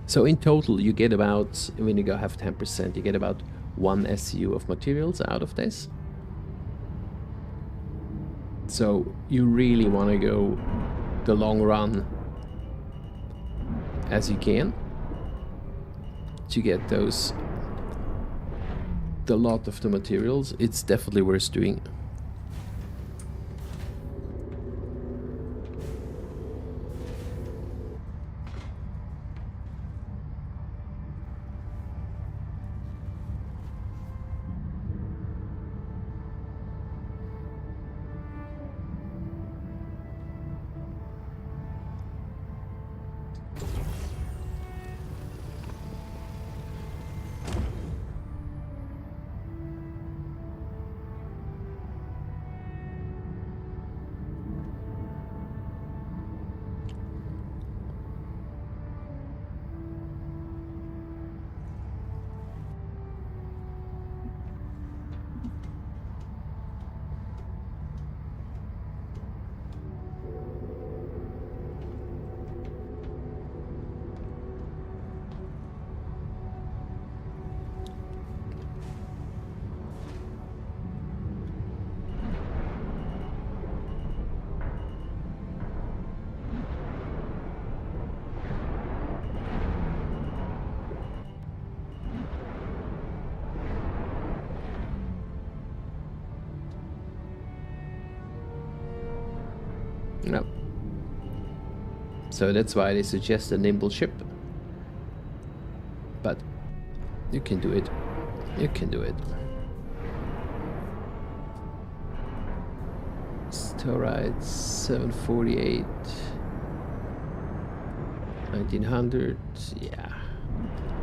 So in total, you get about, when you go have 10%, you get about 1 SCU of materials out of this. So you really want to go the long run as you can to get those, the lot of the materials. It's definitely worth doing. No. So that's why they suggest a nimble ship. But you can do it. You can do it. Storite 748. 1900. Yeah.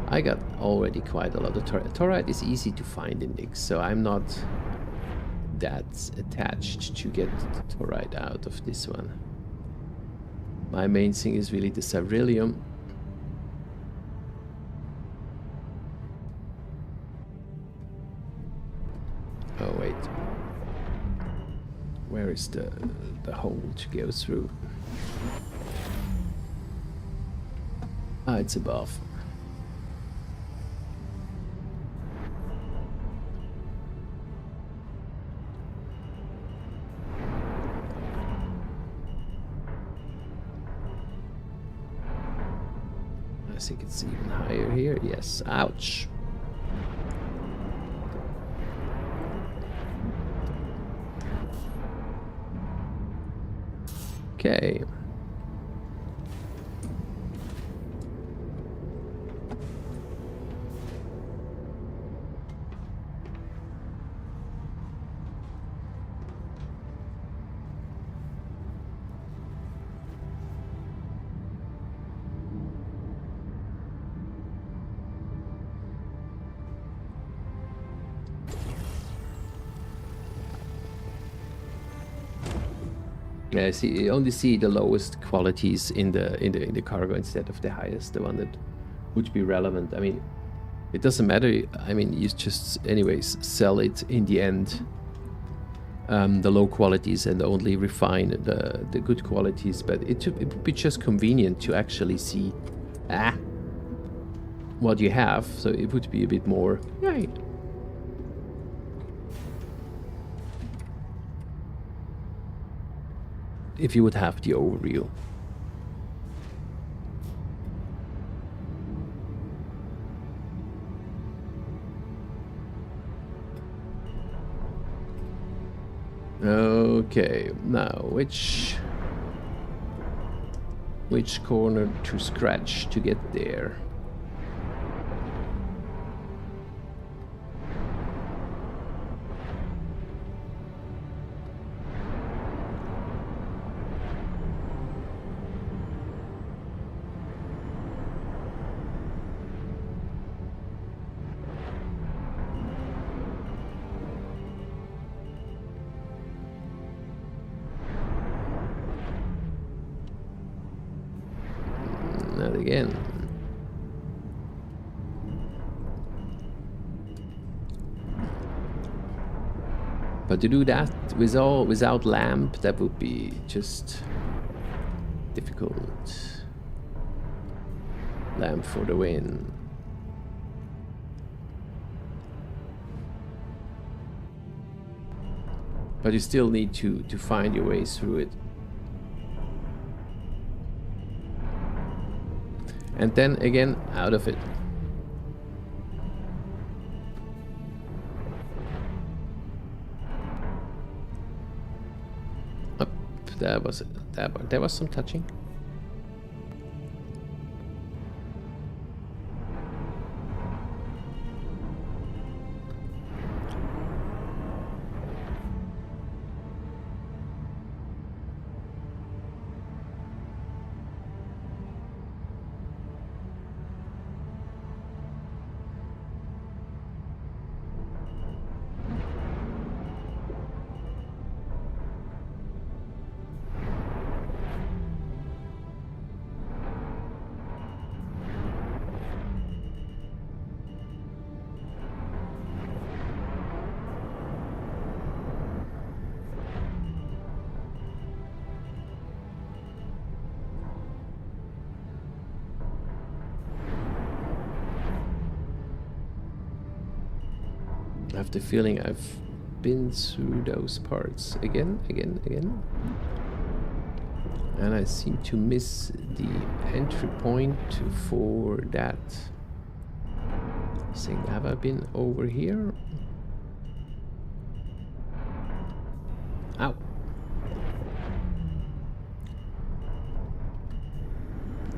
I got already quite a lot of Torite. Torite is easy to find in Nix, so I'm not that attached to get the Torite out of this one. My main thing is really the Cerillium. Oh wait, where is the hole to go through? Ah, it's above. I think it's even higher here. Yes. Ouch. Okay. Yeah, see, you only see the lowest qualities in the cargo instead of the highest, the one that would be relevant. I mean, it doesn't matter. I mean, you just anyways sell it in the end. The low qualities and only refine the good qualities. But it would be just convenient to actually see what you have. So it would be a bit more right. If you would have the overview. Okay, now which corner to scratch to get there? again. But to do that without lamp, that would be just difficult. Lamp for the win. But you still need to find your way through it. And then again, out of it. Up, there was it. There was some touching. I have the feeling I've been through those parts again. And I seem to miss the entry point for that thing. Have I been over here? Ow.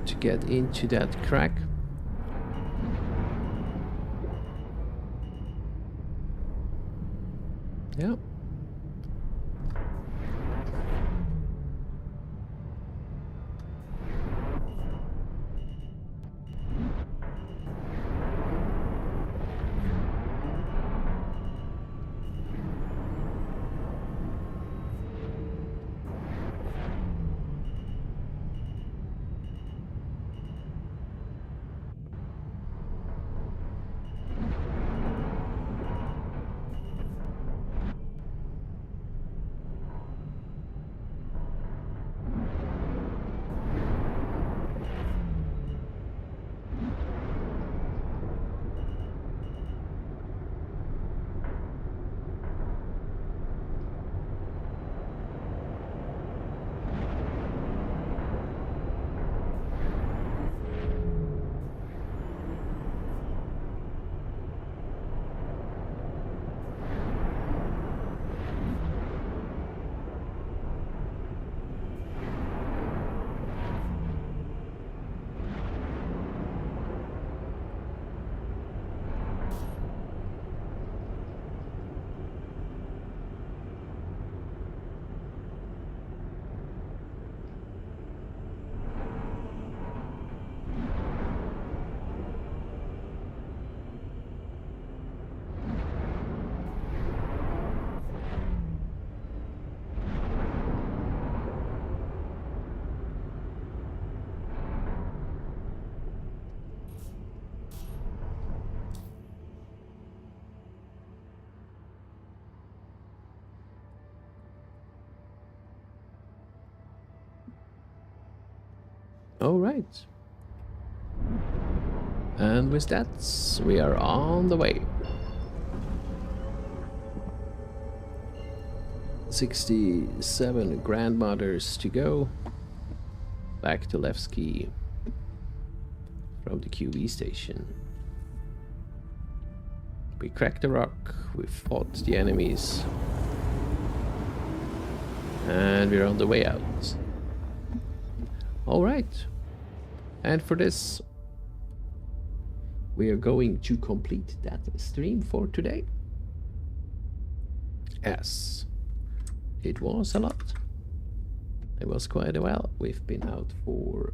To get into that crack. Yep. All right. And with that, we are on the way. 67 grandmothers to go. Back to Levski from the QV station. We cracked the rock, we fought the enemies, and we're on the way out. Alright, and for this, we are going to complete that stream for today. Yes, it was a lot. It was quite a while. We've been out for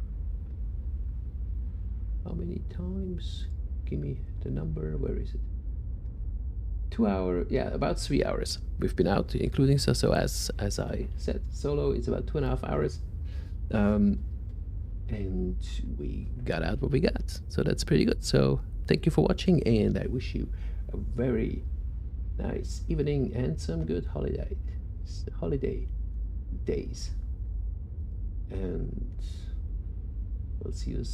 how many times? Give me the number. Where is it? 2 hours. Yeah, about 3 hours. We've been out, including so as I said, solo is about 2.5 hours. and we got out what we got. So that's pretty good. So thank you for watching, and I wish you a very nice evening and some good holiday days. And we'll see you